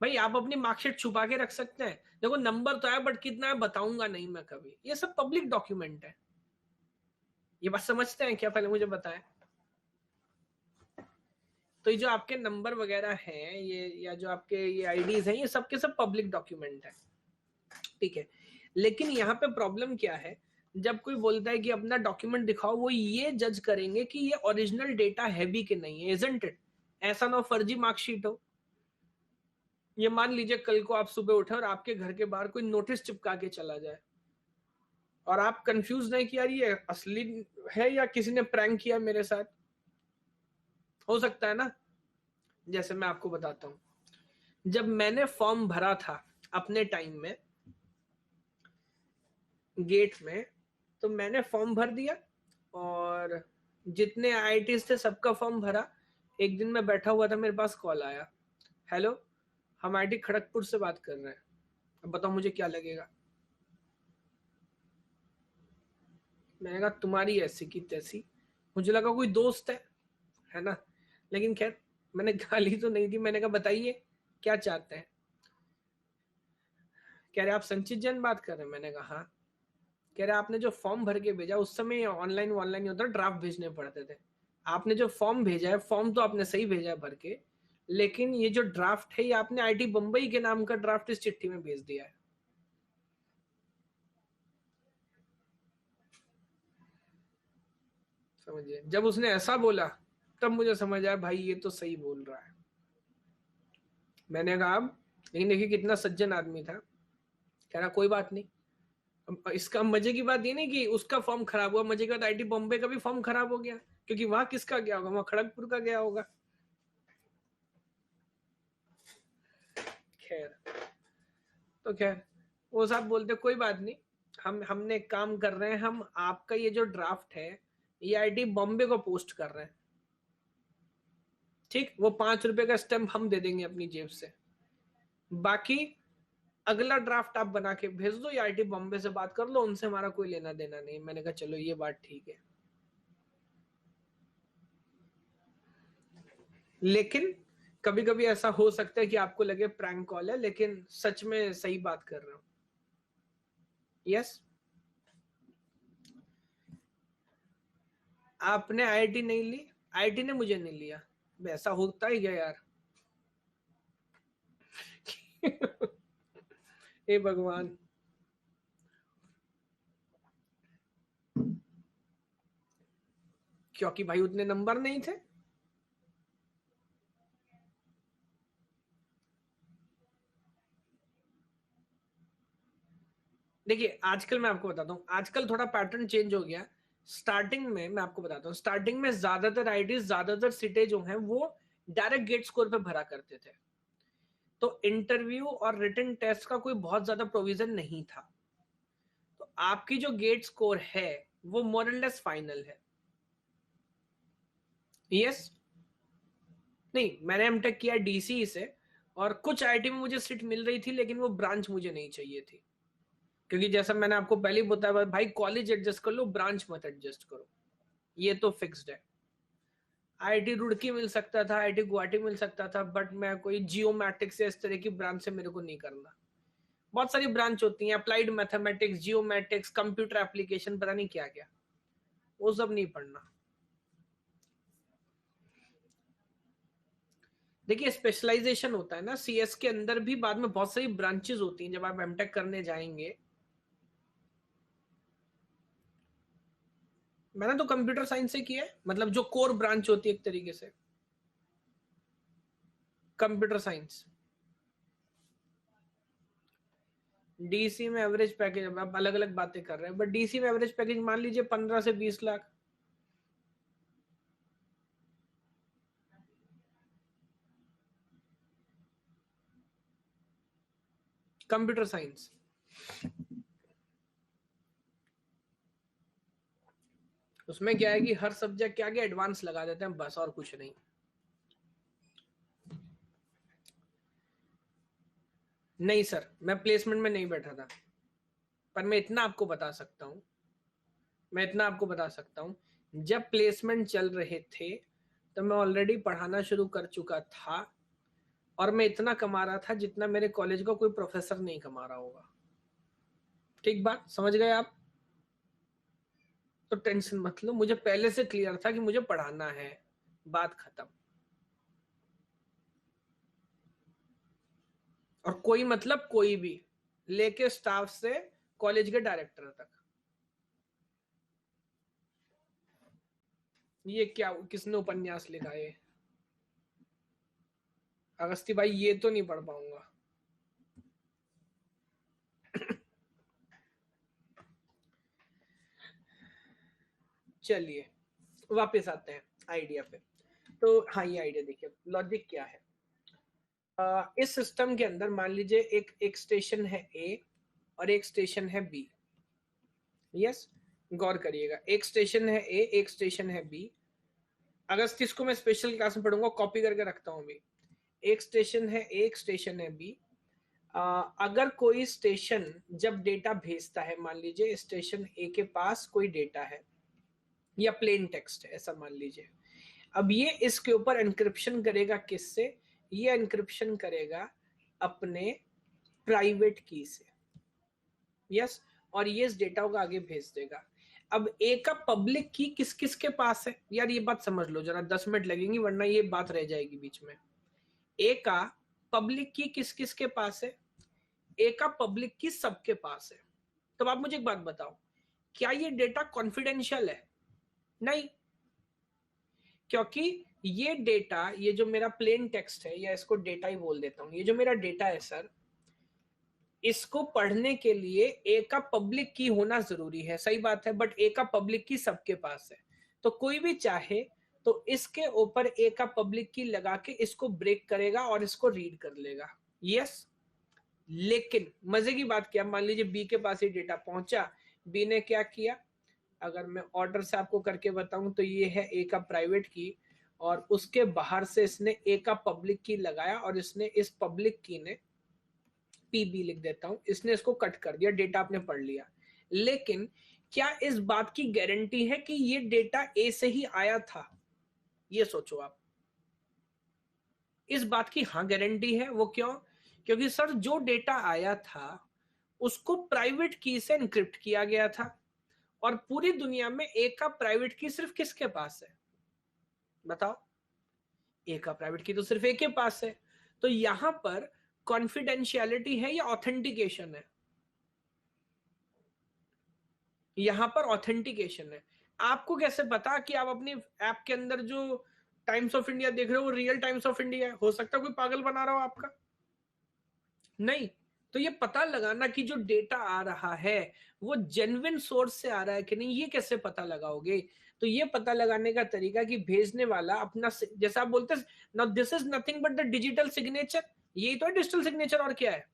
भाई आप अपनी मार्कशीट छुपा के रख सकते हैं, देखो नंबर तो है बट कितना है बताऊंगा नहीं मैं कभी, ये सब पब्लिक डॉक्यूमेंट है। ये बात समझते हैं क्या? पहले मुझे बताएं। तो ये जो आपके नंबर वगैरह हैं, ये या जो आपके ये आईडीज हैं, ये सबके सब पब्लिक डॉक्यूमेंट है, ठीक है। लेकिन यहाँ पे प्रॉब्लम क्या है, जब कोई बोलता है कि अपना डॉक्यूमेंट दिखाओ, वो ये जज करेंगे कि ये ओरिजिनल डेटा है भी कि नहीं है, इजंट इट? ऐसा ना फर्जी मार्कशीट हो। ये मान लीजिए कल को आप सुबह उठे और आपके घर के बाहर कोई नोटिस चिपका के चला जाए और आप कंफ्यूज नहीं कि यार ये असली है या किसी ने प्रैंक किया मेरे साथ। हो सकता है ना। जैसे मैं आपको बताता हूं, जब मैंने फॉर्म भरा था अपने टाइम में गेट में, तो मैंने फॉर्म भर दिया और जितने IITs थे सबका फॉर्म भरा। एक दिन मैं बैठा हुआ था, मेरे पास कॉल आया, हेलो हम IIT खड़गपुर से बात कर रहे हैं, अब बताओ मुझे क्या लगेगा? मैंने कहा तुम्हारी ऐसी की तैसी। मुझे लगा कोई दोस्त है ना। लेकिन खैर मैंने गाली तो नहीं दी, मैंने कहा बताइए क्या चाहते हैं। कह रहे आप संचित जैन बात कर रहे हैं? मैंने कहा हाँ। कह रहे आपने जो फॉर्म भर के भेजा, उस समय ऑनलाइन ऑनलाइन होता, ड्राफ्ट भेजने पड़ते थे। आपने जो फॉर्म भेजा है, फॉर्म तो आपने सही भेजा है भर के, लेकिन ये जो ड्राफ्ट है ये आपने IIT बम्बई के नाम का ड्राफ्ट इस चिट्ठी में भेज दिया है। समझिए, जब उसने ऐसा बोला तब मुझे समझ आया भाई ये तो सही बोल रहा है। मैंने कहा अब, लेकिन देखिए कितना सज्जन आदमी था। कह रहा कोई बात नहीं। इसका मजे की बात ये नहीं कि उसका फॉर्म खराब हुआ, मजे की बात IIT बॉम्बे का भी फॉर्म खराब हो गया, क्योंकि वहां किसका गया होगा? वहां खड़गपुर का गया होगा। खैर, तो खैर वो साहब बोलते कोई बात नहीं, हमने एक काम कर रहे हैं, हम आपका ये जो ड्राफ्ट है ये IIT बॉम्बे को पोस्ट कर रहे हैं, ठीक? वो ₹5 का स्टैंप हम दे देंगे अपनी जेब से, बाकी अगला ड्राफ्ट आप बना के भेज दो या आईटी बॉम्बे से बात कर लो, उनसे हमारा कोई लेना देना नहीं। मैंने कहा चलो ये बात ठीक है। लेकिन कभी कभी ऐसा हो सकता है कि आपको लगे प्रैंक कॉल है, लेकिन सच में सही बात कर रहा हूं। यस, आपने आईआईटी नहीं ली, आईआईटी ने मुझे नहीं लिया, ऐसा होता ही गया यार। हे भगवान। क्योंकि भाई उतने नंबर नहीं थे। देखिए आजकल मैं आपको बताता हूँ, आजकल थोड़ा पैटर्न चेंज हो गया। स्टार्टिंग में मैं आपको बताता हूँ, स्टार्टिंग में ज्यादातर आईआईटी, ज्यादातर सीटें जो हैं वो डायरेक्ट गेट स्कोर पे भरा करते थे, तो इंटरव्यू और रिटन टेस्ट का कोई बहुत ज्यादा प्रोविजन नहीं था। तो आपकी जो गेट स्कोर है वो मोर एंड लेस फाइनल है। यस, नहीं मैंने एमटेक किया डीसी से, और कुछ आईआईटी में मुझे सीट मिल रही थी, लेकिन वो ब्रांच मुझे नहीं चाहिए थी। क्योंकि जैसा मैंने आपको पहले ही बताया भाई, कॉलेज एडजस्ट कर लो, ब्रांच मत एडजस्ट करो, ये तो फिक्स्ड है। आईआईटी रुड़की मिल सकता था, आईआईटी गुवाहाटी मिल सकता था, बट मैं कोई जियोमैट्रिक्स या इस तरह की ब्रांच से मेरे को नहीं करना। बहुत सारी ब्रांच होती हैं, अप्लाइड मैथमेटिक्स, जियोमैट्रिक्स, कंप्यूटर एप्लीकेशन, पता नहीं क्या क्या, वो सब नहीं पढ़ना। देखिए स्पेशलाइजेशन होता है ना सीएस के अंदर भी, बाद में बहुत सारी ब्रांचेस होती हैं जब आप एमटेक करने जाएंगे। मैंने तो कंप्यूटर साइंस से किया है, मतलब जो कोर ब्रांच होती है एक तरीके से, कंप्यूटर साइंस। डीसी में एवरेज पैकेज, आप अलग अलग बातें कर रहे हैं, बट डीसी में एवरेज पैकेज मान लीजिए 15 से 20 लाख। कंप्यूटर साइंस उसमें क्या है कि हर सब्जेक्ट के आगे एडवांस लगा देते हैं बस, और कुछ नहीं। नहीं सर, मैं प्लेसमेंट में नहीं बैठा था, पर मैं इतना आपको बता सकता हूँ, मैं इतना आपको बता सकता हूँ, जब प्लेसमेंट चल रहे थे तो मैं ऑलरेडी पढ़ाना शुरू कर चुका था, और मैं इतना कमा रहा था जितना मेरे कॉलेज का कोई प्रोफेसर नहीं कमा रहा होगा। ठीक बात समझ गए आप? तो टेंशन मत लो, मुझे पहले से क्लियर था कि मुझे पढ़ाना है, बात खत्म। और कोई मतलब कोई भी, लेके स्टाफ से कॉलेज के डायरेक्टर तक। ये क्या, किसने उपन्यास लिखा है? अगस्ती भाई ये तो नहीं पढ़ पाऊंगा। चलिए वापस आते हैं आइडिया पे। तो हाँ, ये आइडिया देखिए, लॉजिक क्या है। इस सिस्टम के अंदर मान लीजिए एक एक स्टेशन है ए और एक स्टेशन है बी। यस, गौर करिएगा, एक स्टेशन है ए, एक स्टेशन है बी। अगस्त इसको मैं स्पेशल क्लास में पढ़ूंगा, कॉपी करके रखता हूँ अभी। एक स्टेशन है ए, एक स्टेशन है बी। अगर कोई स्टेशन जब डेटा भेजता है, मान लीजिए स्टेशन ए के पास कोई डेटा है या प्लेन टेक्स्ट है ऐसा मान लीजिए, अब ये इसके ऊपर एनक्रिप्शन करेगा, किससे? ये एनक्रिप्शन करेगा अपने प्राइवेट की से। यस, और ये इस डेटा को आगे भेज देगा। अब ए का पब्लिक की किस किस के पास है यार, ये बात समझ लो जरा, 10 मिनट लगेंगी वरना ये बात रह जाएगी बीच में। ए का पब्लिक की किस किस के पास है? ए का पब्लिक की सबके पास है। तो आप मुझे एक बात बताओ, क्या ये डेटा कॉन्फिडेंशियल है? नहीं, क्योंकि ये डेटा, ये जो मेरा प्लेन टेक्स्ट है, या इसको डेटा ही बोल देता हूं, ये जो मेरा डेटा है सर, इसको पढ़ने के लिए ए का पब्लिक की होना जरूरी है, सही बात है, बट ए का पब्लिक की सबके पास है। तो कोई भी चाहे तो इसके ऊपर ए का पब्लिक की लगा के इसको ब्रेक करेगा और इसको रीड कर लेगा। यस, लेकिन मजे की बात क्या, मान लीजिए बी के पास ये डेटा पहुंचा, बी ने क्या किया, अगर मैं ऑर्डर से आपको करके बताऊं तो ये है ए का प्राइवेट की, और उसके बाहर से इसने ए का पब्लिक की लगाया, और इसने इस पब्लिक की ने पीबी लिख देता हूं, इसने इसको कट कर दिया, डेटा आपने पढ़ लिया। लेकिन क्या इस बात की गारंटी है कि ये डेटा ए से ही आया था? ये सोचो आप। इस बात की हाँ गारंटी है। वो क्यों? क्योंकि सर जो डेटा आया था उसको प्राइवेट की से एनक्रिप्ट किया गया था, और पूरी दुनिया में ए का प्राइवेट की सिर्फ किसके पास है? बताओ। ए का प्राइवेट की तो सिर्फ ए के पास है। तो यहां पर कॉन्फिडेंशियलिटी है या ऑथेंटिकेशन है? यहां पर ऑथेंटिकेशन है। आपको कैसे पता कि आप अपनी ऐप के अंदर जो टाइम्स ऑफ इंडिया देख रहे हो वो रियल टाइम्स ऑफ इंडिया है? हो सकता है कोई पागल बना रहा हो आपका। नहीं। तो ये पता लगाना कि जो डेटा आ रहा है वो जेन्युइन सोर्स से आ रहा है कि नहीं, ये कैसे पता लगाओगे? तो ये पता लगाने का तरीका कि भेजने वाला अपना, जैसा आप बोलते हैं now this is nothing but the digital signature, यही तो है डिजिटल सिग्नेचर, और क्या है?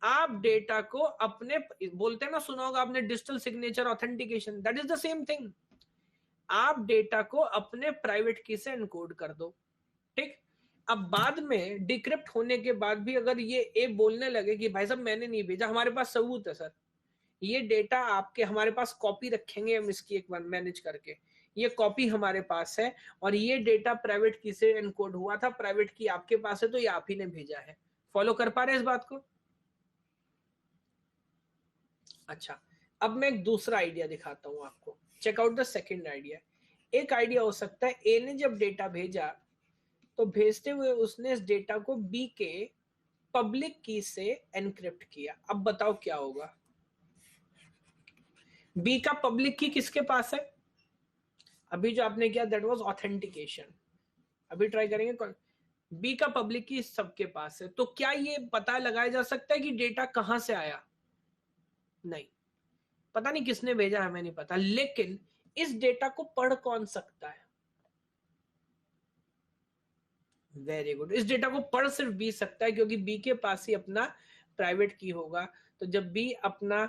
आप डेटा को अपने, बोलते हैं ना, सुना होगा आपने digital signature authentication, that is the same thing. आप डेटा को अपने प्राइवेट की से एनकोड कर दो, ठीक। अब बाद में डिक्रिप्ट होने के बाद भी अगर ये ए बोलने लगे कि भाई साहब मैंने नहीं भेजा, हमारे पास सबूत है सर, ये डेटा आपके, हमारे पास कॉपी रखेंगे हम इसकी एक बार मैनेज करके, ये कॉपी हमारे पास है, और ये डेटा प्राइवेट की से एनकोड हुआ था, प्राइवेट की आपके पास है, तो ये आप ही ने भेजा है। फॉलो कर पा रहे हैं इस बात को? अच्छा, अब मैं एक दूसरा आइडिया दिखाता हूं आपको। Check out the second idea. एक आइडिया हो सकता है ए ने जब डेटा भेजा तो भेजते हुए उसने इस डेटा को बी के पब्लिक की से एनक्रिप्ट किया। अब बताओ क्या होगा? बी का पब्लिक की किसके पास है? अभी जो आपने किया दैट वाज ऑथेंटिकेशन। अभी ट्राई करेंगे। बी का पब्लिक की सबके पास है, तो क्या ये पता लगाया जा सकता है कि डेटा कहां से आया? नहीं। पता नहीं किसने भेजा, हमें नहीं पता, लेकिन इस डेटा को पढ़ कौन सकता है? Very good. इस डेटा को पढ़ सिर्फ बी सकता है, क्योंकि बी के पास ही अपना प्राइवेट की होगा। तो जब बी अपना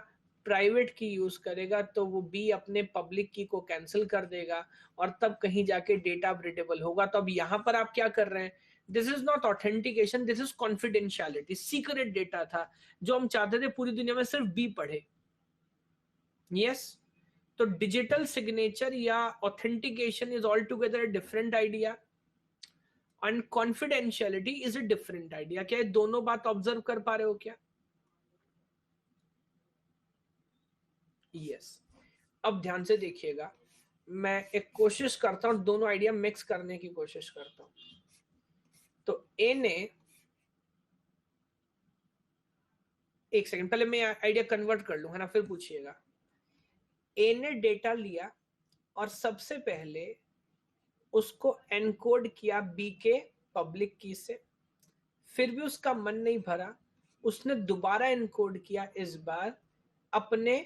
प्राइवेट की यूज करेगा तो वो बी अपने पब्लिक की को कैंसिल कर देगा, और तब कहीं जाके डेटा रीडेबल होगा। तो अब यहां पर आप क्या कर रहे हैं? This is not authentication, this is confidentiality. Secret data था जो हम चाहते थे पूरी दुनिया में सिर्फ बी पढ़े। यस। तो डिजिटल सिग्नेचर या authentication is all together different idea, and confidentiality is a different idea. क्या ये दोनों बात ऑब्जर्व कर पा रहे हो क्या? यस। अब ध्यान से देखिएगा, मैं एक कोशिश करता हूं, दोनों आइडिया मिक्स करने की कोशिश करता हूं। तो ए ने, एक सेकंड पहले मैं आइडिया कन्वर्ट कर लूं, है ना, फिर पूछिएगा। ए ने डेटा लिया और सबसे पहले उसको एनकोड किया बी के पब्लिक की से, फिर भी उसका मन नहीं भरा, उसने दोबारा एनकोड किया, इस बार अपने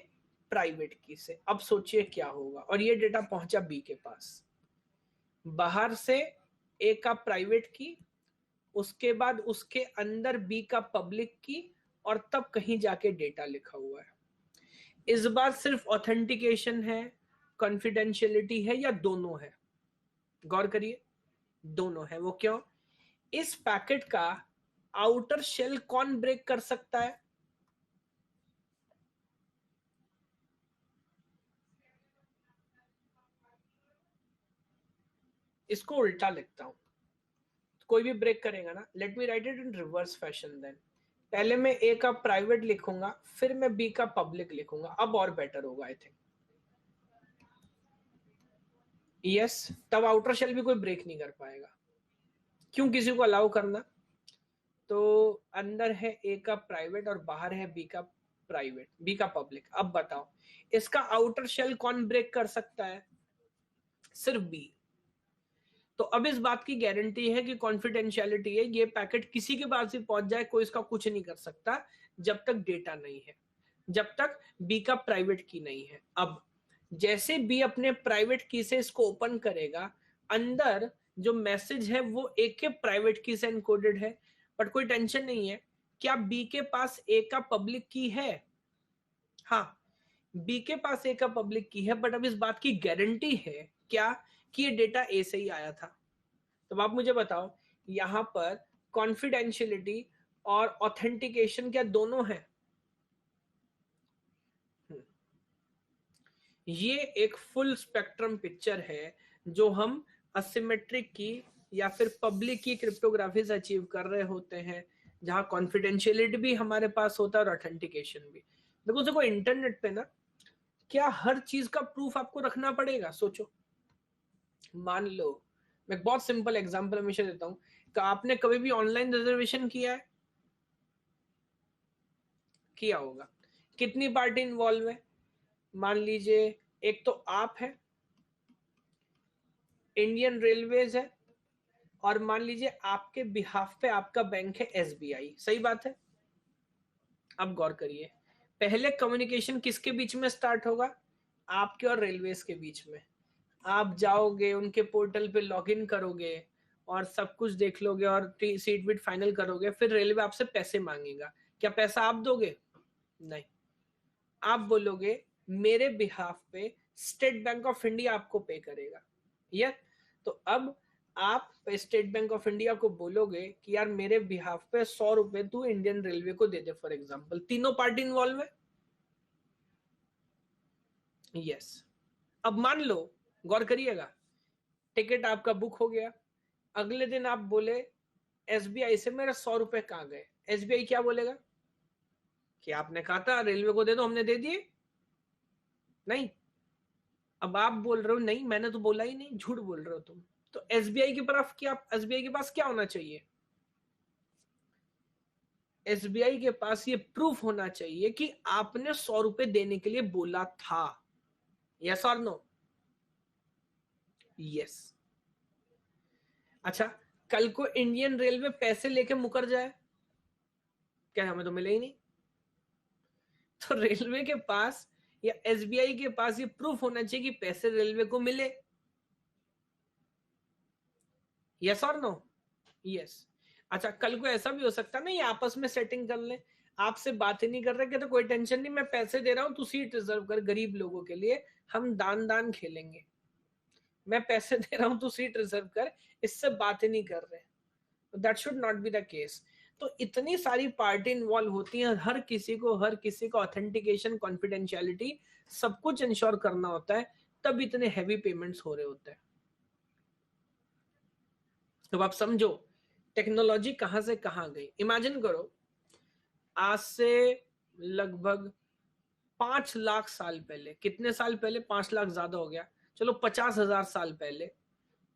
प्राइवेट की से। अब सोचिए क्या होगा, और ये डेटा पहुंचा बी के पास। बाहर से ए का प्राइवेट की, उसके बाद उसके अंदर बी का पब्लिक की, और तब कहीं जाके डेटा लिखा हुआ है। इस बार सिर्फ ऑथेंटिकेशन है, कॉन्फिडेंशियलिटी है, या दोनों है? गौर करिए, दोनों है। वो क्यों? इस पैकेट का आउटर शेल कौन ब्रेक कर सकता है? इसको उल्टा लिखता हूं, कोई भी ब्रेक करेगा ना, let me write it in reverse fashion then. पहले मैं ए का प्राइवेट लिखूंगा, फिर मैं बी का पब्लिक लिखूंगा, अब और बेटर होगा आई थिंक। यस। तब आउटर शेल भी कोई ब्रेक नहीं कर पाएगा। क्यों किसी को अलाउ करना? तो अंदर है ए का प्राइवेट और बाहर है बी का प्राइवेट, बी का पब्लिक। अब बताओ इसका आउटर शेल कौन ब्रेक कर सकता है? सिर्फ बी। तो अब इस बात की गारंटी है कि कॉन्फिडेंशियलिटी है, ये पैकेट किसी के पास भी पहुंच जाए कोई इसका कुछ नहीं कर सकता, जब तक डेटा नहीं है, जब तक बी का प्राइवेट की नहीं है। अब जैसे बी अपने प्राइवेट की से इसको ओपन करेगा, अंदर जो मैसेज है वो ए के प्राइवेट की से एनकोडेड है, बट कोई टेंशन नहीं है। क्या बी के पास ए का पब्लिक की है? हाँ, बी के पास ए का पब्लिक की है, बट अब इस बात की गारंटी है क्या कि ये डेटा ए से ही आया था? तो आप मुझे बताओ, यहां पर कॉन्फिडेंशियलिटी और ऑथेंटिकेशन क्या दोनों है? ये एक फुल स्पेक्ट्रम पिक्चर है जो हम असिमेट्रिक की या फिर पब्लिक की क्रिप्टोग्राफी से अचीव कर रहे होते हैं, जहां कॉन्फिडेंशियलिटी भी हमारे पास होता है और ऑथेंटिकेशन भी। देखो इंटरनेट पे ना, क्या हर चीज का प्रूफ आपको रखना पड़ेगा? सोचो, मान लो, मैं एक बहुत सिंपल एग्जांपल हमेशा देता हूं कि आपने कभी भी ऑनलाइन रिजर्वेशन किया है? किया होगा। कितनी पार्टी इन्वॉल्व है? मान लीजिए एक तो आप है, इंडियन रेलवेज है, और मान लीजिए आपके बिहाफ पे आपका बैंक है एसबीआई। सही बात है? अब गौर करिए, पहले कम्युनिकेशन किसके बीच में स्टार्ट होगा? आपके और रेलवेज के बीच में। आप जाओगे उनके पोर्टल पे लॉगिन करोगे और सब कुछ देख लोगे और सीट वीट फाइनल करोगे, फिर रेलवे आपसे पैसे मांगेगा। क्या पैसा आप दोगे? नहीं। आप बोलोगे मेरे बिहाफ पे स्टेट बैंक ऑफ इंडिया आपको पे करेगा। यस। तो अब आप स्टेट बैंक ऑफ इंडिया को बोलोगे कि यार मेरे बिहाफ पे 100 रुपए तू इंडियन रेलवे को दे दे, फॉर एग्जाम्पल। तीनों पार्टी इन्वॉल्व है। यस। अब मान लो, गौर करिएगा, टिकट आपका बुक हो गया। अगले दिन आप बोले एसबीआई से मेरे 100 रुपए कहाँ गए? एसबीआई क्या बोलेगा कि आपने कहा था रेलवे को दे दो, हमने दे दिए। नहीं। अब आप बोल रहे हो नहीं मैंने तो बोला ही नहीं, झूठ बोल रहे हो तुम। तो एसबीआई की तरफ क्या, एसबीआई के पास क्या होना चाहिए? एसबीआई के पास ये प्रूफ होना चाहिए कि आपने 100 रुपए देने के लिए बोला था। यस और नो? यस। अच्छा, कल को इंडियन रेलवे पैसे लेके मुकर जाए, क्या हमें तो मिले ही नहीं? तो रेलवे के पास या एसबीआई के पास ये प्रूफ होना चाहिए कि पैसे रेलवे को मिले। यस और नो? यस। अच्छा, कल को ऐसा भी हो सकता है ना, ये आपस में सेटिंग कर ले, आपसे बात ही नहीं कर रहे कि तो कोई टेंशन नहीं, मैं पैसे दे रहा हूं, तू सीट रिजर्व कर गरीब लोगों के लिए, हम दान दान खेलेंगे। मैं पैसे दे रहा हूं, तू सीट रिजर्व कर, इससे बात ही नहीं कर रहे। That should not be the case. तो इतनी सारी पार्टी इन्वॉल्व होती हैं, हर किसी को ऑथेंटिकेशन, कॉन्फिडेंशियलिटी सब कुछ इंश्योर करना होता है, तब इतने हैवी पेमेंट्स हो रहे होते हैं। तो आप समझो टेक्नोलॉजी कहां से कहां गई। इमेजिन करो, आज से लगभग 5 लाख साल पहले, कितने साल पहले, 5 लाख ज्यादा हो गया, चलो 50,000 साल पहले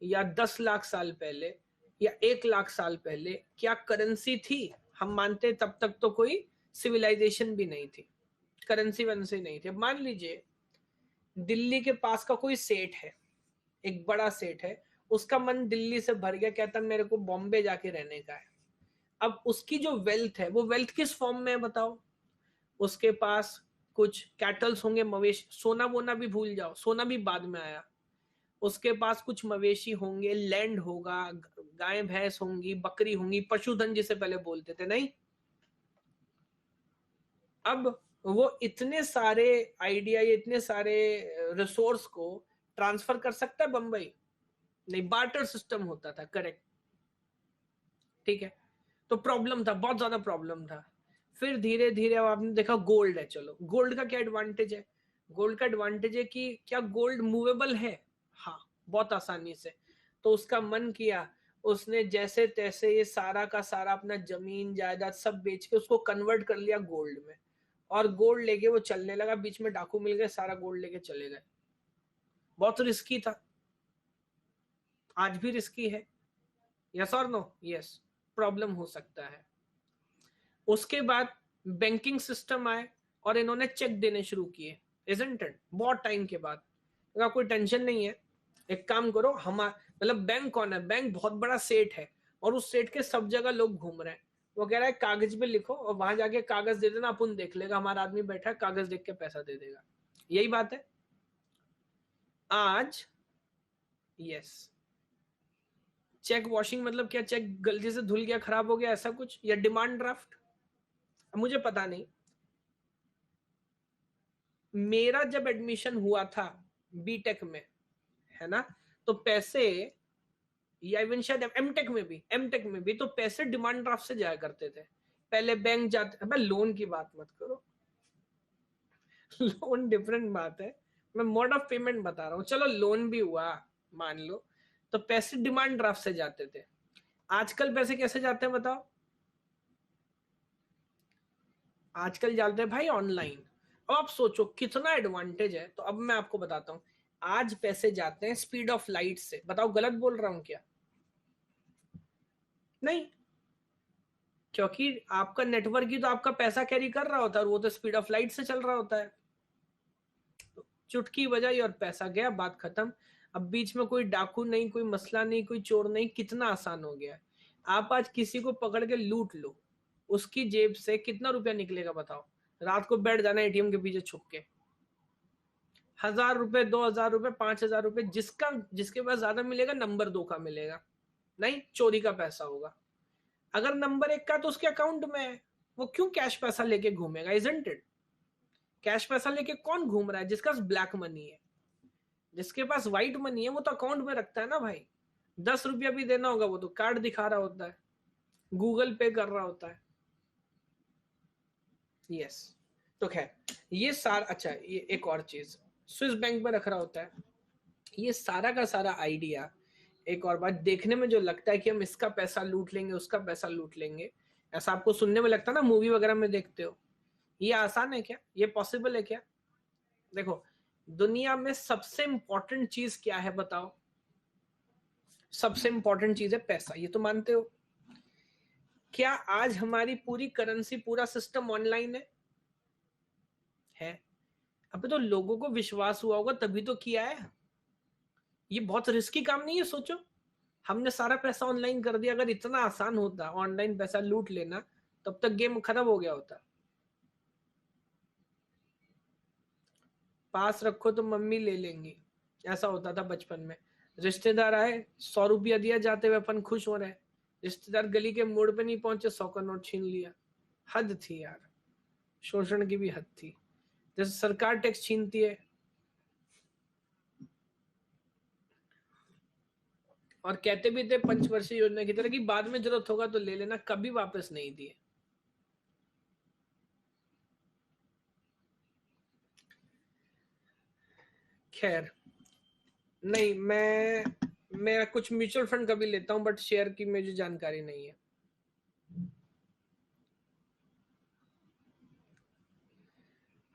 या 10 लाख साल पहले या 1 लाख साल पहले क्या करेंसी थी? हम मानते तब तक तो कोई सिविलाइजेशन भी नहीं थी, करेंसी वरेंसी नहीं थी। अब मान लीजिए दिल्ली के पास का कोई सेठ है, एक बड़ा सेठ है, उसका मन दिल्ली से भर गया, कहता मेरे को बॉम्बे जाके रहने का है। अब उसकी जो वेल्थ है, वो वेल्थ किस फॉर्म में है बताओ? उसके पास कुछ कैटल्स होंगे, मवेशी, सोना वोना भी भूल जाओ, सोना भी बाद में आया। उसके पास कुछ मवेशी होंगे, लैंड होगा, गाय भैंस होंगी, बकरी होंगी, पशुधन जिसे पहले बोलते थे, नहीं? अब वो इतने सारे आइडिया, इतने सारे रिसोर्स को ट्रांसफर कर सकता है बंबई? नहीं, बार्टर सिस्टम होता था, करेक्ट। ठीक है। तो प्रॉब्लम था, बहुत ज्यादा प्रॉब्लम था। फिर धीरे धीरे अब आपने देखा गोल्ड है। चलो, गोल्ड का क्या एडवांटेज है? गोल्ड का एडवांटेज है कि क्या गोल्ड मूवेबल है? हाँ, बहुत आसानी से। तो उसका मन किया, उसने जैसे तैसे ये सारा का सारा अपना जमीन जायदाद सब बेच के उसको कन्वर्ट कर लिया गोल्ड में, और गोल्ड लेके वो चलने लगा। बीच में डाकू मिल गए, सारा गोल्ड लेके चले गए। बहुत रिस्की था, आज भी रिस्की है। यस और नो? यस। प्रॉब्लम हो सकता है। उसके बाद बैंकिंग सिस्टम आए और इन्होंने चेक देने शुरू किए, इजंट इट? बहुत टाइम के बाद। अगर कोई टेंशन नहीं है, एक काम करो, हम मतलब बैंक कौन है? बैंक बहुत बड़ा सेठ है, और उस सेठ के सब जगह लोग घूम रहे हैं। वो कह रहा है कागज पे लिखो और वहां जाके कागज दे देना, अपन देख लेगा, हमारा आदमी बैठा है, कागज देख के पैसा दे देगा। यही बात है आज। यस। चेक वॉशिंग मतलब क्या? चेक गलती से धुल गया, खराब हो गया, ऐसा कुछ? या डिमांड ड्राफ्ट? मुझे पता नहीं। मेरा जब एडमिशन हुआ था बीटेक में, है ना, तो पैसे, या इवन शायद एमटेक में भी तो पैसे डिमांड ड्राफ्ट से जाया करते थे। पहले बैंक जाते, अब लोन की बात मत करो लोन डिफरेंट बात है, मैं मोड ऑफ पेमेंट बता रहा हूँ। चलो लोन भी हुआ मान लो, तो पैसे डिमांड ड्राफ्ट से जाते थे, आजकल पैसे कैसे जाते हैं बताओ? आजकल जाते हैं भाई ऑनलाइन। अब आप सोचो कितना एडवांटेज है। तो अब मैं आपको बताता हूँ, आज पैसे जाते हैं स्पीड ऑफ लाइट से। बताओ गलत बोल रहा हूं क्या? नहीं, क्योंकि आपका नेटवर्क ही तो आपका पैसा कैरी कर रहा होता है, और वो तो स्पीड ऑफ लाइट से चल रहा होता है। तो चुटकी बजाई और पैसा गया, बात खत्म। अब बीच में कोई डाकू नहीं, कोई मसला नहीं, कोई चोर नहीं, कितना आसान हो गया है। आप आज किसी को पकड़ के लूट लो, उसकी जेब से कितना रुपया निकलेगा बताओ? रात को बैठ जाना एटीएम के पीछे छुप के, 1000 रुपए, 2000 रुपए, 5000 रुपए, जिसके पास ज्यादा मिलेगा नंबर 2 का मिलेगा, नहीं चोरी का पैसा होगा। अगर नंबर 1 का तो उसके अकाउंट में है, वो क्यों कैश पैसा लेके घूमेगा? Isn't it? कैश पैसा लेके कौन घूम रहा है? जिसका ब्लैक मनी है, जिसके पास व्हाइट मनी है, वो तो अकाउंट में रखता है ना भाई। 10 रुपया भी देना होगा, वो तो कार्ड दिखा रहा होता है, गूगल पे कर रहा होता है। यस। तो खैर ये सारा, अच्छा ये एक और चीज, स्विस बैंक में रख रहा होता है। ये सारा का सारा आइडिया, एक और बात, देखने में जो लगता है कि हम इसका पैसा लूट लेंगे, उसका पैसा लूट लेंगे, ऐसा आपको सुनने में लगता है ना, मूवी वगैरह में देखते हो, ये आसान है क्या? ये पॉसिबल है क्या? देखो, दुनिया में सबसे इंपॉर्टेंट चीज क्या है बताओ? सबसे इंपॉर्टेंट चीज है पैसा, ये तो मानते हो। क्या आज हमारी पूरी करेंसी, पूरा सिस्टम ऑनलाइन है? अब तो लोगों को विश्वास हुआ होगा तभी तो किया है। ये बहुत रिस्की काम नहीं है, सोचो हमने सारा पैसा ऑनलाइन कर दिया। अगर इतना आसान होता ऑनलाइन पैसा लूट लेना, तब तक गेम खत्म हो गया होता। पास रखो तो मम्मी ले लेंगी, ऐसा होता था बचपन में। रिश्तेदार आए, 100 रुपया दिया, जाते हुए अपन खुश हो रहे हैं, रिश्तेदार गली के मोड़ पे नहीं पहुंचे, 100 का नोट छीन लिया। हद थी यार, शोषण की भी हद थी। जैसे सरकार टैक्स छीनती है, और कहते भी थे पंचवर्षीय योजना की तरह कि बाद में जरूरत होगा तो ले लेना, कभी वापस नहीं दिए। खैर, नहीं, मैं कुछ म्यूचुअल फंड कभी लेता हूं, बट शेयर की मुझे जानकारी नहीं है।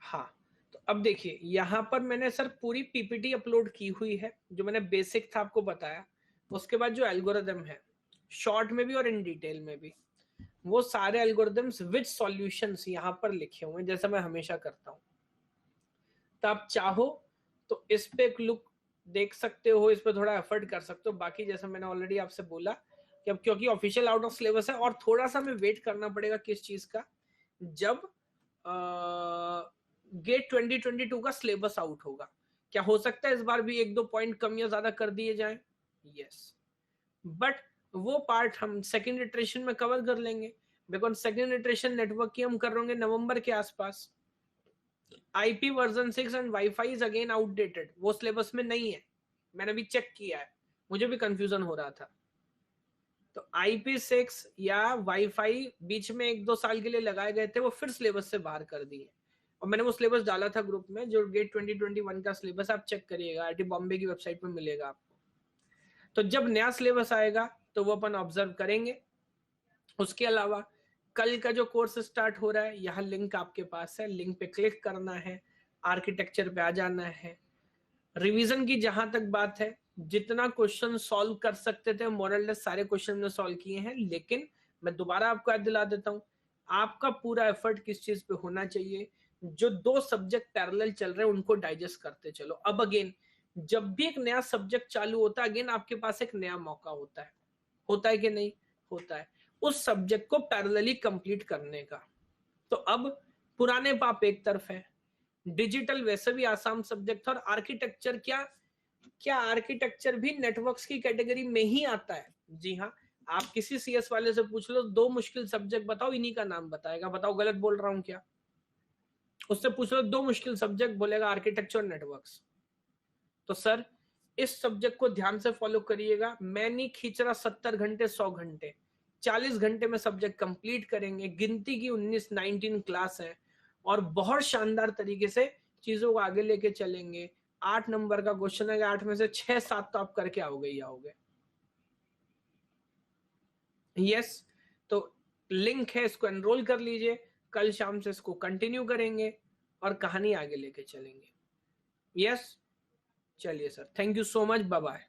हाँ, तो अब देखिए यहां पर मैंने सर पूरी पीपीटी अपलोड की हुई है, जो मैंने बेसिक था आपको बताया। उसके बाद जो एल्गोरिदम है, शॉर्ट में भी और इन डिटेल में भी, वो सारे एल्गोरिदम्स विद सॉल्यूशंस यहां पर लिखे हुए हैं, जैसा मैं हमेशा करता हूं। तो आप चाहो तो इस पे एक लुक देख सकते हो, इस पे थोड़ा एफर्ट कर सकते हो। बाकी जैसा मैंने ऑलरेडी आपसे बोला कि अब क्योंकि ऑफिशियल आउट ऑफ सिलेबस है, और थोड़ा सा हमें वेट करना पड़ेगा किस चीज का, जब गेट 2022 का सिलेबस आउट होगा। क्या हो सकता है इस बार भी 1-2 पॉइंट कम या ज्यादा कर दिए जाएं? यस, बट वो पार्ट हम सेकेंड इटरेशन में कवर कर लेंगे, बिकॉज सेकेंड इटरेशन नेटवर्क की हम कर रहे होंगे नवंबर के आसपास। IP version 6 and wifi is again outdated, वो सिलेबस में नहीं है, मैंने भी चेक किया है, मुझे भी कंफ्यूजन हो रहा था। तो IP6 या वाईफाई बीच में 1-2 साल के लिए लगाए गए थे, वो फिर सिलेबस से बाहर कर दिए। और मैंने वो सिलेबस डाला था ग्रुप में, जो गेट 2021 का सिलेबस, आप चेक करिएगा, आईटी बॉम्बे की वेबसाइट पे मिलेगा आपको। तो जब नया सिलेबस आएगा तो वो अपन ऑब्जर्व करेंगे। उसके अलावा कल का जो कोर्स स्टार्ट हो रहा है, यहाँ लिंक आपके पास है, लिंक पे क्लिक करना है, आर्किटेक्चर पे आ जाना है। रिवीजन की जहां तक बात है, जितना क्वेश्चन सॉल्व कर सकते थे मोरलेस सारे क्वेश्चन ने सॉल्व किए हैं, लेकिन मैं दोबारा आपको याद दिला देता हूं, आपका पूरा एफर्ट किस चीज पे होना चाहिए? जो 2 सब्जेक्ट पैरेलल चल रहे हैं उनको डाइजेस्ट करते चलो। अब अगेन जब भी एक नया सब्जेक्ट चालू होता है, अगेन आपके पास एक नया मौका होता है कि नहीं? होता है, उस सब्जेक्ट को पैरेलली कंप्लीट करने का। तो अब पुराने पाप एक तरफ है, डिजिटल वैसे भी आसान सब्जेक्ट था, और आर्किटेक्चर क्या आर्किटेक्चर भी नेटवर्क्स की कैटेगरी में ही आता है? जी हाँ, आप किसी सीएस वाले से पूछ लो 2 मुश्किल सब्जेक्ट बताओ, इन्हीं का नाम बताएगा। बताओ गलत बोल रहा हूं क्या? उससे पूछ लो 2 मुश्किल सब्जेक्ट, बोलेगा आर्किटेक्चर और नेटवर्क्स। तो सर इस सब्जेक्ट को ध्यान से फॉलो करिएगा, मैं नहीं खींच रहा 70 घंटे 100 घंटे, 40 घंटे में सब्जेक्ट कंप्लीट करेंगे, गिनती की 19-19 क्लास है और बहुत शानदार तरीके से चीजों को आगे लेके चलेंगे। 8 नंबर का क्वेश्चन है, 8 में से 6-7 तो आप करके आओगे ही आओगे। यस, तो लिंक है, इसको एनरोल कर लीजिए, कल शाम से इसको कंटिन्यू करेंगे और कहानी आगे लेके चलेंगे। यस, चलिए sir, thank you so much, bye bye.